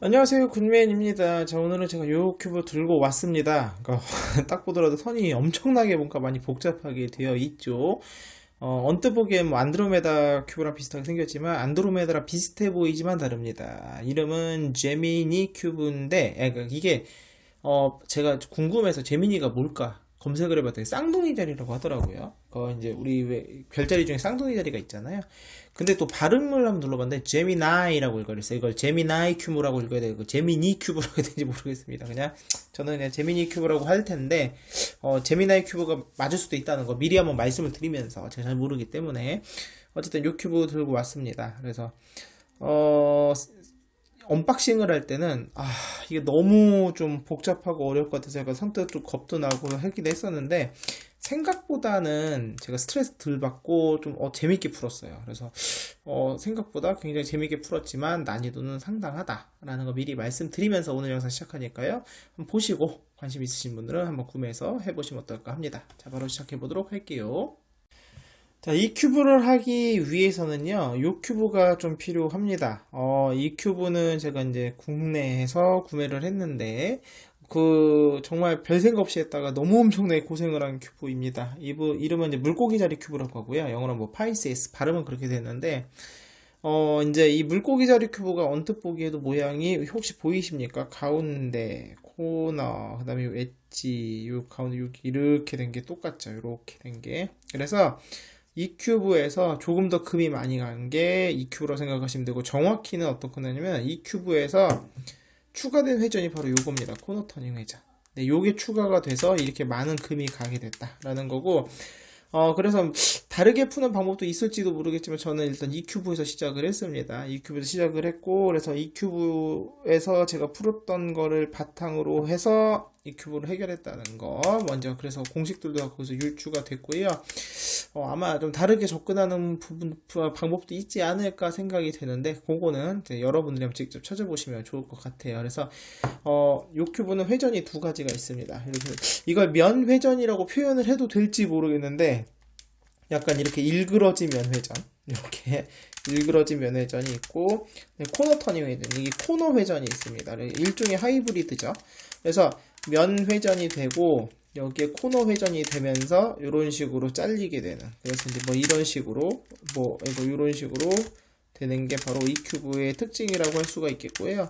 안녕하세요, 굿맨입니다. 자, 오늘은 제가 요 큐브 들고 왔습니다. 딱 보더라도 선이 엄청나게 뭔가 많이 복잡하게 되어 있죠. 언뜻 보기엔 뭐 안드로메다 큐브랑 비슷하게 생겼지만 안드로메다랑 비슷해 보이지만 다릅니다. 이름은 제미니 큐브인데, 이게 제가 궁금해서 제미니가 뭘까 검색을 해봤더니 쌍둥이 자리라고 하더라고요. 이제 우리 왜 별자리 중에 쌍둥이 자리가 있잖아요. 근데 또 발음을 한번 눌러봤는데 제미나이라고 읽어있어요. 이걸 제미나이 큐브라고 읽어야 되고 제미니 큐브라고 해야 되는지 모르겠습니다. 저는 그냥 제미니 큐브라고 할 텐데 제미나이 큐브가 맞을 수도 있다는 거 미리 한번 말씀을 드리면서 제가 잘 모르기 때문에 어쨌든 요 큐브 들고 왔습니다. 그래서 어, 언박싱을 할 때는 이게 너무 좀 복잡하고 어려울 것 같아서 약간 선뜻 좀 겁도 나고 하기도 했었는데 생각보다는 제가 스트레스 덜 받고 좀 재밌게 풀었어요. 그래서 생각보다 굉장히 재밌게 풀었지만 난이도는 상당하다라는 거 미리 말씀드리면서 오늘 영상 시작하니까요. 한번 보시고 관심 있으신 분들은 한번 구매해서 해보시면 어떨까 합니다. 자, 바로 시작해 보도록 할게요. 자, 이 큐브를 하기 위해서는요, 이 큐브가 좀 필요합니다. 이 큐브는 제가 이제 국내에서 구매를 했는데, 정말 별 생각 없이 했다가 너무 엄청나게 고생을 한 큐브입니다. 이름은 이제 물고기 자리 큐브라고 하고요. 영어로 뭐 파이세스, 발음은 그렇게 되는데, 이제 이 물고기 자리 큐브가 언뜻 보기에도 모양이 혹시 보이십니까? 가운데, 코너, 그 다음에 요 엣지, 요 가운데, 여기 이렇게 된 게 똑같죠. 이렇게 된 게. 그래서, 이 큐브에서 조금 더 금이 많이 간 게 이 큐브라고 생각하시면 되고 정확히는 어떤 거냐면 이 큐브에서 추가된 회전이 바로 요겁니다. 코너 터닝 회전. 네, 요게 추가가 돼서 이렇게 많은 금이 가게 됐다라는 거고 그래서 다르게 푸는 방법도 있을지도 모르겠지만 저는 일단 이 큐브에서 시작을 했습니다. 이 큐브에서 시작을 했고 그래서 이 큐브에서 제가 풀었던 거를 바탕으로 해서 이 큐브를 해결했다는 거 먼저 그래서 공식들도 거기서 유추가 됐고요. 아마 좀 다르게 접근하는 방법도 있지 않을까 생각이 되는데 그거는 이제 여러분들이 한번 직접 찾아보시면 좋을 것 같아요. 그래서 요 큐브는 회전이 두 가지가 있습니다. 이걸 면 회전이라고 표현을 해도 될지 모르겠는데 약간 이렇게 일그러진 면 회전 이렇게 일그러진 면 회전이 있고 코너 터닝 회전 이게 코너 회전이 있습니다. 일종의 하이브리드죠. 그래서 면 회전이 되고 여기에 코너 회전이 되면서 이런 식으로 잘리게 되는 그래서 이제 뭐 이런 식으로 이런 식으로 되는 게 바로 이 큐브의 특징이라고 할 수가 있겠고요.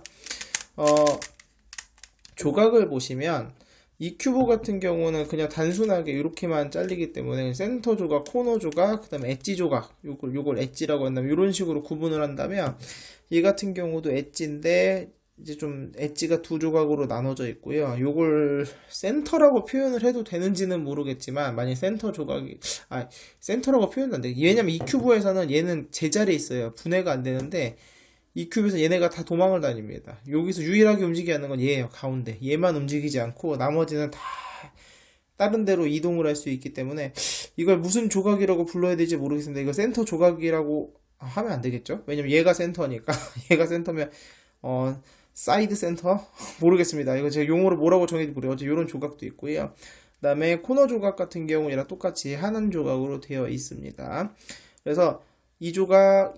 조각을 보시면 이 큐브 같은 경우는 그냥 단순하게 이렇게만 잘리기 때문에 센터 조각, 코너 조각, 그 다음에 엣지 조각 요걸 엣지라고 한다면 이런 식으로 구분을 한다면 이 같은 경우도 엣지인데 이제 좀 엣지가 두 조각으로 나눠져 있고요. 요걸 센터라고 표현을 해도 되는지는 모르겠지만 만약 센터라고 표현도 안 돼. 왜냐면 이 큐브에서는 얘는 제자리에 있어요. 분해가 안 되는데 이 큐브에서 얘네가 다 도망을 다닙니다. 여기서 유일하게 움직이게 하는 건 얘예요. 가운데. 얘만 움직이지 않고 나머지는 다 다른 데로 이동을 할 수 있기 때문에 이걸 무슨 조각이라고 불러야 될지 모르겠습니다. 이거 센터 조각이라고 하면 안 되겠죠? 왜냐면 얘가 센터니까. 얘가 센터면 사이드 센터? 모르겠습니다. 이거 제가 용어로 뭐라고 정해도 모르겠어요. 이런 조각도 있고요. 그 다음에 코너 조각 같은 경우 얘랑 똑같이 하는 조각으로 되어 있습니다. 그래서 이 조각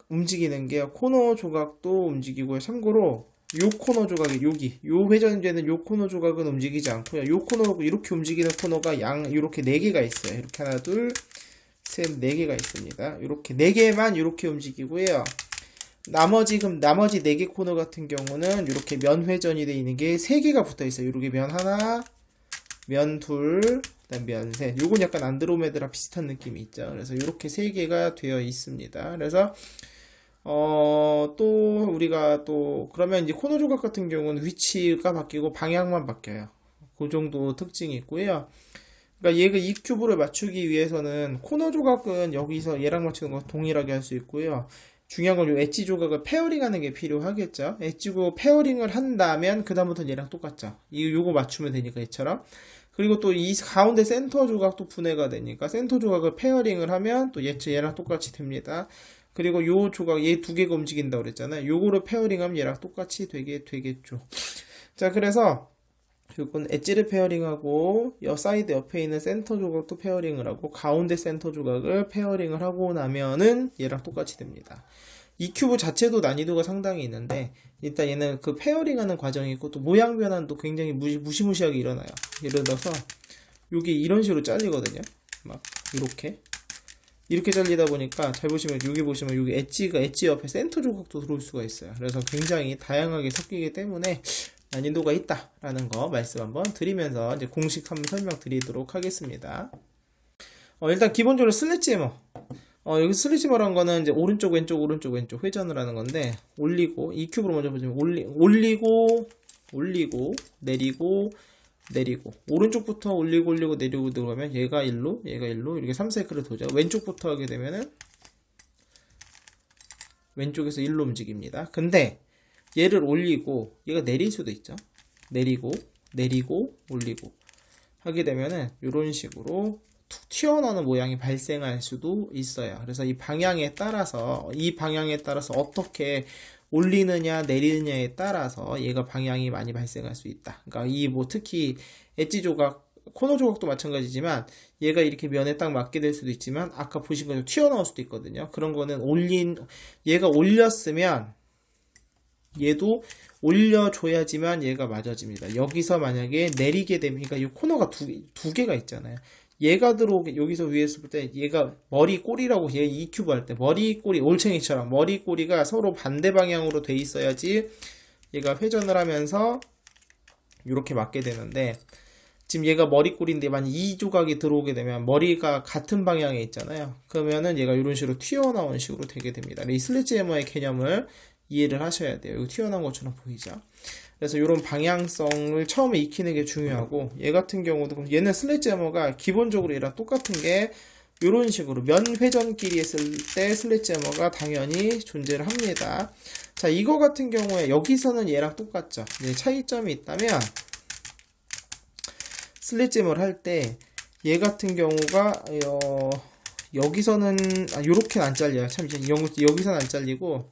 움직이는 게 코너 조각도 움직이고요. 참고로 요 코너 조각이 요 회전되는 요 코너 조각은 움직이지 않고요. 요 코너로 이렇게 움직이는 코너가 이렇게 네 개가 있어요. 이렇게 하나, 둘, 셋, 네 개가 있습니다. 이렇게 네 개만 이렇게 움직이고요. 나머지 4개 코너 같은 경우는 이렇게 면 회전이 되어 있는 게 3개가 붙어 있어요. 이렇게 면 하나, 면 둘, 그다음 면 셋. 요건 약간 안드로메다랑 비슷한 느낌이 있죠. 그래서 이렇게 3개가 되어 있습니다. 그래서 또 우리가 또 그러면 이제 코너 조각 같은 경우는 위치가 바뀌고 방향만 바뀌어요. 그 정도 특징이 있고요. 그러니까 얘가 이 큐브를 맞추기 위해서는 코너 조각은 여기서 얘랑 맞추는 거 동일하게 할 수 있고요. 중요한 건 요 엣지 조각을 페어링 하는 게 필요하겠죠. 엣지고 페어링을 한다면 그다음부터는 얘랑 똑같죠. 요거 맞추면 되니까 얘처럼. 그리고 또 이 가운데 센터 조각도 분해가 되니까 센터 조각을 페어링을 하면 또 얘랑 똑같이 됩니다. 그리고 요 조각 얘 두 개가 움직인다고 그랬잖아요. 요거를 페어링하면 얘랑 똑같이 되겠죠. 자, 그래서 요건 엣지를 페어링하고 사이드 옆에 있는 센터 조각도 페어링을 하고 가운데 센터 조각을 페어링을 하고 나면은 얘랑 똑같이 됩니다. 이 큐브 자체도 난이도가 상당히 있는데 일단 얘는 그 페어링하는 과정이 있고 또 모양 변환도 굉장히 무시무시하게 일어나요. 예를 들어서 여기 이런 식으로 잘리거든요. 막 이렇게 잘리다 보니까 잘 보시면 여기 보시면 여기 엣지 옆에 센터 조각도 들어올 수가 있어요. 그래서 굉장히 다양하게 섞이기 때문에 난이도가 있다라는 거 말씀 한번 드리면서 이제 공식 한번 설명드리도록 하겠습니다. 일단 기본적으로 슬래지 해머. 여기 슬래지 해머라는 거는 이제 오른쪽 왼쪽 오른쪽 왼쪽 회전을 하는 건데 올리고 이 큐브로 먼저 보시면 올리고 내리고 오른쪽부터 올리고 내리고 들어가면 얘가 일로 이렇게 3사이클을 도죠. 왼쪽부터 하게 되면은 왼쪽에서 일로 움직입니다. 근데 얘를 올리고 얘가 내릴 수도 있죠. 내리고 올리고 하게 되면은 이런 식으로 툭 튀어나오는 모양이 발생할 수도 있어요. 그래서 이 방향에 따라서 어떻게 올리느냐 내리느냐에 따라서 얘가 방향이 많이 발생할 수 있다. 그러니까 이 뭐 특히 엣지 조각, 코너 조각도 마찬가지지만 얘가 이렇게 면에 딱 맞게 될 수도 있지만 아까 보신 것처럼 튀어나올 수도 있거든요. 그런 거는 얘가 올렸으면 얘도 올려줘야지만 얘가 맞아집니다. 여기서 만약에 내리게 되면 그러니까 이 코너가 두 개가 있잖아요. 얘가 들어오게 여기서 위에서 볼 때 얘가 머리 꼬리라고 얘 EQ 할 때 머리 꼬리 올챙이처럼 머리 꼬리가 서로 반대 방향으로 돼 있어야지 얘가 회전을 하면서 이렇게 맞게 되는데 지금 얘가 머리 꼬리인데 만약 이 조각이 들어오게 되면 머리가 같은 방향에 있잖아요. 그러면은 얘가 이런 식으로 튀어나온 식으로 되게 됩니다. 이 슬래지 해머의 개념을 이해를 하셔야 돼요. 여기 튀어나온 것처럼 보이죠? 그래서 이런 방향성을 처음에 익히는 게 중요하고 얘 같은 경우도 얘는 슬래지 해머가 기본적으로 얘랑 똑같은 게 이런 식으로 면 회전끼리 했을 때 슬래지 해머가 당연히 존재를 합니다. 자, 이거 같은 경우에 여기서는 얘랑 똑같죠. 차이점이 있다면 슬래지 해머를 할 때 얘 같은 경우가 여기서는 요렇게는 안 잘려요. 참 여기서는 안 잘리고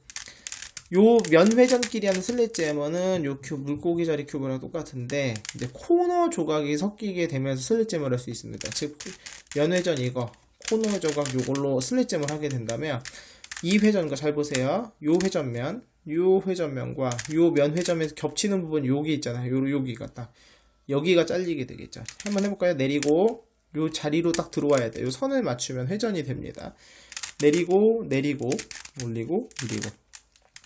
요 면 회전끼리 하는 슬래지 해머는 요 물고기 자리 큐브랑 똑같은데 이제 코너 조각이 섞이게 되면서 슬래지 해머를 할 수 있습니다. 즉 면 회전 이거 코너 조각 요걸로 슬래지 해머를 하게 된다면 이 회전과 잘 보세요. 요 회전면과 요 면 회전에서 겹치는 부분 여기 있잖아요. 여기가 딱 여기가 잘리게 되겠죠. 한번 해볼까요? 내리고 요 자리로 딱 들어와야 돼요. 요 선을 맞추면 회전이 됩니다. 내리고 올리고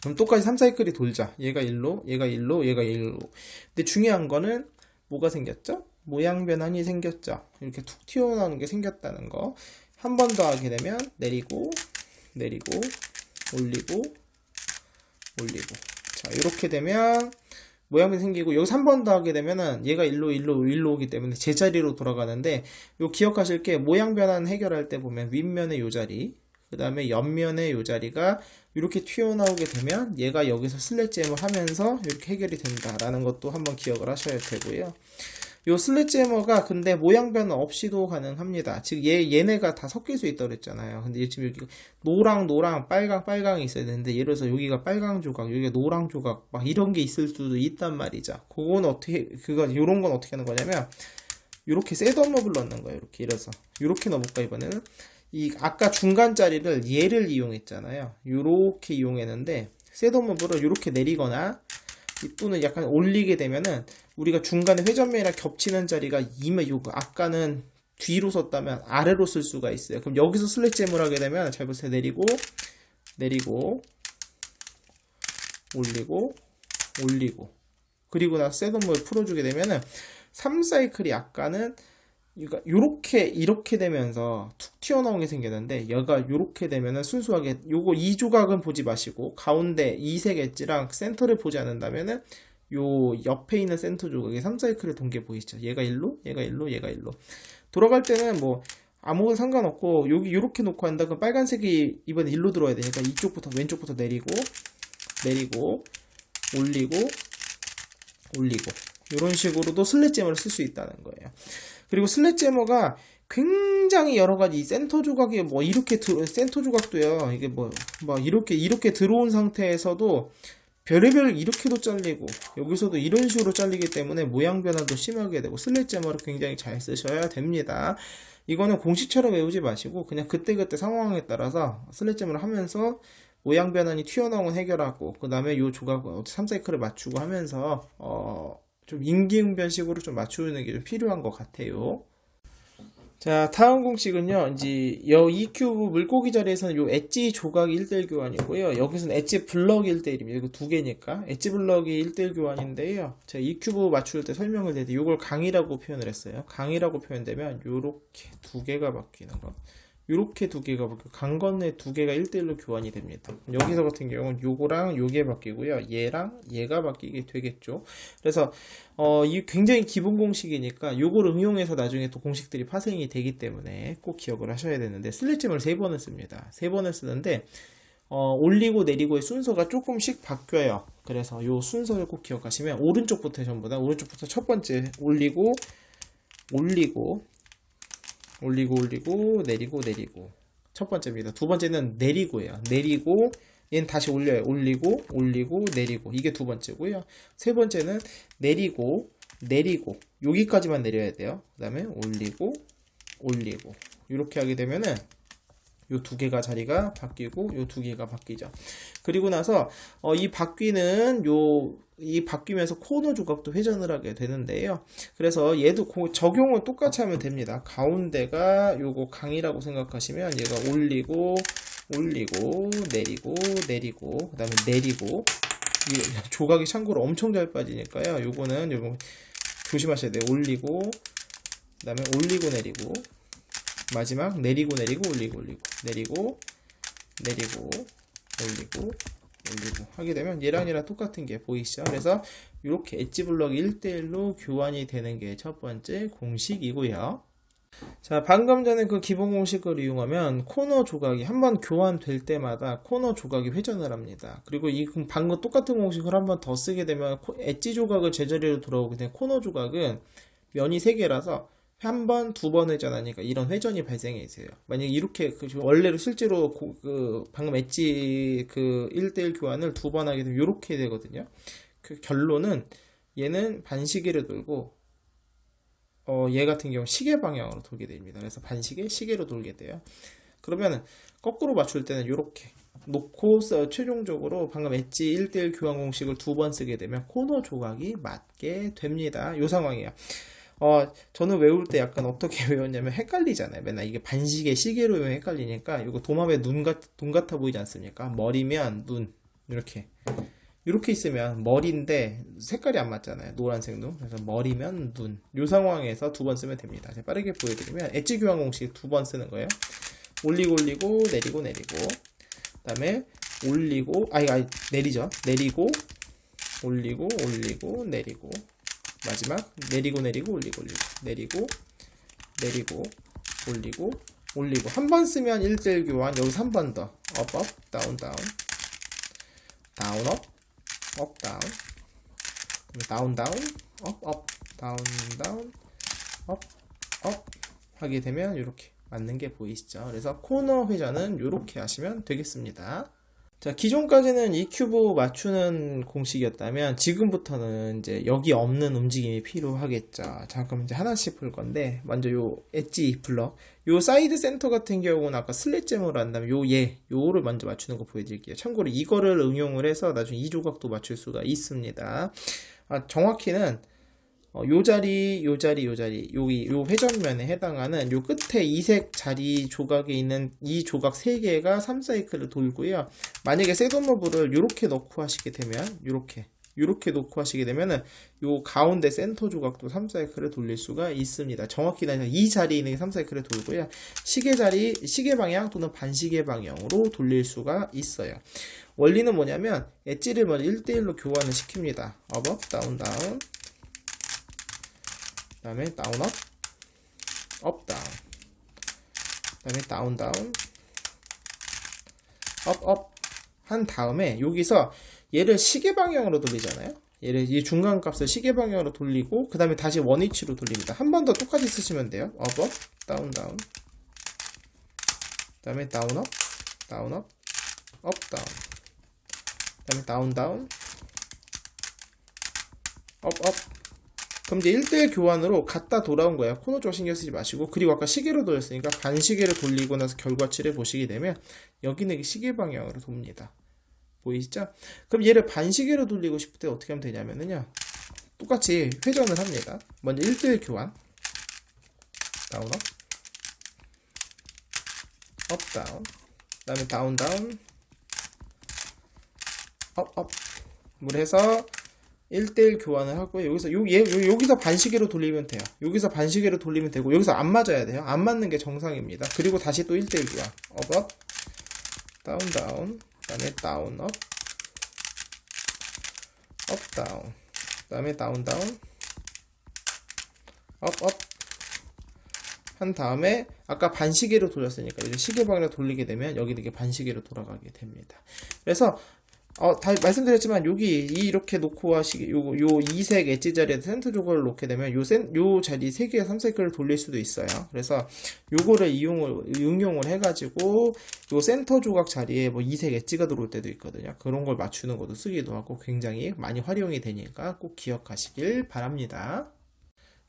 그럼 똑같이 3사이클이 돌자. 얘가 일로. 근데 중요한 거는 뭐가 생겼죠? 모양 변환이 생겼죠. 이렇게 툭 튀어나오는 게 생겼다는 거. 한 번 더 하게 되면 내리고 올리고 자, 이렇게 되면 모양이 생기고 여기서 한 번 더 하게 되면은 얘가 일로 오기 때문에 제자리로 돌아가는데 요 기억하실 게 모양 변환 해결할 때 보면 윗면의 요 자리 그 다음에 옆면의 요 자리가 이렇게 튀어나오게 되면 얘가 여기서 슬래지 해머 하면서 이렇게 해결이 된다라는 것도 한번 기억을 하셔야 되고요. 요 슬래지 해머가 근데 모양 변화 없이도 가능합니다. 즉 얘네가 다 섞일 수 있다고 그랬잖아요. 근데 지금 여기 노랑 빨강이 있어야 되는데 예를 들어서 여기가 빨강 조각 여기가 노랑 조각 막 이런 게 있을 수도 있단 말이죠. 요런 건 어떻게 하는 거냐면 요렇게 셋업업을 넣는 거예요. 이렇게 이래서 요렇게 넣어볼까 이번에는 이 아까 중간 자리를 얘를 이용했잖아요. 요렇게 이용했는데 셋업업으로 요렇게 내리거나 또는 약간 올리게 되면은 우리가 중간에 회전면이랑 겹치는 자리가 요거 아까는 뒤로 섰다면 아래로 쓸 수가 있어요. 그럼 여기서 슬래지 해머를 하게 되면 잘 보세요. 내리고 올리고 그리고 나서 셋업업을 풀어주게 되면은 3사이클이 아까는 이렇게 되면서 툭 튀어나온 게 생겼는데 얘가 이렇게 되면은 순수하게 요거 이 조각은 보지 마시고 가운데 이색 엣지랑 센터를 보지 않는다면은 요 옆에 있는 센터 조각이 3사이클을 돈 게 보이시죠? 얘가 일로 돌아갈 때는 뭐 아무것도 상관없고 여기 이렇게 놓고 한다 그럼 빨간색이 이번에 일로 들어와야 되니까 이쪽부터 왼쪽부터 내리고 올리고 이런 식으로도 슬래지 해머를 쓸 수 있다는 거예요. 그리고 슬래지 해머가 굉장히 여러 가지 센터 조각이 뭐 이렇게 센터 조각도요. 이게 뭐 이렇게 들어온 상태에서도 별의별 이렇게도 잘리고 여기서도 이런 식으로 잘리기 때문에 모양 변화도 심하게 되고 슬래지 해머를 굉장히 잘 쓰셔야 됩니다. 이거는 공식처럼 외우지 마시고 그냥 그때그때 상황에 따라서 슬래지 해머를 하면서 모양 변환이 튀어나온 건 해결하고, 그 다음에 요 조각 3사이클을 맞추고 하면서 좀 임기응변식으로 좀 맞추는 게 좀 필요한 것 같아요. 자, 다음 공식은요, 이제, 이 큐브 물고기 자리에서는 요 엣지 조각이 1대1 교환이고요. 여기서는 엣지 블럭이 1대1입니다. 이거 두 개니까. 엣지 블럭이 1대1 교환인데요. 제가 이 큐브 맞출 때 설명을 드릴 때 요걸 강이라고 표현을 했어요. 강이라고 표현되면 요렇게 두 개가 바뀌는 거. 요렇게 두 개가 바뀌고, 강 건너에 두 개가 1대1로 교환이 됩니다. 여기서 같은 경우는 요거랑 요게 바뀌고요. 얘랑 얘가 바뀌게 되겠죠. 그래서 이 굉장히 기본 공식이니까 요걸 응용해서 나중에 또 공식들이 파생이 되기 때문에 꼭 기억을 하셔야 되는데, 슬래짐을 세 번을 씁니다. 세 번을 쓰는데 올리고 내리고의 순서가 조금씩 바뀌어요. 그래서 요 순서를 꼭 기억하시면 오른쪽부터 전부 다 오른쪽부터 첫 번째 올리고 내리고 첫 번째입니다. 두 번째는 내리고예요. 내리고 얘는 다시 올려요. 올리고 내리고 이게 두 번째고요. 세 번째는 내리고 여기까지만 내려야 돼요. 그 다음에 올리고 이렇게 하게 되면은 요 두 개가 자리가 바뀌고 요 두 개가 바뀌죠. 그리고 나서 이 바뀌면서 코너 조각도 회전을 하게 되는데요. 그래서 얘도 적용은 똑같이 하면 됩니다. 가운데가 요거 강이라고 생각하시면 얘가 올리고 내리고 그 다음에 내리고, 이 조각이 참고로 엄청 잘 빠지니까요. 요거는 조심하셔야 돼요. 올리고 그 다음에 올리고 내리고, 마지막 내리고 올리고 올리고 하게 되면 얘랑 똑같은 게 보이시죠? 그래서 이렇게 엣지 블럭이 1대1로 교환이 되는 게 첫 번째 공식이고요. 자, 방금 전에 그 기본 공식을 이용하면 코너 조각이 한번 교환될 때마다 코너 조각이 회전을 합니다. 그리고 방금 똑같은 공식을 한번 더 쓰게 되면 엣지 조각을 제자리로 돌아오게 되는 코너 조각은 면이 3개라서 한 번, 두 번 회전하니까 이런 회전이 발생해 있어요. 만약에 이렇게 원래로 실제로 방금 엣지 1대1 교환을 두 번 하게 되면 이렇게 되거든요. 그 결론은 얘는 반시계로 돌고 얘 같은 경우 시계 방향으로 돌게 됩니다. 그래서 시계로 돌게 돼요. 그러면 거꾸로 맞출 때는 이렇게 놓고 최종적으로 방금 엣지 1대1 교환 공식을 두 번 쓰게 되면 코너 조각이 맞게 됩니다. 이 상황이에요. 저는 외울 때 약간 어떻게 외웠냐면 헷갈리잖아요. 맨날 이게 반시계 시계로 외우면 헷갈리니까 이거 도마에 눈 같아 보이지 않습니까? 머리면 눈 이렇게 있으면 머리인데 색깔이 안 맞잖아요. 노란색 눈. 그래서 머리면 눈. 이 상황에서 두 번 쓰면 됩니다. 제가 빠르게 보여드리면 엣지 교환 공식 두 번 쓰는 거예요. 올리고 내리고 그다음에 내리죠. 내리고 올리고 내리고, 마지막 내리고 올리고 내리고 올리고 한 번 쓰면 1대1 교환. 여기서 한 번 더 업 다운 다운 업 다운 업 다운 업 하게 되면 이렇게 맞는 게 보이시죠? 그래서 코너 회전은 이렇게 하시면 되겠습니다. 자, 기존까지는 이 큐브 맞추는 공식이었다면 지금부터는 이제 여기 없는 움직임이 필요하겠죠. 자, 그럼 이제 하나씩 풀 건데, 먼저 요 엣지 블럭, 요 사이드 센터 같은 경우는 아까 슬랫잼으로 한다면 요를 먼저 맞추는 거 보여드릴게요. 참고로 이거를 응용을 해서 나중에 이 조각도 맞출 수가 있습니다. 정확히는 요 자리, 요 회전면에 해당하는 요 끝에 이색 자리 조각에 있는 이 조각 3개가 3사이클을 돌고요. 만약에 셋오버를 요렇게 넣고 하시게 되면, 요렇게 놓고 하시게 되면은 요 가운데 센터 조각도 3사이클을 돌릴 수가 있습니다. 정확히는 이 자리에 있는 게 3사이클을 돌고요. 시계 방향 또는 반시계 방향으로 돌릴 수가 있어요. 원리는 뭐냐면, 엣지를 먼저 1대1로 교환을 시킵니다. 업, 다운, 그 다음에 다운 업 다운, 그 다음에 다운 업 한 다음에 여기서 얘를 시계 방향으로 돌리잖아요. 이 중간 값을 시계 방향으로 돌리고 그 다음에 다시 원위치로 돌립니다. 한 번 더 똑같이 쓰시면 돼요. 업 다운 그 다음에 다운 업 다운 그 다음에 다운 업 그럼 이제 1대1 교환으로 갔다 돌아온 거야. 코너 쪽 신경 쓰지 마시고. 그리고 아까 시계로 돌렸으니까 반시계로 돌리고 나서 결과치를 보시게 되면 여기는 이게 시계 방향으로 돕니다. 보이시죠? 그럼 얘를 반시계로 돌리고 싶을 때 어떻게 하면 되냐면요, 똑같이 회전을 합니다. 먼저 1대1 교환, 다운 업, 업 다운, 그 다음에 다운 다운, 업 업 물 해서 1대1 교환을 하고요. 여기서 반시계로 돌리면 돼요. 여기서 반시계로 돌리면 되고, 여기서 안 맞아야 돼요. 안 맞는 게 정상입니다. 그리고 다시 또 1대1 교환, 업 업, 다운 다운, 그 다음에 다운 업, 업 다운, 그 다음에 다운 다운, 업 업 한 다음에 아까 반시계로 돌렸으니까 이제 시계 방향으로 돌리게 되면 여기는 이게 반시계로 돌아가게 됩니다. 그래서 다 말씀드렸지만 여기 이렇게 놓고 하시기, 요 이색 엣지 자리에 센터 조각을 놓게 되면 요 자리 3개의 3사이클을 돌릴 수도 있어요. 그래서 요거를 응용을 해가지고 요 센터 조각 자리에 뭐 이색 엣지가 들어올 때도 있거든요. 그런 걸 맞추는 것도 쓰기도 하고 굉장히 많이 활용이 되니까 꼭 기억하시길 바랍니다.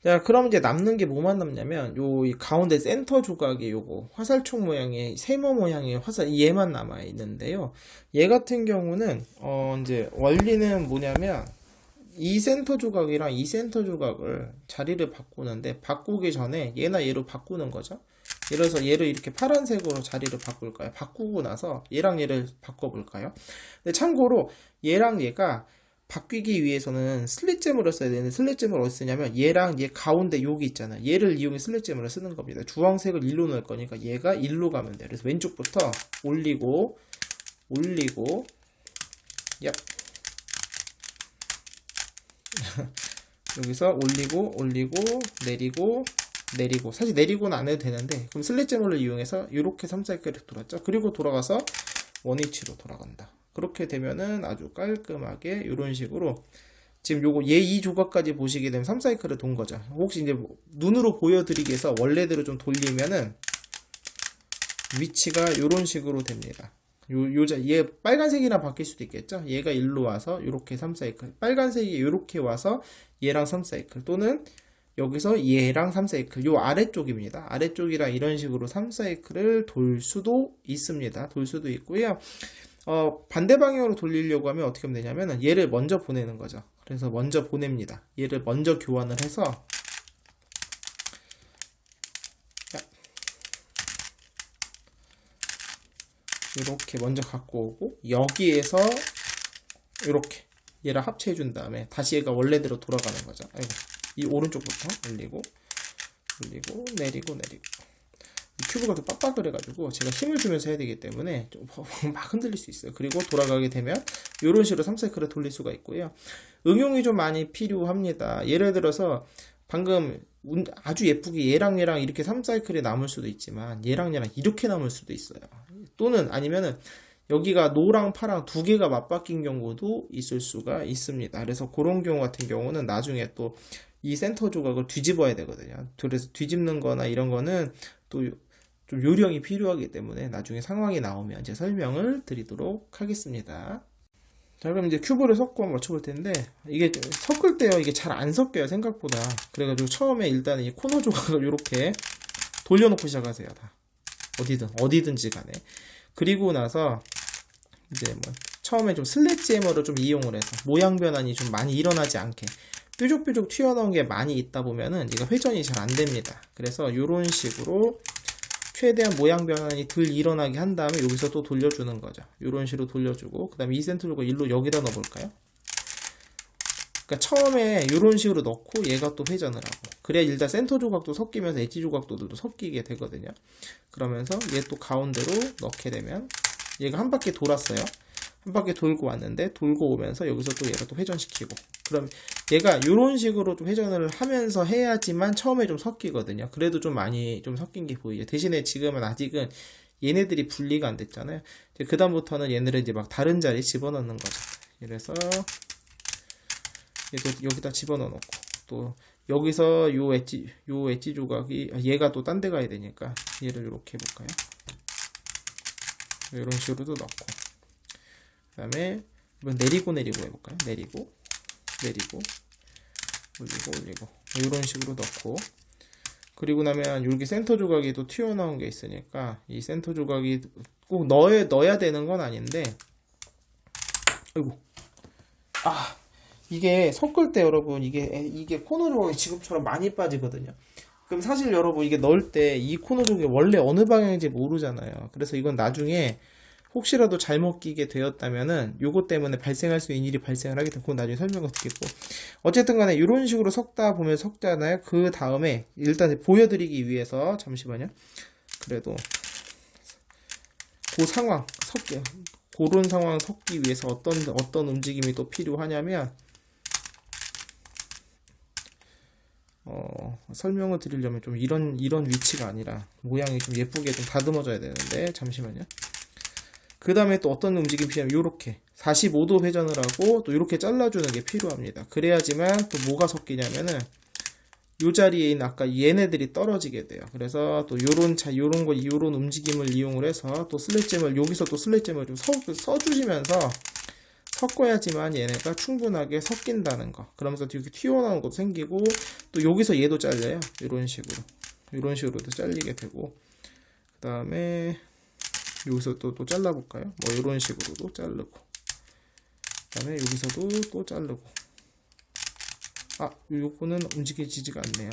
자, 그럼 이제 남는 게 뭐만 남냐면 이 가운데 센터 조각이 요거 화살촉 모양의 세모 모양의 얘만 남아 있는데요. 얘 같은 경우는 이제 원리는 뭐냐면 이 센터 조각이랑 이 센터 조각을 자리를 바꾸는데, 바꾸기 전에 얘나 얘로 바꾸는 거죠. 예를 들어서 얘를 이렇게 파란색으로 자리를 바꿀까요? 바꾸고 나서 얘랑 얘를 바꿔볼까요? 근데 참고로 얘랑 얘가 바뀌기 위해서는 슬릿잼으로 써야 되는데, 슬릿잼을 어디 쓰냐면 얘랑 얘 가운데 여기 있잖아, 얘를 이용해 슬릿잼으로 쓰는 겁니다. 주황색을 일로 넣을 거니까 얘가 일로 가면 돼요. 그래서 왼쪽부터 올리고 얍 여기서 올리고 내리고, 사실 내리고는 안 해도 되는데, 그럼 슬릿잼을 이용해서 이렇게 3사이클을 돌았죠. 그리고 돌아가서 원위치로 돌아간다. 그렇게 되면은 아주 깔끔하게 이런 식으로 지금 요거 얘 이 조각까지 보시게 되면 3사이클을 돈 거죠. 혹시 이제 눈으로 보여드리기 위해서 원래대로 좀 돌리면은 위치가 이런 식으로 됩니다. 얘 빨간색이랑 바뀔 수도 있겠죠. 얘가 일로 와서 이렇게 3사이클, 빨간색이 이렇게 와서 얘랑 3사이클, 또는 여기서 얘랑 3사이클, 요 아래쪽입니다. 아래쪽이랑 이런 식으로 3사이클을 돌 수도 있습니다. 돌 수도 있고요. 반대 방향으로 돌리려고 하면 어떻게 하면 되냐면 얘를 먼저 보내는 거죠. 그래서 먼저 보냅니다. 얘를 먼저 교환을 해서 이렇게 먼저 갖고 오고, 여기에서 이렇게 얘를 합체해 준 다음에 다시 얘가 원래대로 돌아가는 거죠. 아이고, 이 오른쪽부터 올리고 내리고 이 큐브가 좀 빡빡그래가지고 제가 힘을 주면서 해야 되기 때문에 좀 막 흔들릴 수 있어요. 그리고 돌아가게 되면 이런 식으로 3사이클을 돌릴 수가 있고요. 응용이 좀 많이 필요합니다. 예를 들어서 방금 아주 예쁘게 얘랑 이렇게 3사이클이 남을 수도 있지만 얘랑 이렇게 남을 수도 있어요. 또는 아니면은 여기가 노랑 파랑 두 개가 맞바뀐 경우도 있을 수가 있습니다. 그래서 그런 경우 같은 경우는 나중에 또 이 센터 조각을 뒤집어야 되거든요. 그래서 뒤집는 거나 이런 거는 또 좀 요령이 필요하기 때문에 나중에 상황이 나오면 이제 설명을 드리도록 하겠습니다. 자, 그럼 이제 큐브를 섞고 한번 맞춰볼 텐데, 이게 섞을 때요, 이게 잘 안 섞여요, 생각보다. 그래가지고 처음에 일단은 이 코너 조각을 이렇게 돌려놓고 시작하세요, 다. 어디든지 간에. 그리고 나서 이제 뭐 처음에 좀 슬래지해머를 좀 이용을 해서 모양 변환이 좀 많이 일어나지 않게, 뾰족뾰족 튀어나온 게 많이 있다 보면은 이거 회전이 잘 안 됩니다. 그래서 이런 식으로 최대한 모양 변환이 덜 일어나게 한 다음에 여기서 또 돌려주는 거죠. 이런 식으로 돌려주고, 그 다음에 2cm 주고 일로 여기다 넣어볼까요? 그러니까 처음에 이런 식으로 넣고 얘가 또 회전을 하고, 그래야 일단 센터 조각도 섞이면서 엣지 조각도들도 섞이게 되거든요. 그러면서 얘 또 가운데로 넣게 되면 얘가 한 바퀴 돌았어요. 한 바퀴 돌고 왔는데, 돌고 오면서 여기서 또 얘가 또 회전시키고, 그럼 얘가 이런 식으로 좀 회전을 하면서 해야지만 처음에 좀 섞이거든요. 그래도 좀 많이 좀 섞인 게 보이죠. 대신에 지금은 아직은 얘네들이 분리가 안 됐잖아요. 그 다음부터는 얘네를 이제 막 다른 자리에 집어넣는 거죠. 그래서 얘도 여기다 집어넣어 놓고, 또 여기서 요 엣지 조각이 얘가 또 딴 데 가야 되니까 얘를 이렇게 해볼까요? 이런 식으로도 넣고, 그 다음에 이번 내리고 해볼까요? 내리고 올리고 이런 식으로 넣고, 그리고 나면 여기 센터 조각이 또 튀어나온 게 있으니까 이 센터 조각이 꼭 넣어야 되는 건 아닌데, 아이고, 이게 섞을 때 여러분 이게 코너 조각이 지금처럼 많이 빠지거든요. 그럼 사실 여러분 이게 넣을 때 이 코너 조각이 원래 어느 방향인지 모르잖아요. 그래서 이건 나중에 혹시라도 잘못 끼게 되었다면은 요거 때문에 발생할 수 있는 일이 발생을 하게 되고, 나중에 설명을 드리겠고, 어쨌든 간에 이런 식으로 섞다 보면 섞잖아요. 그 다음에 일단 보여드리기 위해서 잠시만요. 그래도 그 상황 그런 상황 섞기 위해서 어떤 움직임이 또 필요하냐면, 설명을 드리려면 좀 이런 위치가 아니라 모양이 좀 예쁘게 좀 다듬어져야 되는데, 잠시만요. 그 다음에 또 어떤 움직임이 필요하면 요렇게 45도 회전을 하고 또 이렇게 잘라주는 게 필요합니다. 그래야지만 또 뭐가 섞이냐면은 요 자리에 있는 아까 얘네들이 떨어지게 돼요. 그래서 또 요런 움직임을 이용을 해서 또 슬랫잼을 여기서 또 슬랫잼을 좀 써주시면서 섞어야지만 얘네가 충분하게 섞인다는 거. 그러면서 이렇게 튀어나오는 것도 생기고, 또 여기서 얘도 잘려요. 이런 식으로도 잘리게 되고, 그 다음에 여기서 또 잘라볼까요? 뭐 이런 식으로도 자르고, 그 다음에 여기서도 또 자르고. 요거는 움직여지지가 않네요.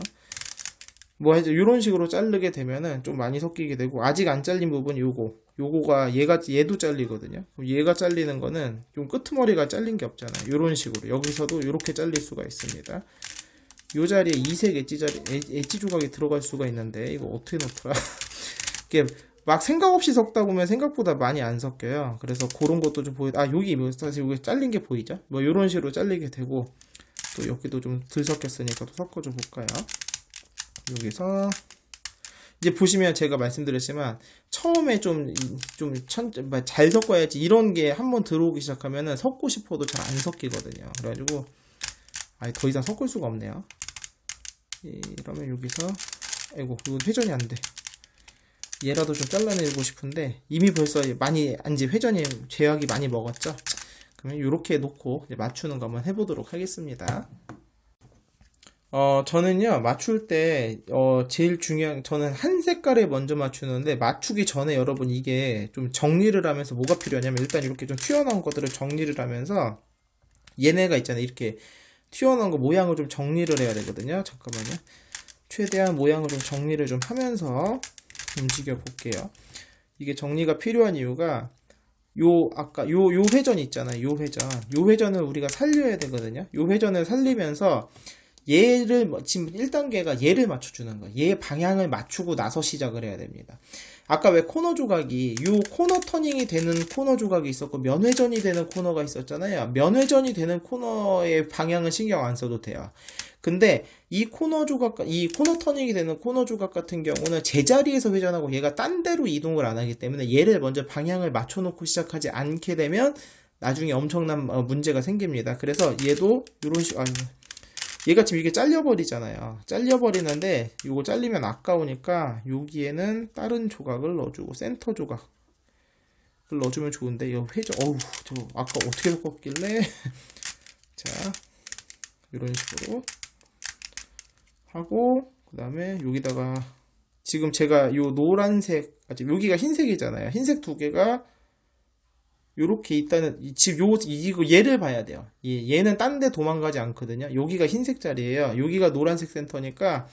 뭐 이제 이런 식으로 자르게 되면은 좀 많이 섞이게 되고, 아직 안 잘린 부분 요거가 얘도 잘리거든요. 얘가 잘리는 거는 좀 끄트머리가 잘린 게 없잖아요. 이런 식으로 여기서도 이렇게 잘릴 수가 있습니다. 요 자리에 이색 엣지 조각이 들어갈 수가 있는데 이거 어떻게 넣더라? 이게 막 생각 없이 섞다 보면 생각보다 많이 안 섞여요. 그래서 그런 것도 좀 여기 사실 여기 잘린 게 보이죠? 뭐 이런 식으로 잘리게 되고, 또 여기도 좀 덜 섞였으니까 또 섞어줘 볼까요? 여기서 이제 보시면 제가 말씀드렸지만 처음에 좀 잘 섞어야지, 이런 게 한번 들어오기 시작하면은 섞고 싶어도 잘 안 섞이거든요. 그래가지고 더 이상 섞을 수가 없네요. 이러면 여기서 이건 회전이 안 돼. 얘라도 좀 잘라내고 싶은데 이미 벌써 많이 이제 회전이 제약이 많이 먹었죠. 그러면 이렇게 놓고 이제 맞추는 거 한번 해보도록 하겠습니다. 저는요, 맞출 때, 제일 중요한, 저는 한 색깔에 먼저 맞추는데, 맞추기 전에 여러분 이게 좀 정리를 하면서 뭐가 필요하냐면, 일단 이렇게 좀 튀어나온 것들을 정리를 하면서, 얘네가 있잖아요. 이렇게 튀어나온 거 모양을 좀 정리를 해야 되거든요. 잠깐만요. 최대한 모양을 좀 정리를 좀 하면서 움직여 볼게요. 이게 정리가 필요한 이유가, 아까 요 회전 있잖아요. 요 회전을 우리가 살려야 되거든요. 요 회전을 살리면서, 지금 1단계가 얘를 맞춰주는 거예요. 얘 방향을 맞추고 나서 시작을 해야 됩니다. 아까 왜 코너 조각이, 코너 터닝이 되는 코너 조각이 있었고, 면회전이 되는 코너가 있었잖아요. 면회전이 되는 코너의 방향은 신경 안 써도 돼요. 근데 이 코너 터닝이 되는 코너 조각 같은 경우는 제자리에서 회전하고 얘가 딴 데로 이동을 안 하기 때문에 얘를 먼저 방향을 맞춰놓고 시작하지 않게 되면 나중에 엄청난 문제가 생깁니다. 그래서 얘도 이런 식으로, 얘가 지금 이게 잘려버리잖아요. 잘려버리는데 이거 잘리면 아까우니까 여기에는 다른 조각을 넣어주고 센터 조각을 넣어주면 좋은데, 이 회전, 저 아까 어떻게 섞었길래 자, 이런 식으로 하고, 그 다음에 여기다가 지금 제가 요 노란색, 여기가 흰색이잖아요. 흰색 두 개가 요렇게 있다는, 지금 이거 얘를 봐야 돼요. 얘는 딴 데 도망가지 않거든요. 여기가 흰색 자리예요. 여기가 노란색 센터니까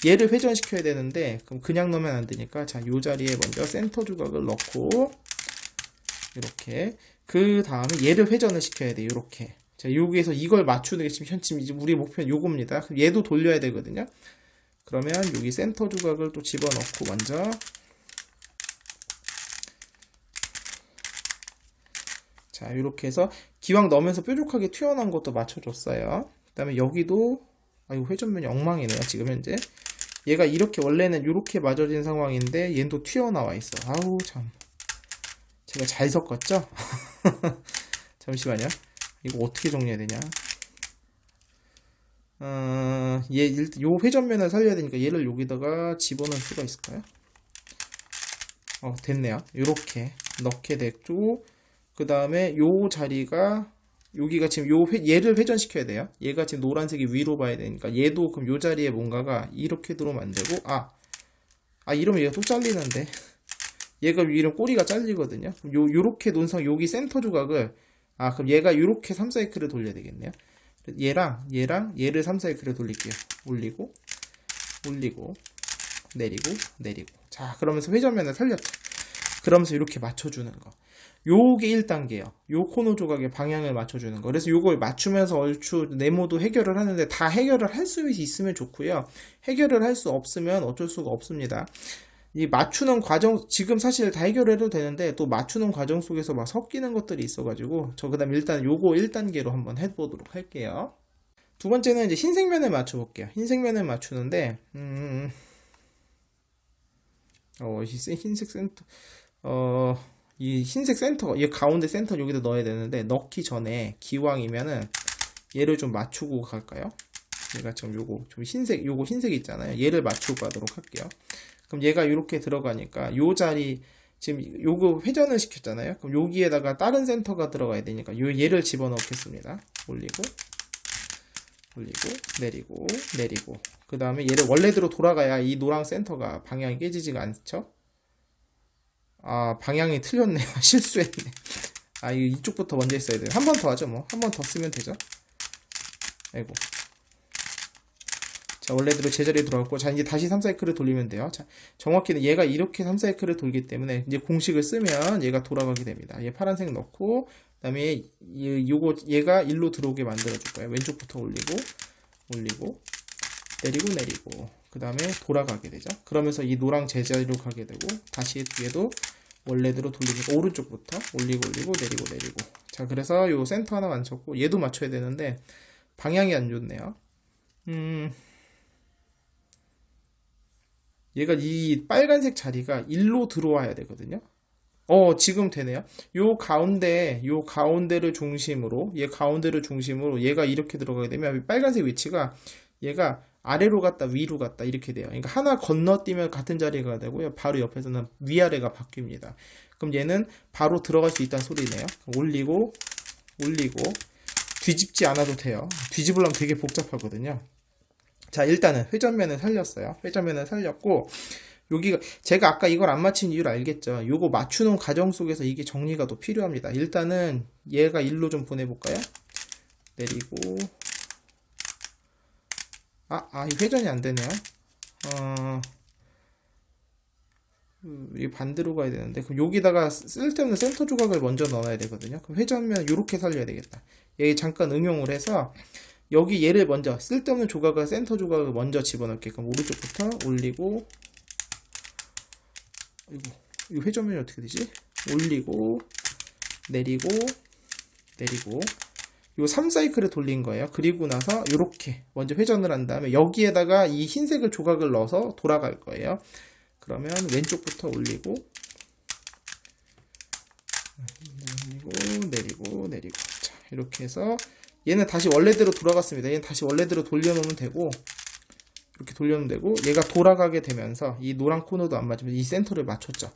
얘를 회전시켜야 되는데, 그럼 그냥 넣으면 안 되니까, 자, 요 자리에 먼저 센터 조각을 넣고, 이렇게. 그 다음에 얘를 회전을 시켜야 돼요. 이렇게. 자, 여기에서 이걸 맞추는 게 지금 이제 우리 목표는 요겁니다. 그럼 얘도 돌려야 되거든요. 그러면 여기 센터 조각을 또 집어넣고 먼저. 자, 이렇게 해서 기왕 넣으면서 뾰족하게 튀어나온 것도 맞춰줬어요. 그 다음에 여기도, 이거 회전면이 엉망이네요. 지금 현재. 얘가 이렇게 원래는 이렇게 맞아진 상황인데 얘는 또 튀어나와 있어. 아우 참. 제가 잘 섞었죠? 잠시만요. 이거 어떻게 정리해야 되냐? 요 회전면을 살려야 되니까 얘를 여기다가 집어넣을 수가 있을까요? 됐네요. 이렇게 넣게 됐고, 그 다음에 요 자리가 여기가 지금 얘를 회전시켜야 돼요. 얘가 지금 노란색이 위로 봐야 되니까 얘도 그럼 요 자리에 뭔가가 이렇게 들어오면 안 되고 이러면 얘가 또 잘리는데 얘가 이런 꼬리가 잘리거든요. 요렇게 논상 여기 센터 조각을 그럼 얘가 요렇게 3사이클을 돌려야 되겠네요. 얘랑 얘를 3사이클을 돌릴게요. 올리고 내리고 자 그러면서 회전면을 살렸죠. 그러면서 이렇게 맞춰주는 거. 요게 1단계예요. 요 코너 조각의 방향을 맞춰주는 거. 그래서 요걸 맞추면서 얼추 네모도 해결을 하는데 다 해결을 할 수 있으면 좋고요. 해결을 할 수 없으면 어쩔 수가 없습니다. 이 맞추는 과정 지금 사실 다 해결해도 되는데 또 맞추는 과정 속에서 막 섞이는 것들이 있어가지고 저 그다음 일단 요거 1단계로 한번 해보도록 할게요. 두 번째는 이제 흰색면을 맞춰볼게요. 흰색면을 맞추는데 흰색 센터 이 흰색 센터 이 가운데 센터 여기다 넣어야 되는데 넣기 전에 기왕이면은 얘를 좀 맞추고 갈까요? 얘가 지금 요거 흰색 있잖아요. 얘를 맞추고 가도록 할게요. 그럼 얘가 이렇게 들어가니까 요 자리 지금 요거 회전을 시켰잖아요. 그럼 여기에다가 다른 센터가 들어가야 되니까 얘를 집어넣겠습니다. 올리고 내리고 그 다음에 얘를 원래대로 돌아가야 이 노랑 센터가 방향이 깨지지가 않죠. 방향이 틀렸네요. 실수했네. 이쪽부터 먼저 했어야 돼요. 한 번 더 하죠. 뭐 한 번 더 쓰면 되죠. 아이고. 자, 원래대로 제자리에 돌아갔고, 자, 이제 다시 3사이클을 돌리면 돼요. 자, 정확히는 얘가 이렇게 3사이클을 돌기 때문에, 이제 공식을 쓰면 얘가 돌아가게 됩니다. 얘 파란색 넣고, 그 다음에, 얘가 일로 들어오게 만들어줄 거예요. 왼쪽부터 올리고, 내리고, 그 다음에 돌아가게 되죠. 그러면서 이 노랑 제자리로 가게 되고, 다시 얘도 원래대로 돌리니까 오른쪽부터 올리고, 내리고. 자, 그래서 요 센터 하나 맞췄고, 얘도 맞춰야 되는데, 방향이 안 좋네요. 얘가 이 빨간색 자리가 일로 들어와야 되거든요. 지금 되네요. 요 가운데를 중심으로, 얘가 이렇게 들어가게 되면 빨간색 위치가 얘가 아래로 갔다 위로 갔다 이렇게 돼요. 그러니까 하나 건너뛰면 같은 자리가 되고요. 바로 옆에서는 위아래가 바뀝니다. 그럼 얘는 바로 들어갈 수 있다는 소리네요. 올리고 뒤집지 않아도 돼요. 뒤집으려면 되게 복잡하거든요. 자, 일단은 회전면을 살렸어요. 회전면을 살렸고, 여기가, 제가 아까 이걸 안 맞힌 이유를 알겠죠? 요거 맞추는 과정 속에서 이게 정리가 더 필요합니다. 일단은 얘가 일로 좀 보내볼까요? 내리고, 이 회전이 안 되네요. 이 반대로 가야 되는데, 그럼 여기다가 쓸데없는 센터 조각을 먼저 넣어야 되거든요. 그럼 회전면 요렇게 살려야 되겠다. 얘 잠깐 응용을 해서, 여기 얘를 먼저 쓸데없는 조각을 센터 조각을 먼저 집어넣게. 그럼 오른쪽부터 올리고 이 회전면이 어떻게 되지? 올리고 내리고 요 3사이클을 돌린 거예요. 그리고 나서 이렇게 먼저 회전을 한 다음에 여기에다가 이 흰색을 조각을 넣어서 돌아갈 거예요. 그러면 왼쪽부터 올리고 내리고 자, 이렇게 해서 얘는 다시 원래대로 돌아갔습니다. 얘는 다시 원래대로 돌려놓으면 되고 이렇게 돌려놓으면 되고 얘가 돌아가게 되면서 이 노란 코너도 안 맞으면 이 센터를 맞췄죠.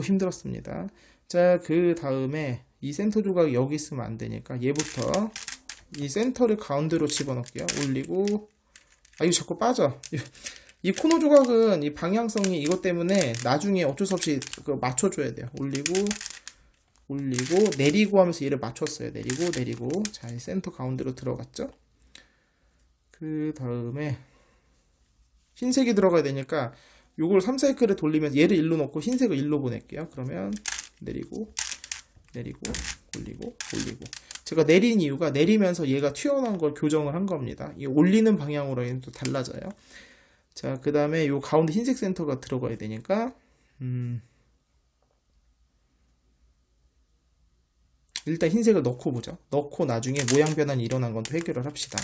힘들었습니다. 자, 그 다음에 이 센터 조각이 여기 있으면 안 되니까 얘부터 이 센터를 가운데로 집어넣을게요. 올리고 이거 자꾸 빠져. 이 코너 조각은 이 방향성이 이것 때문에 나중에 어쩔 수 없이 맞춰줘야 돼요. 올리고 내리고 하면서 얘를 맞췄어요. 내리고 자, 이 센터 가운데로 들어갔죠. 그 다음에 흰색이 들어가야 되니까 요걸 3사이클을 돌리면 얘를 일로 넣고 흰색을 일로 보낼게요. 그러면 내리고 올리고 제가 내린 이유가 내리면서 얘가 튀어나온 걸 교정을 한 겁니다. 이 올리는 방향으로는 또 달라져요. 자, 그 다음에 요 가운데 흰색 센터가 들어가야 되니까 일단 흰색을 넣고 보죠. 넣고 나중에 모양 변환이 일어난 건 또 해결을 합시다.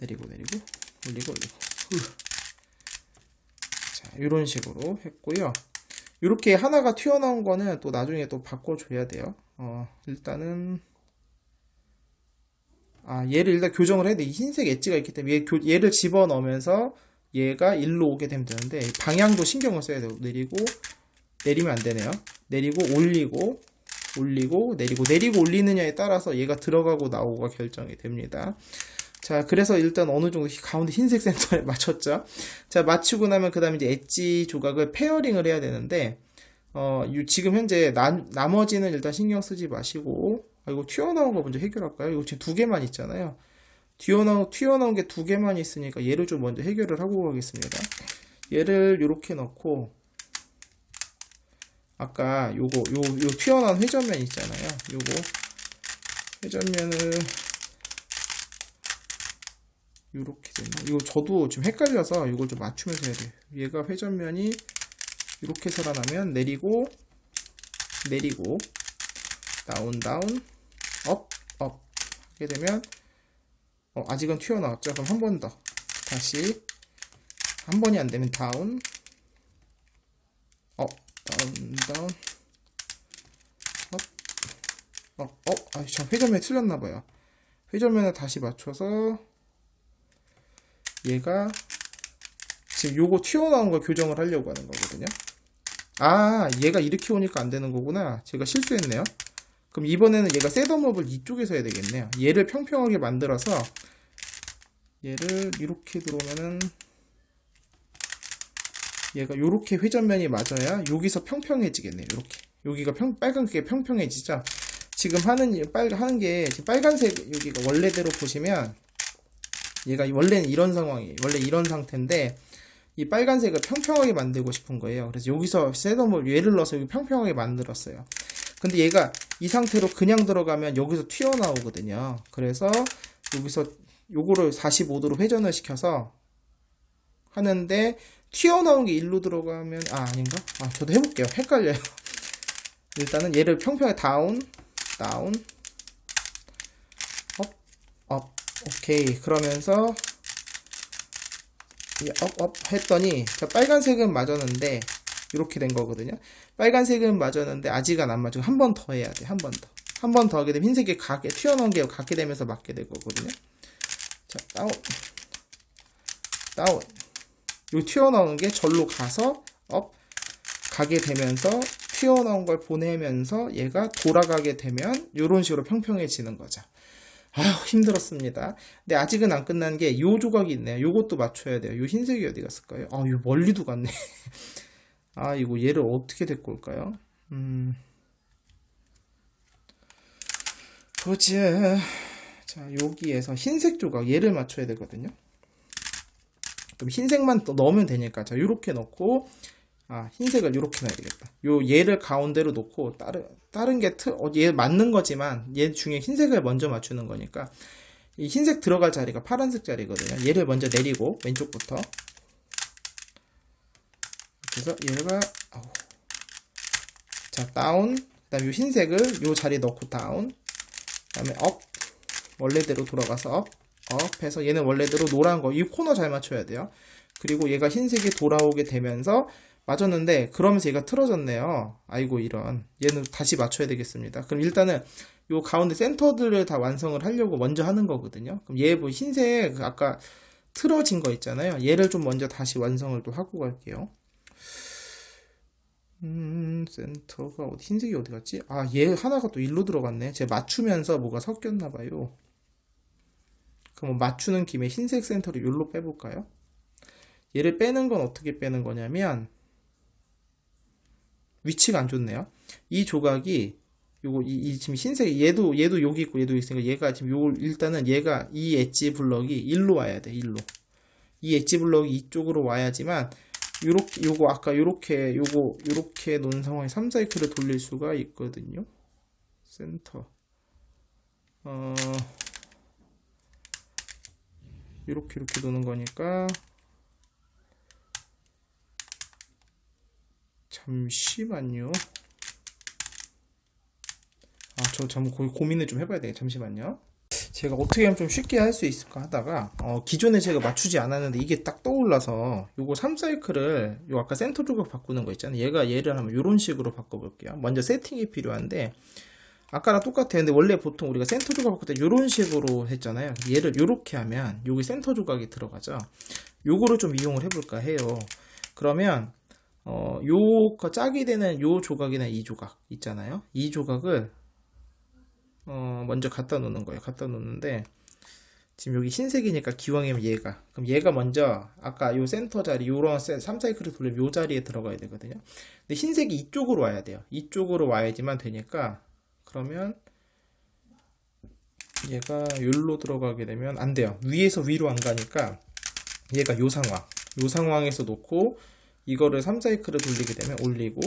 내리고 올리고 자, 이런 식으로 했고요. 이렇게 하나가 튀어나온 거는 또 나중에 또 바꿔줘야 돼요. 일단은 얘를 일단 교정을 해야 돼. 이 흰색 엣지가 있기 때문에 얘를 집어넣으면서 얘가 일로 오게 되면 되는데 방향도 신경을 써야 돼요. 내리면 안 되네요. 내리고 올리고 올리고 내리고 올리느냐에 따라서 얘가 들어가고 나오고가 결정이 됩니다. 자, 그래서 일단 어느 정도 가운데 흰색 센터에 맞췄죠. 자, 맞추고 나면 그 다음에 이제 엣지 조각을 페어링을 해야 되는데, 지금 현재 나머지는 일단 신경 쓰지 마시고, 이거 튀어나온 거 먼저 해결할까요? 이거 지금 두 개만 있잖아요. 튀어나온 게 두 개만 있으니까 얘를 좀 먼저 해결을 하고 가겠습니다. 얘를 이렇게 넣고, 아까 요 튀어나온 회전면 있잖아요. 요거 회전면을 이렇게 되나? 이거 저도 지금 헷갈려서 이걸 좀 맞추면서 해야 돼요. 얘가 회전면이 이렇게 살아나면 내리고 다운 업 하게 되면 아직은 튀어나왔죠. 그럼 한 번 더 다시 한 번이 안 되면 다운 다운 참 회전면이 틀렸나봐요. 회전면을 다시 맞춰서 얘가 지금 요거 튀어나온 걸 교정을 하려고 하는 거거든요. 얘가 이렇게 오니까 안 되는 거구나. 제가 실수했네요. 그럼 이번에는 얘가 셋업을 이쪽에서 해야 되겠네요. 얘를 평평하게 만들어서 얘를 이렇게 들어오면은 얘가 요렇게 회전면이 맞아야 여기서 평평해지겠네요. 요렇게 여기가 빨간게 평평해지죠. 지금 하는 게 지금 빨간색 여기가 원래대로 보시면 얘가 원래는 이런 상황이에요. 원래 이런 상태인데 이 빨간색을 평평하게 만들고 싶은 거예요. 그래서 여기서 셋업을 얘를 넣어서 여기 평평하게 만들었어요. 근데 얘가 이 상태로 그냥 들어가면 여기서 튀어나오거든요. 그래서 여기서 요거를 45도로 회전을 시켜서 하는데 튀어나온 게 일로 들어가면 아닌가? 저도 해볼게요. 헷갈려요. 일단은 얘를 평평하게 다운 업 오케이. 그러면서 업 했더니 빨간색은 맞았는데 이렇게 된 거거든요. 빨간색은 맞았는데 아직은 안 맞고 한 번 더 해야 돼. 한 번 더 하게 되면 흰색이 튀어나온 게 가게 되면서 맞게 될 거거든요. 자, 다운 요 튀어나온 게 절로 가서 업 가게 되면서 튀어나온 걸 보내면서 얘가 돌아가게 되면 이런 식으로 평평해지는 거죠. 힘들었습니다. 근데 아직은 안 끝난 게 요 조각이 있네요. 요것도 맞춰야 돼요. 요 흰색이 어디 갔을까요? 요 멀리도 갔네. 이거 얘를 어떻게 데리고 올까요? 보자. 자, 여기에서 흰색 조각 얘를 맞춰야 되거든요. 그럼 흰색만 또 넣으면 되니까 자, 요렇게 넣고 흰색을 요렇게 놔야 되겠다. 얘를 가운데로 놓고 다른 게 얘 맞는 거지만 얘 중에 흰색을 먼저 맞추는 거니까 이 흰색 들어갈 자리가 파란색 자리거든요. 얘를 먼저 내리고 왼쪽부터 그래서 얘가 자 다운 그다음 요 흰색을 요 자리에 넣고 다운 그다음에 업 원래대로 돌아가서 업 해서 얘는 원래대로 노란 거 이 코너 잘 맞춰야 돼요. 그리고 얘가 흰색이 돌아오게 되면서 맞았는데 그러면서 얘가 틀어졌네요. 아이고 이런 얘는 다시 맞춰야 되겠습니다. 그럼 일단은 요 가운데 센터들을 다 완성을 하려고 먼저 하는 거거든요. 그럼 얘 뭐 흰색 아까 틀어진 거 있잖아요. 얘를 좀 먼저 다시 완성을 또 하고 갈게요. 센터가 흰색이 어디 갔지? 얘 하나가 또 일로 들어갔네. 제가 맞추면서 뭐가 섞였나 봐요. 그럼 맞추는 김에 흰색 센터를 여기로 빼볼까요? 얘를 빼는 건 어떻게 빼는 거냐면 위치가 안 좋네요. 이 조각이 요거 지금 흰색 얘도 여기 있고 얘도 있으니까 얘가 지금 요걸 일단은 얘가 이 엣지 블럭이 일로 와야 돼. 일로. 이 엣지 블럭이 이쪽으로 와야지만 요거 아까 요렇게 놓은 상황에 3사이클을 돌릴 수가 있거든요. 센터. 이렇게 도는 거니까 잠시만요. 저 고민을 좀 해봐야 되겠 잠시만요. 제가 어떻게 하면 좀 쉽게 할 수 있을까 하다가 기존에 제가 맞추지 않았는데 이게 딱 떠올라서 요거 3사이클을 요 아까 센터 조각 바꾸는 거 있잖아요. 얘를 하면 요런 식으로 바꿔볼게요. 먼저 세팅이 필요한데 아까랑 똑같아요. 근데 원래 보통 우리가 센터 조각 바꿀 때 요런 식으로 했잖아요. 얘를 요렇게 하면 여기 센터 조각이 들어가죠. 요거를 좀 이용을 해볼까 해요. 그러면 요 짝이 되는 요 조각이나 이 조각 있잖아요. 이 조각을 먼저 갖다 놓는 거예요. 갖다 놓는데 지금 여기 흰색이니까 기왕이면 얘가, 그럼 얘가 먼저 아까 요 센터 자리 요런 3사이클을 돌리면 요 자리에 들어가야 되거든요. 근데 흰색이 이쪽으로 와야 돼요. 이쪽으로 와야지만 되니까, 그러면 얘가 여기로 들어가게 되면 안 돼요. 위에서 위로 안 가니까 얘가 요 상황에서 놓고 이거를 3사이클을 돌리게 되면 올리고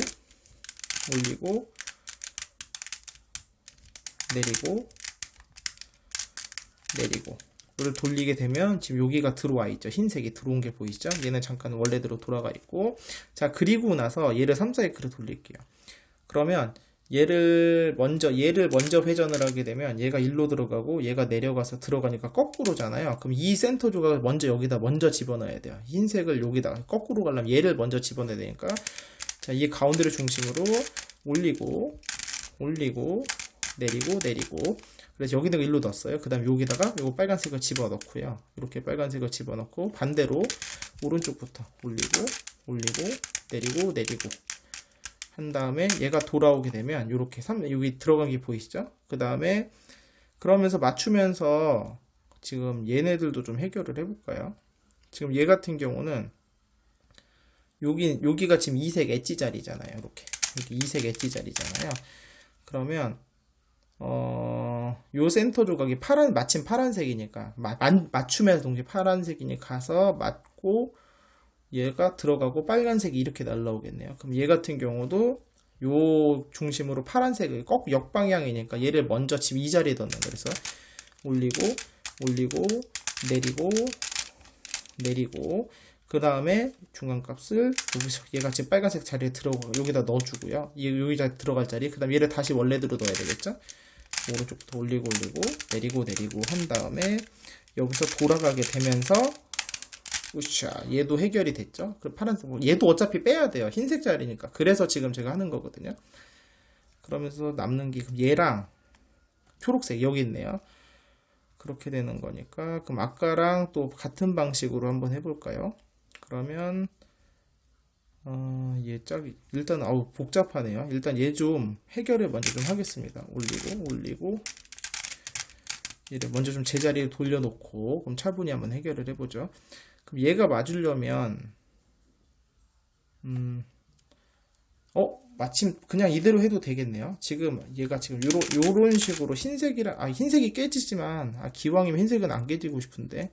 내리고 이를 돌리게 되면 지금 여기가 들어와 있죠. 흰색이 들어온 게 보이시죠? 얘는 잠깐 원래대로 돌아가 있고, 자, 그리고 나서 얘를 3사이클을 돌릴게요. 그러면 얘를 먼저 회전을 하게 되면 얘가 일로 들어가고 얘가 내려가서 들어가니까 거꾸로잖아요. 그럼 이 센터 조각을 먼저 집어넣어야 돼요. 흰색을 여기다가 거꾸로 가려면 얘를 먼저 집어넣어야 되니까, 자, 이 가운데를 중심으로 올리고 내리고, 그래서 여기다가 일로 넣었어요. 그 다음 여기다가 요거 빨간색을 집어넣고요. 이렇게 빨간색을 집어넣고 반대로 오른쪽부터 올리고 내리고 한 다음에 얘가 돌아오게 되면 이렇게 여기 들어간 게 보이시죠? 그 다음에 그러면서 맞추면서 지금 얘네들도 좀 해결을 해볼까요? 지금 얘 같은 경우는 여기가 지금 이색 엣지 자리잖아요. 이렇게 이색 엣지 자리잖아요. 그러면 요 센터 조각이 마침 파란색이니까 맞추면서 동시에 파란색이니 가서 맞고 얘가 들어가고 빨간색이 이렇게 날라오겠네요. 그럼 얘 같은 경우도 요 중심으로 파란색을 꼭 역방향이니까 얘를 먼저 지금 이 자리에 넣는 거예요. 그래서 올리고 내리고 그 다음에 중간값을 여기서 얘가 지금 빨간색 자리에 들어가고 여기다 넣어주고요. 여기다 들어갈 자리, 그 다음 얘를 다시 원래대로 넣어야 되겠죠. 오른쪽부터 올리고 내리고 한 다음에 여기서 돌아가게 되면서 우샤, 얘도 해결이 됐죠. 그 파란색, 얘도 어차피 빼야 돼요. 흰색 자리니까. 그래서 지금 제가 하는 거거든요. 그러면서 남는 게 얘랑 초록색 여기 있네요. 그렇게 되는 거니까 그럼 아까랑 또 같은 방식으로 한번 해볼까요? 그러면 얘 짝이 일단 복잡하네요. 일단 얘 좀 해결을 먼저 좀 하겠습니다. 올리고 얘를 먼저 좀 제자리에 돌려놓고 그럼 차분히 한번 해결을 해보죠. 그럼 얘가 맞으려면 마침 그냥 이대로 해도 되겠네요. 지금 얘가 지금 요런 식으로 흰색이 깨지지만 기왕이면 흰색은 안 깨지고 싶은데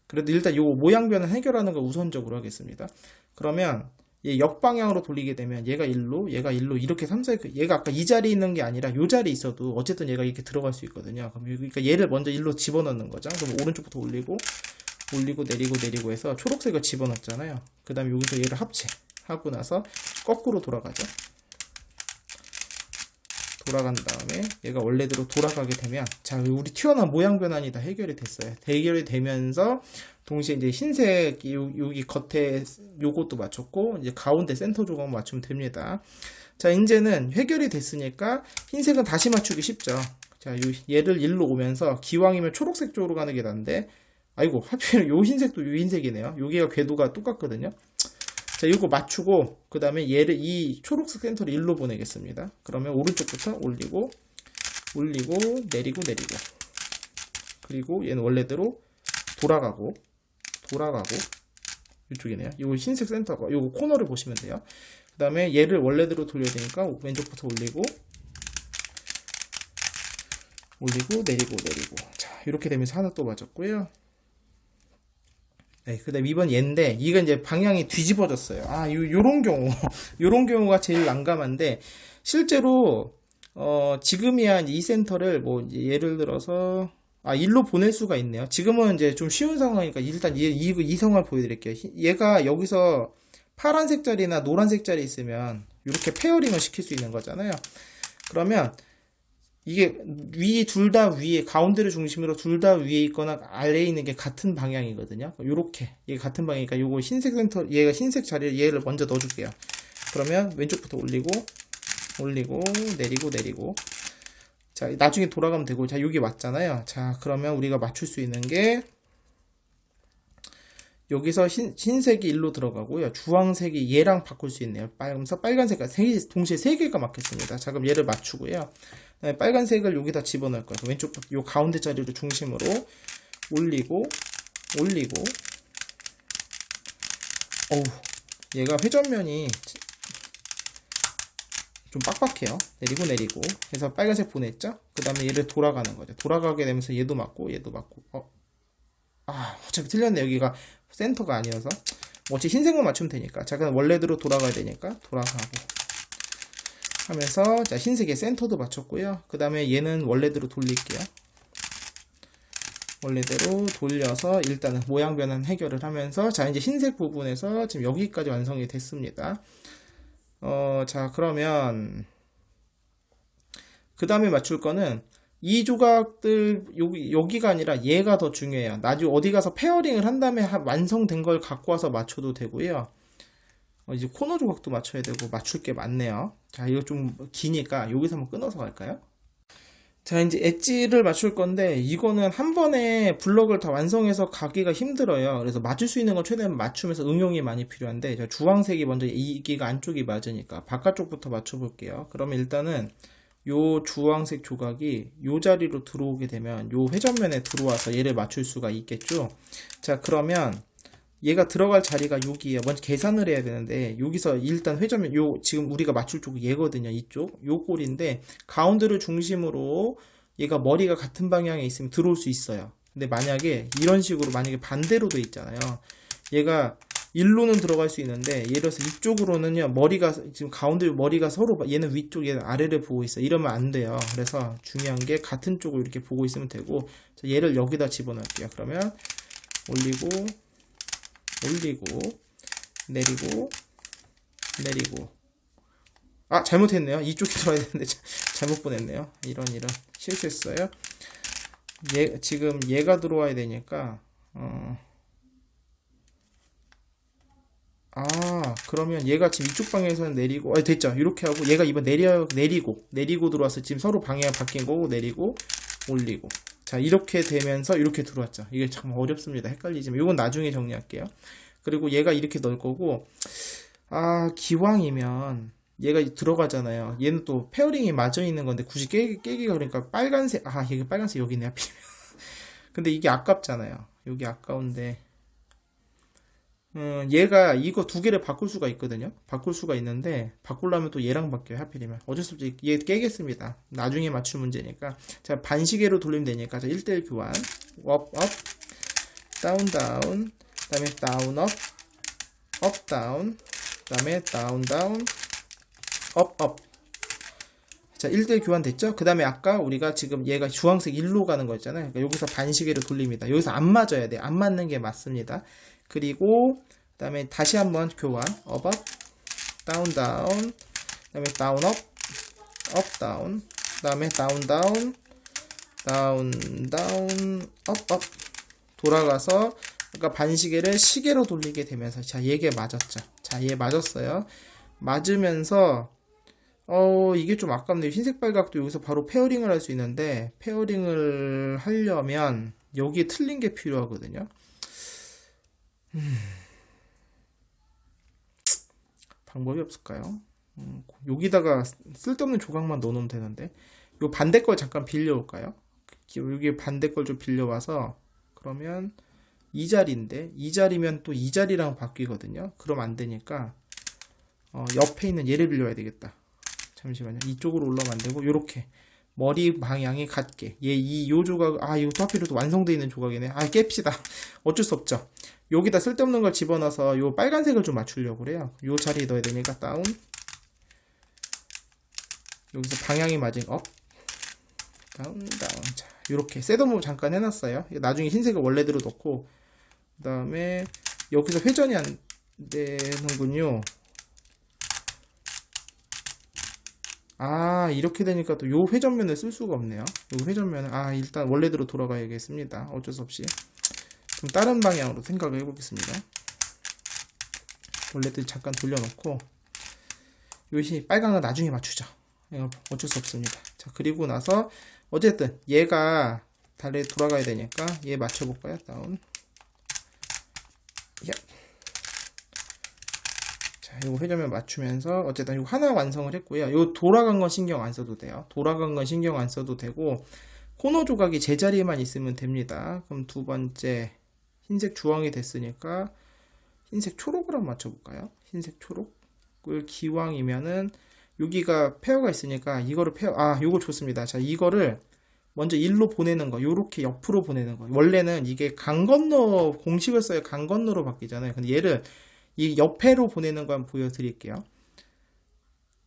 그래도 일단 요 모양 변을 해결하는 거 우선적으로 하겠습니다. 그러면 얘 역방향으로 돌리게 되면 얘가 일로 이렇게 3사이클, 얘가 아까 이 자리에 있는 게 아니라 요 자리에 있어도 어쨌든 얘가 이렇게 들어갈 수 있거든요. 그러니까 얘를 먼저 일로 집어넣는 거죠. 그럼 오른쪽부터 올리고 내리고 해서 초록색을 집어넣었잖아요. 그 다음에 여기서 얘를 합체하고 나서 거꾸로 돌아가죠. 돌아간 다음에 얘가 원래대로 돌아가게 되면, 자, 우리 튀어나온 모양 변환이 다 해결이 됐어요. 해결이 되면서 동시에 이제 흰색 여기 겉에 요것도 맞췄고 이제 가운데 센터 조각 맞추면 됩니다. 자, 이제는 해결이 됐으니까 흰색은 다시 맞추기 쉽죠. 자, 얘를 일로 오면서 기왕이면 초록색 쪽으로 가는 게 나은데, 아이고, 하필 요 흰색도 요 흰색이네요. 여기가 궤도가 똑같거든요. 자, 이거 맞추고 그 다음에 얘를 이 초록색 센터를 일로 보내겠습니다. 그러면 오른쪽부터 올리고 내리고 그리고 얘는 원래대로 돌아가고 이쪽이네요. 이거 흰색 센터가 이거 코너를 보시면 돼요. 그 다음에 얘를 원래대로 돌려야 되니까 왼쪽부터 올리고 내리고 자, 이렇게 되면서 하나 또 맞았고요. 네, 그 다음 이번 얘인데, 이거 이제 방향이 뒤집어졌어요. 요런 경우가 제일 난감한데, 실제로, 지금이야 이 센터를 예를 들어서, 일로 보낼 수가 있네요. 지금은 이제 좀 쉬운 상황이니까, 일단 이 상황을 보여드릴게요. 얘가 여기서 파란색 자리나 노란색 자리 있으면, 이렇게 페어링을 시킬 수 있는 거잖아요. 그러면, 이게 둘 다 위에 가운데를 중심으로 둘 다 위에 있거나 아래에 있는 게 같은 방향이거든요. 요렇게 이게 같은 방향이니까 요거 흰색 센터 얘가 흰색 자리에 얘를 먼저 넣어줄게요. 그러면 왼쪽부터 올리고 내리고 자, 나중에 돌아가면 되고, 자, 여기 왔잖아요. 자, 그러면 우리가 맞출 수 있는 게 여기서 흰색이 일로 들어가고요. 주황색이 얘랑 바꿀 수 있네요. 그래서 빨간색과 동시에 세 개가 맞겠습니다. 자, 그럼 얘를 맞추고요. 그다음에 빨간색을 여기다 집어넣을 거예요. 왼쪽 요 가운데 자리를 중심으로 올리고 올리고. 어우, 얘가 회전면이 좀 빡빡해요. 내리고 내리고 해서 빨간색 보냈죠. 그 다음에 얘를 돌아가는 거죠. 돌아가게 되면서 얘도 맞고 얘도 맞고. 어차피 틀렸네. 여기가 센터가 아니어서. 어차피 흰색만 맞추면 되니까. 자, 그럼 원래대로 돌아가야 되니까 돌아가고 하면서, 자, 흰색의 센터도 맞췄고요. 그 다음에 얘는 원래대로 돌릴게요. 원래대로 돌려서 일단은 모양 변환 해결을 하면서, 자, 이제 흰색 부분에서 지금 여기까지 완성이 됐습니다. 자, 그러면 그 다음에 맞출 거는 이 조각들, 여기가 아니라 얘가 더 중요해요. 나중에 어디 가서 페어링을 한 다음에 완성된 걸 갖고 와서 맞춰도 되고요. 이제 코너 조각도 맞춰야 되고 맞출 게 많네요. 자, 이거 좀 기니까 여기서 한번 끊어서 갈까요? 자, 이제 엣지를 맞출 건데 이거는 한 번에 블럭을 다 완성해서 가기가 힘들어요. 그래서 맞출 수 있는 건 최대한 맞추면서 응용이 많이 필요한데, 자, 주황색이 먼저 이기가 안쪽이 맞으니까 바깥쪽부터 맞춰볼게요. 그러면 일단은 요 주황색 조각이 요 자리로 들어오게 되면 요 회전면에 들어와서 얘를 맞출 수가 있겠죠. 자, 그러면 얘가 들어갈 자리가 여기에요. 먼저 계산을 해야 되는데, 여기서 일단 회전면, 지금 우리가 맞출 쪽이 얘거든요. 이쪽. 요 꼴인데, 가운데를 중심으로 얘가 머리가 같은 방향에 있으면 들어올 수 있어요. 근데 만약에 이런 식으로 만약에 반대로 돼 있잖아요. 얘가 일로는 들어갈 수 있는데, 예를 들어서 이쪽으로는요, 머리가, 지금 가운데 머리가 서로, 얘는 위쪽, 얘는 아래를 보고 있어요. 이러면 안 돼요. 그래서 중요한 게 같은 쪽을 이렇게 보고 있으면 되고, 자, 얘를 여기다 집어넣을게요. 그러면 올리고, 내리고 내리고. 잘못했네요. 이쪽에 들어야 되는데 잘못 보냈네요. 이런 실수했어요. 지금 얘가 들어와야 되니까 그러면 얘가 지금 이쪽 방향에서는 내리고, 됐죠. 이렇게 하고 얘가 이번 내리고 들어와서 지금 서로 방향 바뀐 거고, 내리고 올리고. 자, 이렇게 되면서 이렇게 들어왔죠. 이게 참 어렵습니다. 헷갈리지만 이건 나중에 정리할게요. 그리고 얘가 이렇게 넣을 거고, 기왕이면 얘가 들어가잖아요. 얘는 또 페어링이 맞아 있는 건데 굳이 깨기가, 그러니까 빨간색, 이게 빨간색 여기네 하필이면. 근데 이게 아깝잖아요. 여기 아까운데, 얘가 이거 두 개를 바꿀 수가 있거든요. 바꿀 수가 있는데 바꾸려면 또 얘랑 바뀌어요. 하필이면 어쩔 수 없이 얘 깨겠습니다. 나중에 맞출 문제니까. 자, 반시계로 돌리면 되니까. 자, 1대1 교환. 업 다운 그 다음에 다운 업 다운 그 다음에 다운 업. 자, 1대1 교환 됐죠? 그 다음에 아까 우리가 지금 얘가 주황색 1로 가는 거 있잖아요. 그러니까 여기서 반시계로 돌립니다. 여기서 안 맞아야 돼. 안 맞는 게 맞습니다. 그리고 그 다음에 다시 한번 교환. 업 다운 그 다음에 다운 업 다운 그 다음에 다운 업 돌아가서, 그러니까 반시계를 시계로 돌리게 되면서, 자, 얘게 맞았죠. 자, 얘 맞았어요. 맞으면서 이게 좀 아깝네요. 흰색 발각도 여기서 바로 페어링을 할 수 있는데, 페어링을 하려면 여기에 틀린 게 필요하거든요. 방법이 없을까요? 여기다가 쓸데없는 조각만 넣어놓으면 되는데, 요 반대 걸 잠깐 빌려올까요? 여기 반대 걸 좀 빌려와서, 그러면 이 자리인데, 이 자리면 또 이 자리랑 바뀌거든요. 그럼 안 되니까 옆에 있는 얘를 빌려야 되겠다. 잠시만요. 이쪽으로 올라가면 안 되고, 요렇게 머리 방향이 같게. 요 조각, 이것도 하필이면 완성되어 있는 조각이네. 깹시다. 어쩔 수 없죠. 여기다 쓸데없는 걸 집어넣어서 요 빨간색을 좀 맞추려고 그래요. 요 자리에 넣어야 되니까 다운. 여기서 방향이 맞은 업. 다운. 자, 요렇게 셋업을 잠깐 해놨어요. 나중에 흰색을 원래대로 넣고, 그 다음에 여기서 회전이 안 되는군요. 이렇게 되니까 또 요 회전면을 쓸 수가 없네요. 요 회전면은, 일단 원래대로 돌아가야겠습니다. 어쩔 수 없이. 그럼 다른 방향으로 생각을 해보겠습니다. 원래대로 잠깐 돌려놓고, 요시 빨간 거 나중에 맞추죠. 어쩔 수 없습니다. 자, 그리고 나서, 어쨌든, 얘가 달에 돌아가야 되니까, 얘 맞춰볼까요? 다운. 요거 회전면 맞추면서 어쨌든 요거 하나 완성을 했고요. 요 돌아간 건 신경 안 써도 돼요. 돌아간 건 신경 안 써도 되고 코너 조각이 제자리에만 있으면 됩니다. 그럼 두 번째 흰색 주황이 됐으니까 흰색 초록을 한번 맞춰볼까요? 흰색 초록을 기왕이면은 여기가 페어가 있으니까 이거를 요거 좋습니다. 자, 이거를 먼저 일로 보내는 거, 요렇게 옆으로 보내는 거. 원래는 이게 강 건너 공식을 써야 강 건너로 바뀌잖아요. 근데 얘를 이 옆에로 보내는 거 한번 보여드릴게요.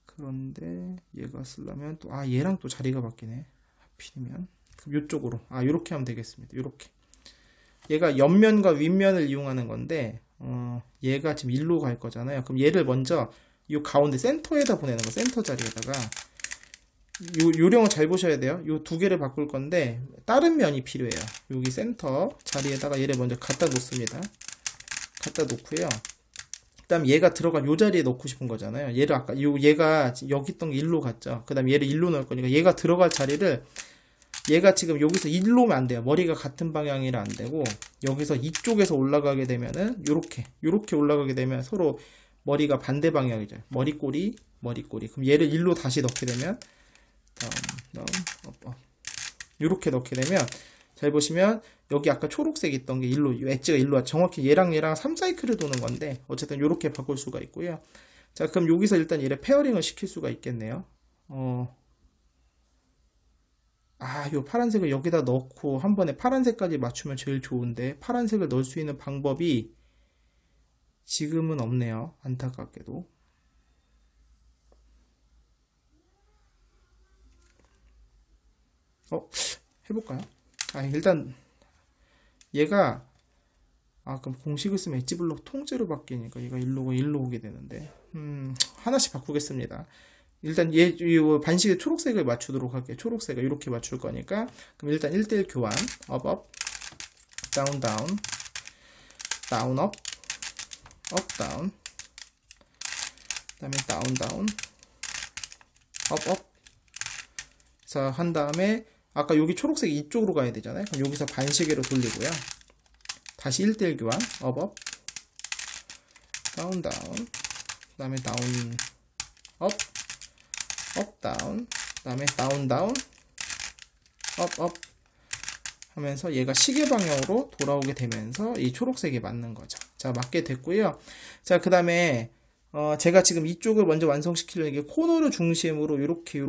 그런데 얘가 쓰려면 또 얘랑 또 자리가 바뀌네. 하필이면 그럼 요쪽으로 요렇게 하면 되겠습니다. 요렇게 얘가 옆면과 윗면을 이용하는 건데 얘가 지금 일로 갈 거잖아요. 그럼 얘를 먼저 요 가운데 센터에다 보내는 거, 센터 자리에다가 요령을 잘 보셔야 돼요. 요 두 개를 바꿀 건데 다른 면이 필요해요. 여기 센터 자리에다가 얘를 먼저 갖다 놓습니다. 갖다 놓고요. 그 다음 얘가 들어간 요 자리에 넣고 싶은 거잖아요. 얘를 얘가 여기 있던 게 일로 갔죠. 그 다음 얘를 일로 넣을 거니까 얘가 들어갈 자리를 얘가 지금 여기서 일로 오면 안 돼요. 머리가 같은 방향이라 안 되고 여기서 이쪽에서 올라가게 되면은 요렇게 올라가게 되면 서로 머리가 반대 방향이죠. 머리꼬리. 그럼 얘를 일로 다시 넣게 되면 다운, 업. 요렇게 넣게 되면 잘 보시면 여기 아까 초록색 있던 게 일로 엣지가 일로 와. 정확히 얘랑 3사이클을 도는 건데 어쨌든 요렇게 바꿀 수가 있고요. 자, 그럼 여기서 일단 얘를 페어링을 시킬 수가 있겠네요. 요 파란색을 여기다 넣고 한 번에 파란색까지 맞추면 제일 좋은데 파란색을 넣을 수 있는 방법이 지금은 없네요. 안타깝게도. 해볼까요? 일단 얘가 그럼 공식을 쓰면 엣지 블록 통째로 바뀌니까 얘가 일로 오게 되는데 하나씩 바꾸겠습니다. 일단 얘 반식의 초록색을 맞추도록 할게요. 초록색을 이렇게 맞출 거니까 그럼 일단 1대1 교환 업 다운 다운 업 다운 그 다음에 다운 업 자, 한 다음에 아까 여기 초록색이 이쪽으로 가야 되잖아요. 그럼 여기서 반시계로 돌리고요. 다시 1대1 교환 업 다운 그 다음에 다운 업 다운 그 다음에 다운 업 하면서 얘가 시계 방향으로 돌아오게 되면서 이 초록색이 맞는 거죠. 자, 맞게 됐고요. 자, 그 다음에 제가 지금 이쪽을 먼저 완성시키려는 게 코너를 중심으로 요렇게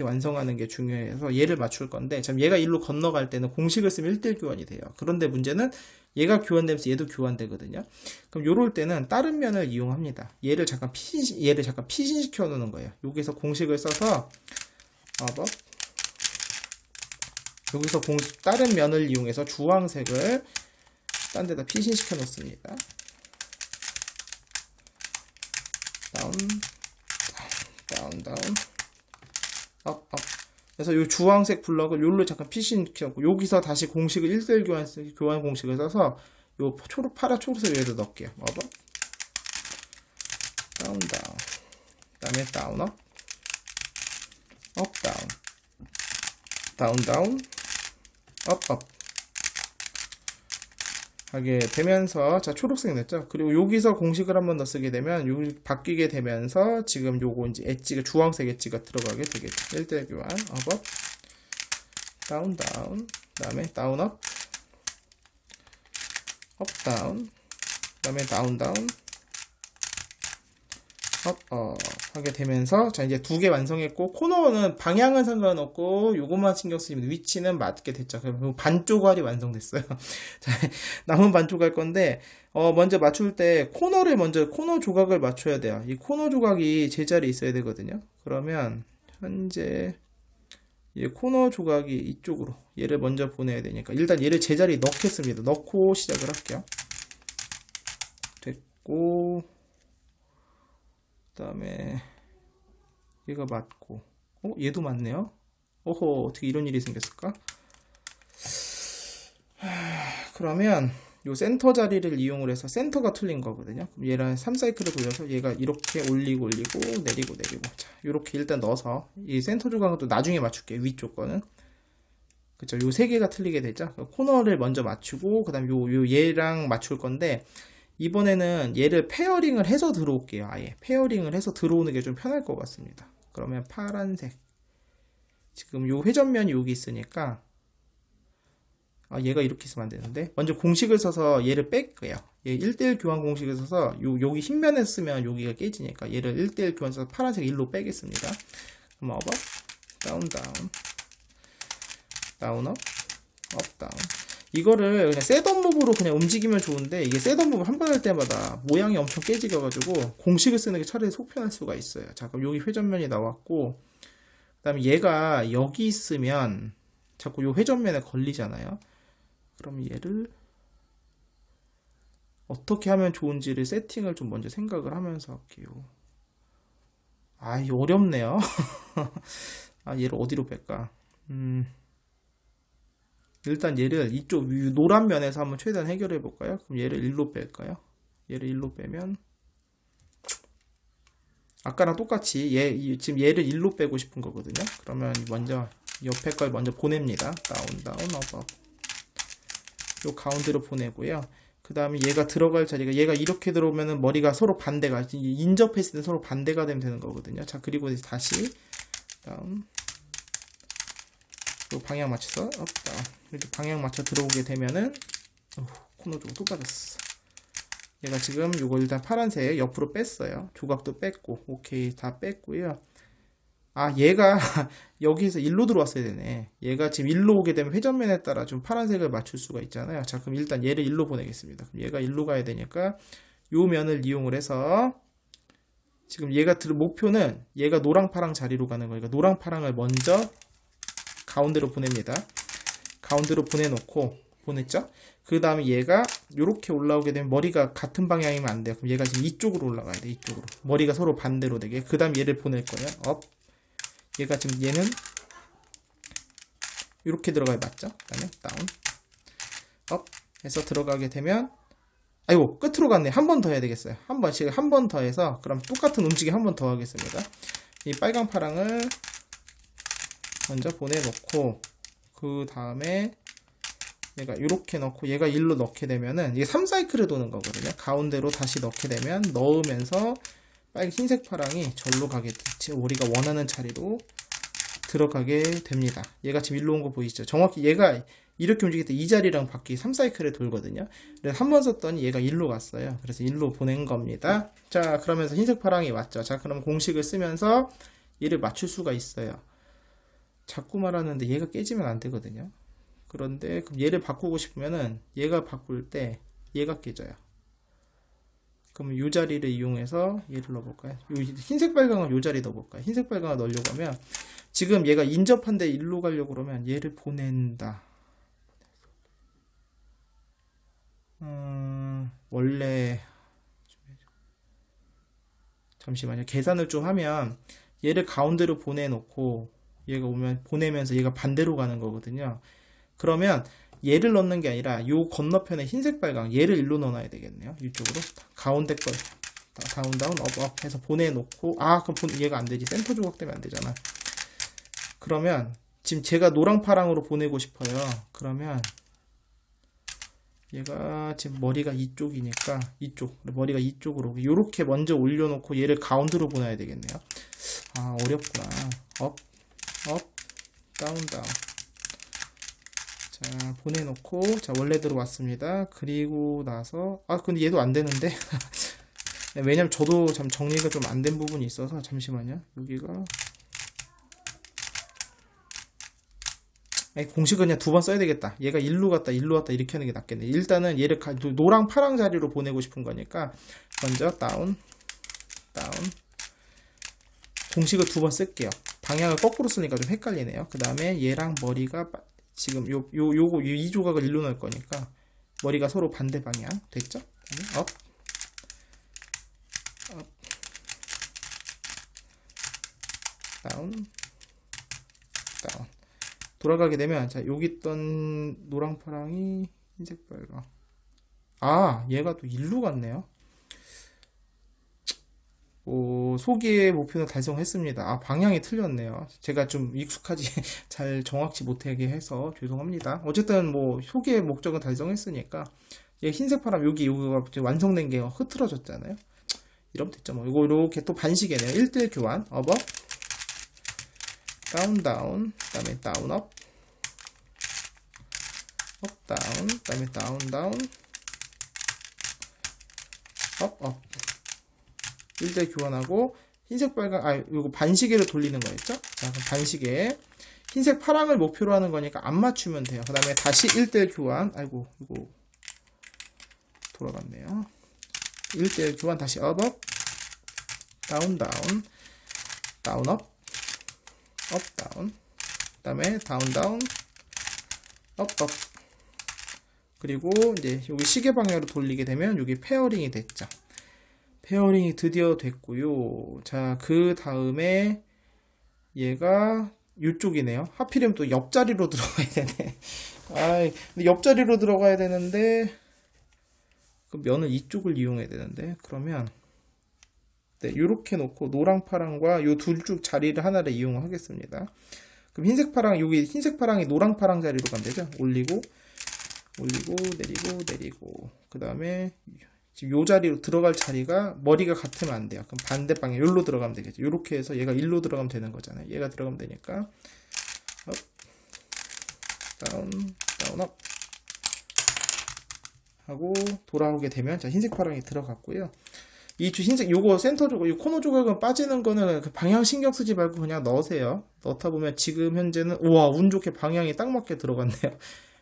완성하는 게 중요해서 얘를 맞출 건데 참 얘가 일로 건너갈 때는 공식을 쓰면 1대1 교환이 돼요. 그런데 문제는 얘가 교환되면서 얘도 교환되거든요. 그럼 요럴 때는 다른 면을 이용합니다. 얘를 잠깐 피신시켜 놓는 거예요. 여기서 공식을 써서 여기서 다른 면을 이용해서 주황색을 딴 데다 피신시켜 놓습니다. 다운 업. 그래서 이 주황색 블럭을 요로 잠깐 피신시켜놓고 여기서 다시 공식을 1대1 교환 공식을 써서 요 초록색 위에다 넣을게요. 다운 그 다음에 다운 업 다운 업 하게 되면서 자, 초록색 냈죠. 그리고 여기서 공식을 한번 더 쓰게 되면 여기 바뀌게 되면서 지금 요거 이제 엣지가 주황색 엣지가 들어가게 되겠죠. 1대1 교환 업 다운 그다음에 다운 업 다운 그다음에 다운 업 하게 되면서 자, 이제 두 개 완성했고 코너는 방향은 상관없고 요것만 신경 쓰시면 위치는 맞게 됐죠. 그럼 반 쪼갈이 완성됐어요. 자, 남은 반 쪼갈 건데 먼저 맞출 때 코너 조각을 맞춰야 돼요. 이 코너 조각이 제자리에 있어야 되거든요. 그러면 현재 이 코너 조각이 이쪽으로 얘를 먼저 보내야 되니까 일단 얘를 제자리에 넣겠습니다. 넣고 시작을 할게요. 됐고 그 다음에 얘가 맞고 얘도 맞네요. 어떻게 이런 일이 생겼을까? 그러면 요 센터 자리를 이용을 해서 센터가 틀린 거거든요. 그럼 얘를 3사이클을 돌려서 얘가 이렇게 올리고 내리고 자, 요렇게 일단 넣어서 이 센터 조각은 또 나중에 맞출게요. 위쪽 거는 그쵸. 요 세 개가 틀리게 되죠. 코너를 먼저 맞추고 그 다음 요 얘랑 맞출 건데 이번에는 얘를 페어링을 해서 들어올게요. 아예 페어링을 해서 들어오는 게 좀 편할 것 같습니다. 그러면 파란색, 지금 요 회전면이 여기 있으니까 얘가 이렇게 있으면 안 되는데, 먼저 공식을 써서 얘를 뺄게요. 얘 1대1 교환 공식을 써서 여기 흰면에 쓰면 여기가 깨지니까 얘를 1대1 교환 써서 파란색 1로 빼겠습니다. 그럼 업, 다운, 다운, 다운, 업, 업, 다운. 이거를 그냥 셋업 무브로 그냥 움직이면 좋은데, 이게 셋업 무브 한 번 할 때마다 모양이 엄청 깨지겨가지고 공식을 쓰는 게 차라리 속 편할 수가 있어요. 자, 그럼 여기 회전면이 나왔고, 그 다음에 얘가 여기 있으면 자꾸 요 회전면에 걸리잖아요. 그럼 얘를 어떻게 하면 좋은지를 세팅을 좀 먼저 생각을 하면서 할게요. 이거 어렵네요. 얘를 어디로 뺄까? 일단 얘를 이쪽 노란 면에서 한번 최대한 해결해 볼까요? 그럼 얘를 1로 뺄까요? 얘를 1로 빼면 아까랑 똑같이 지금 얘를 1로 빼고 싶은 거거든요. 그러면 먼저 옆에 걸 먼저 보냅니다. 다운, 다운, 업, 업. 요 가운데로 보내고요. 그 다음에 얘가 들어갈 자리가, 얘가 이렇게 들어오면은 머리가 서로 반대가, 인접했을 때 서로 반대가 되면 되는 거거든요. 자, 그리고 다시 다운, 요 방향 맞춰서 업, 다운. 이렇게 방향 맞춰 들어오게 되면은 코너 쪽으로 또 빠졌어. 얘가 지금 요거 일단 파란색 옆으로 뺐어요. 조각도 뺐고, 오케이, 다 뺐고요. 얘가 여기에서 1로 들어왔어야 되네. 얘가 지금 1로 오게 되면 회전면에 따라 좀 파란색을 맞출 수가 있잖아요. 자, 그럼 일단 얘를 1로 보내겠습니다. 그럼 얘가 1로 가야 되니까 요 면을 이용을 해서, 지금 얘가 목표는 얘가 노랑파랑 자리로 가는 거니까 노랑파랑을 먼저 가운데로 보냅니다. 가운데로 보내놓고, 보냈죠? 그 다음에 얘가 이렇게 올라오게 되면 머리가 같은 방향이면 안 돼요. 그럼 얘가 지금 이쪽으로 올라가야 돼. 이쪽으로. 머리가 서로 반대로 되게. 그 다음 얘를 보낼 거예요. 업. 얘가 지금 얘는 이렇게 들어가야 맞죠? 그 다음에 다운, 업 해서 들어가게 되면, 아이고 끝으로 갔네. 한 번 더 해야 되겠어요. 한 번 더 해서, 그럼 똑같은 움직임 한 번 더 하겠습니다. 이 빨강 파랑을 먼저 보내놓고, 그 다음에 얘가 이렇게 넣고 얘가 1로 넣게 되면은 이게 3사이클을 도는 거거든요. 가운데로 다시 넣게 되면, 넣으면서 흰색 파랑이 절로 가게 되지, 우리가 원하는 자리로 들어가게 됩니다. 얘가 지금 1로 온 거 보이시죠? 정확히 얘가 이렇게 움직일 때 이 자리랑 바퀴 3사이클을 돌거든요. 그래서 한 번 썼더니 얘가 1로 갔어요. 그래서 1로 보낸 겁니다. 자, 그러면서 흰색 파랑이 왔죠. 자, 그럼 공식을 쓰면서 얘를 맞출 수가 있어요. 자꾸 말하는데 얘가 깨지면 안 되거든요. 그런데 그럼 얘를 바꾸고 싶으면은 얘가 바꿀 때 얘가 깨져요. 그럼 이 자리를 이용해서 얘를 넣어볼까요? 흰색 빨강을 이 자리에 넣어볼까요? 흰색 빨강을 넣으려고 하면, 지금 얘가 인접한데 일로 가려고 그러면 얘를 보낸다. 원래 잠시만요. 계산을 좀 하면 얘를 가운데로 보내놓고 얘가 오면 보내면서 얘가 반대로 가는 거거든요. 그러면 얘를 넣는 게 아니라 요 건너편에 흰색 빨강 얘를 일로 넣어놔야 되겠네요. 이쪽으로 가운데 걸 다운, 다운, 업 해서 보내놓고, 그럼 얘가 안 되지. 센터 조각 때문에 안 되잖아. 그러면 지금 제가 노랑파랑으로 보내고 싶어요. 그러면 얘가 지금 머리가 이쪽이니까 머리가 이쪽으로 이렇게 먼저 올려놓고 얘를 가운데로 보내야 되겠네요. 어렵구나. 업, 다운, 다운. 자, 보내놓고, 자, 원래대로 왔습니다. 그리고 나서, 근데 얘도 안 되는데. 왜냐면 저도 참 정리가 좀 안 된 부분이 있어서, 잠시만요. 여기가. 공식은 그냥 두 번 써야 되겠다. 얘가 일로 갔다, 일로 갔다, 이렇게 하는 게 낫겠네. 일단은 얘를 노랑, 파랑 자리로 보내고 싶은 거니까, 먼저 다운, 다운. 공식을 두 번 쓸게요. 방향을 거꾸로 쓰니까 좀 헷갈리네요. 그 다음에 얘랑 머리가, 지금 이 조각을 일로 넣을 거니까 머리가 서로 반대 방향 됐죠? 업, 다운, 다운. 돌아가게 되면, 자, 여기 있던 노랑파랑이 흰색 빨강. 얘가 또 일로 갔네요. 소기의 목표는 달성했습니다. 방향이 틀렸네요. 제가 좀 익숙하지 잘 정확치 못하게 해서 죄송합니다. 어쨌든 소기의 목적은 달성했으니까 얘 흰색 파랑 여기가 지금 완성된 게 흐트러졌잖아요. 이러면 됐죠. 뭐 이거 이렇게 또 반시계네요. 1대1 교환. 업, 다운, 다운. 그 다음에 다운, 업, 다운. 그 다음에 다운, 다운. 업. 1대1 교환하고 흰색 빨강, 이거 반시계로 돌리는 거였죠? 자, 그럼 반시계. 흰색 파랑을 목표로 하는 거니까 안 맞추면 돼요. 그 다음에 다시 1대1 교환. 아이고, 이거 돌아갔네요. 1대1 교환 다시 업, 다운, 다운, 다운, 업, 다운. 그 다음에 다운, 다운, 업. 그리고 이제 여기 시계 방향으로 돌리게 되면 여기 페어링이 됐죠. 페어링이 드디어 됐고요. 자, 그 다음에 얘가 이쪽이네요. 하필이면 또 옆자리로 들어가야 되네. 근데 옆자리로 들어가야 되는데 그 면은 이쪽을 이용해야 되는데 그러면 네, 요렇게 놓고 노랑 파랑과 요 둘 쪽 자리를 하나를 이용하겠습니다. 그럼 흰색 파랑 여기 흰색 파랑이 노랑 파랑 자리로 가면 되죠. 올리고 내리고 그 다음에 지금 요 자리로 들어갈 자리가 머리가 같으면 안 돼요. 그럼 반대 방향 여기로 들어가면 되겠죠. 요렇게 해서 얘가 일로 들어가면 되는 거잖아요. 얘가 들어가면 되니까 업, 다운, 업 하고 돌아오게 되면 자, 흰색 파랑이 들어갔고요. 이 흰색 요거 센터 조각, 이 코너 조각은 빠지는 거는 그 방향 신경 쓰지 말고 그냥 넣으세요. 넣다 보면 지금 현재는 우와 운 좋게 방향이 딱 맞게 들어갔네요.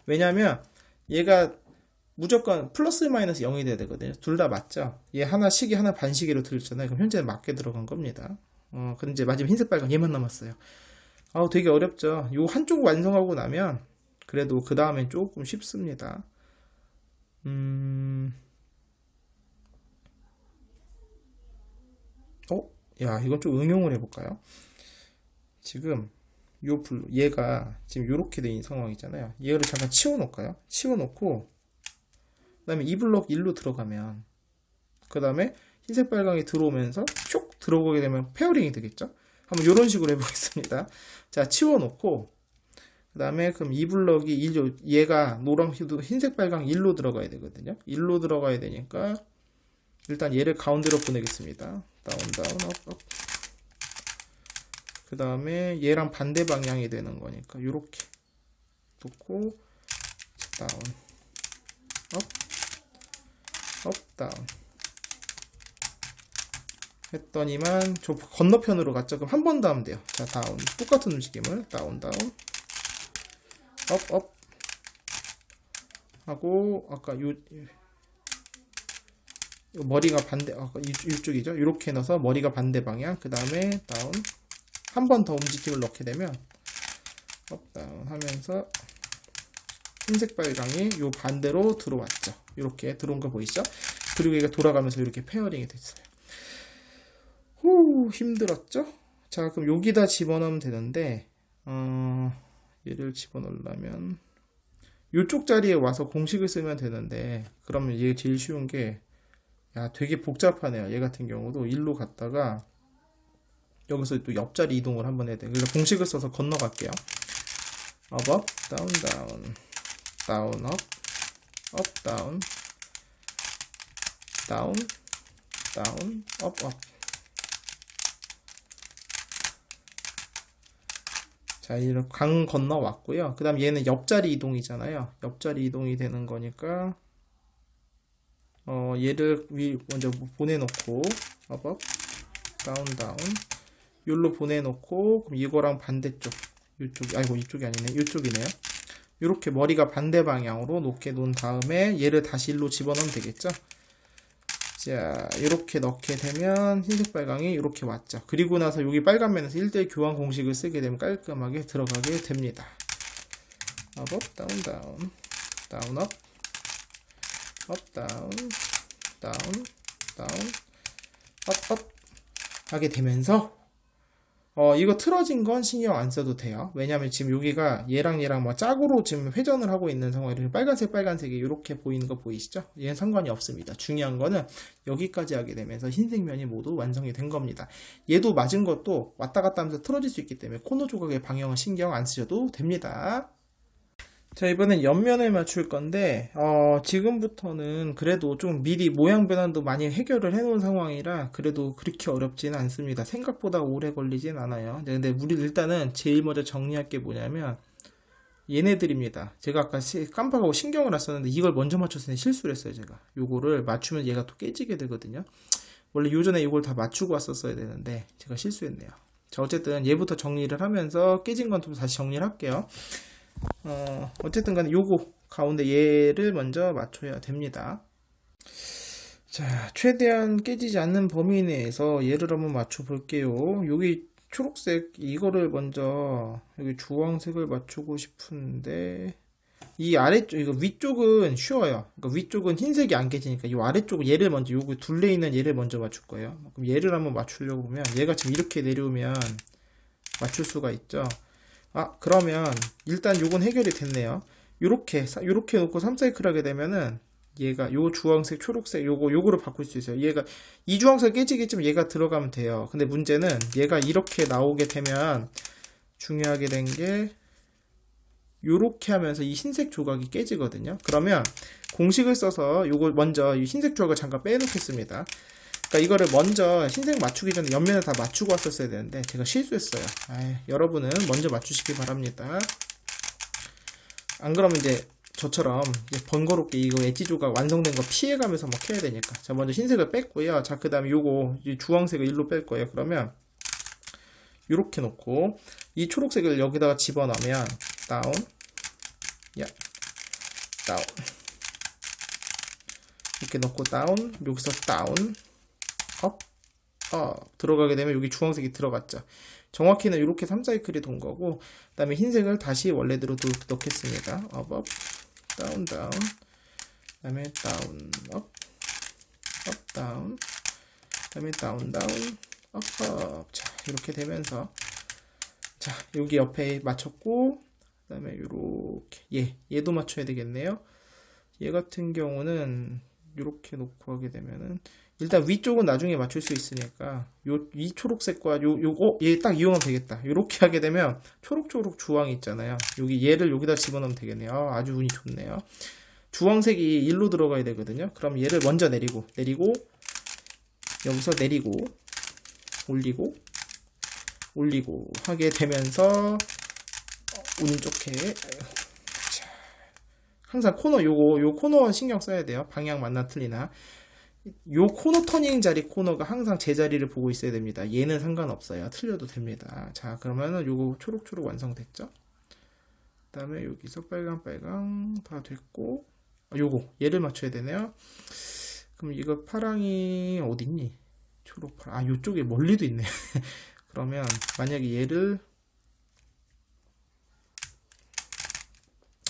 왜냐면 얘가 무조건 플러스 마이너스 0이 돼야 되거든요. 둘 다 맞죠? 얘 하나 시계 하나 반시계로 들었잖아요. 그럼 현재는 맞게 들어간 겁니다. 근데 이제 마지막 흰색 빨강 얘만 남았어요. 되게 어렵죠. 요 한쪽 완성하고 나면 그래도 그 다음엔 조금 쉽습니다. 야, 이건 좀 응용을 해볼까요? 지금 요 블루, 얘가 지금 요렇게 된 상황이잖아요. 얘를 잠깐 치워놓을까요? 치워놓고 그 다음에 이 블럭 1로 들어가면 그 다음에 흰색 빨강이 들어오면서 쭉 들어오게 되면 페어링이 되겠죠? 한번 이런 식으로 해보겠습니다. 자, 치워놓고 그 다음에 그럼 이 블럭이 1로 얘가 노랑 흰색 빨강 1로 들어가야 되거든요. 1로 들어가야 되니까 일단 얘를 가운데로 보내겠습니다. 다운, 업. 그 다음에 얘랑 반대 방향이 되는 거니까 요렇게 놓고 다운, 업, 다운 했더니만 저 건너편으로 갔죠. 그럼 한 번 더 하면 돼요. 자, 다운, 똑같은 움직임을 다운, 업 하고 아까 요 머리가 반대, 이쪽이죠. 이렇게 넣어서 머리가 반대 방향. 그 다음에 다운. 한 번 더 움직임을 넣게 되면 업, 다운 하면서 흰색 빨강이 요 반대로 들어왔죠. 이렇게 들어온 거 보이시죠? 그리고 얘가 돌아가면서 이렇게 페어링이 됐어요. 힘들었죠? 자, 그럼 여기다 집어넣으면 되는데 얘를 집어넣으려면 이쪽 자리에 와서 공식을 쓰면 되는데 그러면 얘 제일 쉬운 게 되게 복잡하네요. 얘 같은 경우도 일로 갔다가 여기서 또 옆자리 이동을 한번 해야 돼요. 그래서 공식을 써서 건너갈게요. 업, 다운, 업, 다운, 업. 자, 이렇게 강 건너왔고요. 그 다음 얘는 옆자리 이동이잖아요. 옆자리 이동이 되는 거니까 얘를 먼저 보내놓고 업, 다운 여기로 보내놓고 그럼 이거랑 반대쪽 이쪽이 아니네. 이쪽이네요. 이렇게 머리가 반대 방향으로 놓게 놓은 다음에 얘를 다시 일로 집어넣으면 되겠죠. 자, 이렇게 넣게 되면 흰색 빨강이 이렇게 왔죠. 그리고 나서 여기 빨간 면에서 1대1 교환 공식을 쓰게 되면 깔끔하게 들어가게 됩니다. 업, 다운, 업, 다운, 업 하게 되면서 이거 틀어진 건 신경 안 써도 돼요. 왜냐면 지금 여기가 얘랑 뭐 짝으로 지금 회전을 하고 있는 상황이라 빨간색이 이렇게 보이는 거 보이시죠? 얘는 상관이 없습니다. 중요한 거는 여기까지 하게 되면서 흰색 면이 모두 완성이 된 겁니다. 얘도 맞은 것도 왔다 갔다 하면서 틀어질 수 있기 때문에 코너 조각의 방향은 신경 안 쓰셔도 됩니다. 자, 이번엔 옆면을 맞출 건데, 지금부터는 그래도 좀 미리 모양 변환도 많이 해결을 해놓은 상황이라 그래도 그렇게 어렵지는 않습니다. 생각보다 오래 걸리진 않아요. 네, 근데 우리 일단은 제일 먼저 정리할 게 뭐냐면, 얘네들입니다. 제가 아까 깜빡하고 신경을 안 썼는데 이걸 먼저 맞췄을 때 실수를 했어요, 제가. 요거를 맞추면 얘가 또 깨지게 되거든요. 원래 요전에 이걸 다 맞추고 왔었어야 되는데, 제가 실수했네요. 자, 어쨌든 얘부터 정리를 하면서 깨진 건 좀 다시 정리를 할게요. 어쨌든 간에 요거 가운데 얘를 먼저 맞춰야 됩니다. 자, 최대한 깨지지 않는 범위 내에서 얘를 한번 맞춰 볼게요. 여기 초록색 이거를 먼저 여기 주황색을 맞추고 싶은데 이 아래쪽 이거 위쪽은 쉬워요. 그러니까 위쪽은 흰색이 안 깨지니까 이 아래쪽 얘를 먼저 요거 둘레 있는 얘를 먼저 맞출 거예요. 그럼 얘를 한번 맞추려고 보면 얘가 지금 이렇게 내려오면 맞출 수가 있죠. 그러면 일단 요건 해결이 됐네요. 요렇게 놓고 3사이클 하게 되면은 얘가 요 주황색, 초록색 요거로 바꿀 수 있어요. 얘가 이 주황색 깨지겠지만 얘가 들어가면 돼요. 근데 문제는 얘가 이렇게 나오게 되면 중요하게 된 게 요렇게 하면서 이 흰색 조각이 깨지거든요. 그러면 공식을 써서 요걸 먼저 이 흰색 조각을 잠깐 빼놓겠습니다. 그러니까 이거를 먼저 흰색 맞추기 전에 옆면을 다 맞추고 왔었어야 되는데 제가 실수했어요. 여러분은 먼저 맞추시기 바랍니다. 안 그러면 이제 저처럼 이제 번거롭게 이거 엣지 조각 완성된 거 피해가면서 막 해야 되니까. 자, 먼저 흰색을 뺐고요. 자, 그 다음에 요거 주황색을 일로 뺄 거예요. 그러면 요렇게 놓고 이 초록색을 여기다가 집어넣으면 다운, 다운 이렇게 넣고 다운, 여기서 다운, 업, 들어가게 되면 여기 주황색이 들어갔죠. 정확히는 이렇게 3사이클이 돈 거고, 그 다음에 흰색을 다시 원래대로 넣겠습니다. 업, 다운, 다운, 그 다음에 다운, 업, 다운, 그 다음에 다운, 다운, 업. 자, 이렇게 되면서, 자, 여기 옆에 맞췄고, 그 다음에 요렇게, 얘도 맞춰야 되겠네요. 얘 같은 경우는, 이렇게 놓고 하게 되면은, 일단 위쪽은 나중에 맞출 수 있으니까 이 초록색과 얘 딱 이용하면 되겠다. 요렇게 하게 되면 초록 주황이 있잖아요. 얘를 여기다 집어넣으면 되겠네요. 아주 운이 좋네요. 주황색이 일로 들어가야 되거든요. 그럼 얘를 먼저 내리고 여기서 내리고 올리고 하게 되면서 운 좋게 항상 코너 요 코너 신경 써야 돼요. 방향 맞나 틀리나. 요 코너 터닝 자리 코너가 항상 제자리를 보고 있어야 됩니다. 얘는 상관없어요. 틀려도 됩니다. 자, 그러면은 요거 초록 완성됐죠? 그 다음에 여기서 빨강 다 됐고, 얘를 맞춰야 되네요. 그럼 이거 파랑이 어딨니? 초록 파랑. 요쪽에 멀리도 있네. 그러면 만약에 얘를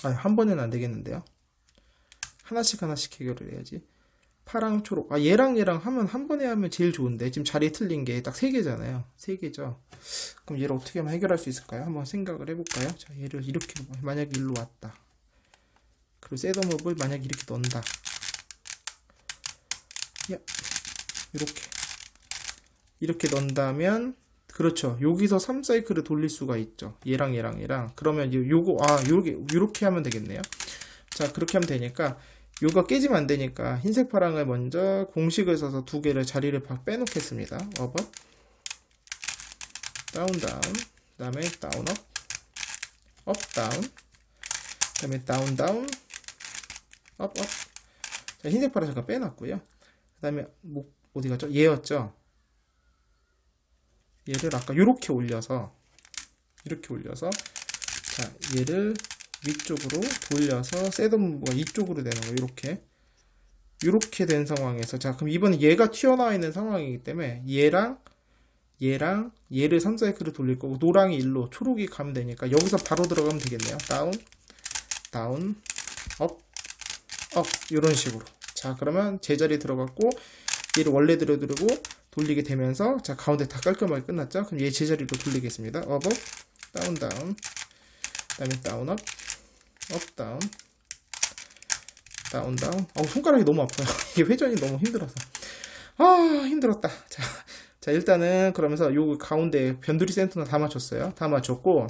한 번에는 안 되겠는데요. 하나씩 해결을 해야지. 파랑, 초록. 얘랑 하면 한 번에 하면 제일 좋은데 지금 자리 틀린 게 딱 3개잖아요. 3개죠. 그럼 얘를 어떻게 하면 해결할 수 있을까요? 한번 생각을 해볼까요? 자, 얘를 이렇게 만약에 일로 왔다. 그리고 셋업을 만약에 이렇게 넣는다. 이렇게 넣는다면 그렇죠. 여기서 3사이클을 돌릴 수가 있죠. 얘랑 그러면 요렇게 하면 되겠네요. 자, 그렇게 하면 되니까 요가 깨지면 안 되니까 흰색 파랑을 먼저 공식을 써서 2개를 자리를 빼놓겠습니다. 업, 다운, 그 다음에 다운, 업, 다운, 그 다음에 다운, 업. 자, 흰색 파랑 잠깐 빼놨고요. 그 다음에 어디 갔죠? 얘였죠? 얘를 아까 이렇게 올려서 자, 얘를 위쪽으로 돌려서 셋업무가 이쪽으로 되는 거예요. 이렇게 된 상황에서, 자, 그럼 이번에 얘가 튀어나와 있는 상황이기 때문에 얘를 3사이클을 돌릴 거고 노랑이 일로 초록이 가면 되니까 여기서 바로 들어가면 되겠네요. 다운, 업, 이런 식으로. 자, 그러면 제자리 들어갔고 얘를 원래대로 두르고 돌리게 되면서, 자, 가운데 다 깔끔하게 끝났죠? 그럼 얘 제자리로 돌리겠습니다. 업, 다운, 그 다음에 다운, 업, 다운, 손가락이 너무 아파요. 이게 회전이 너무 힘들어서. 힘들었다. 자, 일단은 그러면서 요 가운데 변두리 센터는 다 맞췄어요. 다 맞췄고,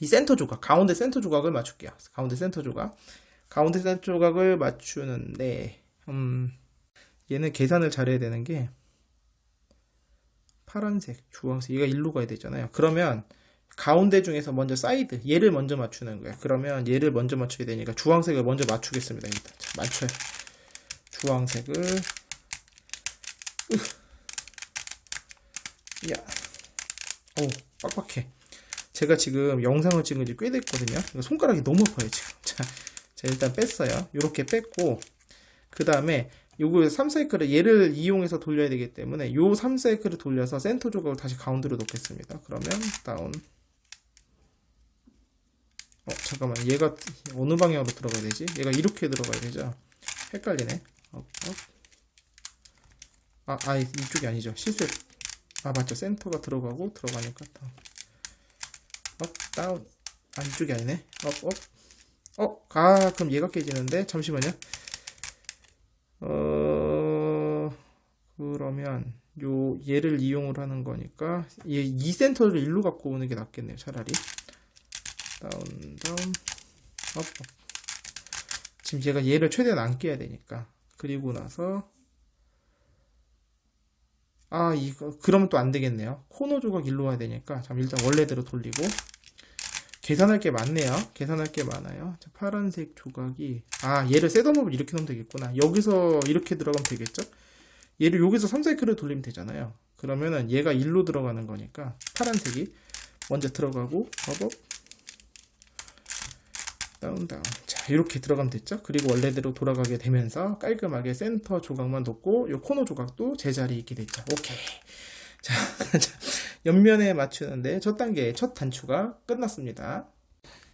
이 센터 조각, 가운데 센터 조각을 맞출게요. 가운데 센터 조각. 가운데 센터 조각을 맞추는데, 얘는 계산을 잘해야 되는 게, 파란색, 주황색, 얘가 일로 가야 되잖아요. 그러면, 가운데 중에서 먼저 사이드, 얘를 먼저 맞추는 거야. 그러면 얘를 먼저 맞춰야 되니까 주황색을 먼저 맞추겠습니다. 일단. 자, 맞춰요. 주황색을, 야, 오, 빡빡해. 제가 지금 영상을 찍은 지 꽤 됐거든요. 손가락이 너무 아파요, 지금. 자, 일단 뺐어요. 이렇게 뺐고, 그 다음에 요거 3사이클을 얘를 이용해서 돌려야 되기 때문에 요 3사이클을 돌려서 센터 조각을 다시 가운데로 놓겠습니다. 그러면 다운. 잠깐만, 얘가 어느 방향으로 들어가야 되지? 얘가 이렇게 들어가야 되죠? 헷갈리네. 이쪽이 아니죠. 실수했. 맞죠. 센터가 들어가니까 다운. 다운. 이쪽이 아니네. 그럼 얘가 깨지는데? 잠시만요. 그러면 얘를 이용을 하는 거니까 이 센터를 일로 갖고 오는 게 낫겠네요. 차라리. 다운. 업. 지금 제가 얘를 최대한 안 깨야 되니까. 그리고 나서 그러면 또 안 되겠네요. 코너 조각 일로 와야 되니까. 일단 원래대로 돌리고. 계산할 게 많네요. 계산할 게 많아요. 자, 파란색 조각이, 얘를 셋업을 이렇게 넣으면 되겠구나. 여기서 이렇게 들어가면 되겠죠? 얘를 여기서 3사이클을 돌리면 되잖아요. 그러면은 얘가 일로 들어가는 거니까 파란색이 먼저 들어가고, 업. 다운. 자, 이렇게 들어가면 됐죠? 그리고 원래대로 돌아가게 되면서 깔끔하게 센터 조각만 뒀고, 요 코너 조각도 제자리에 있게 됐죠. 오케이. 자, 옆면에 맞추는데 첫 단계, 첫 단추가 끝났습니다.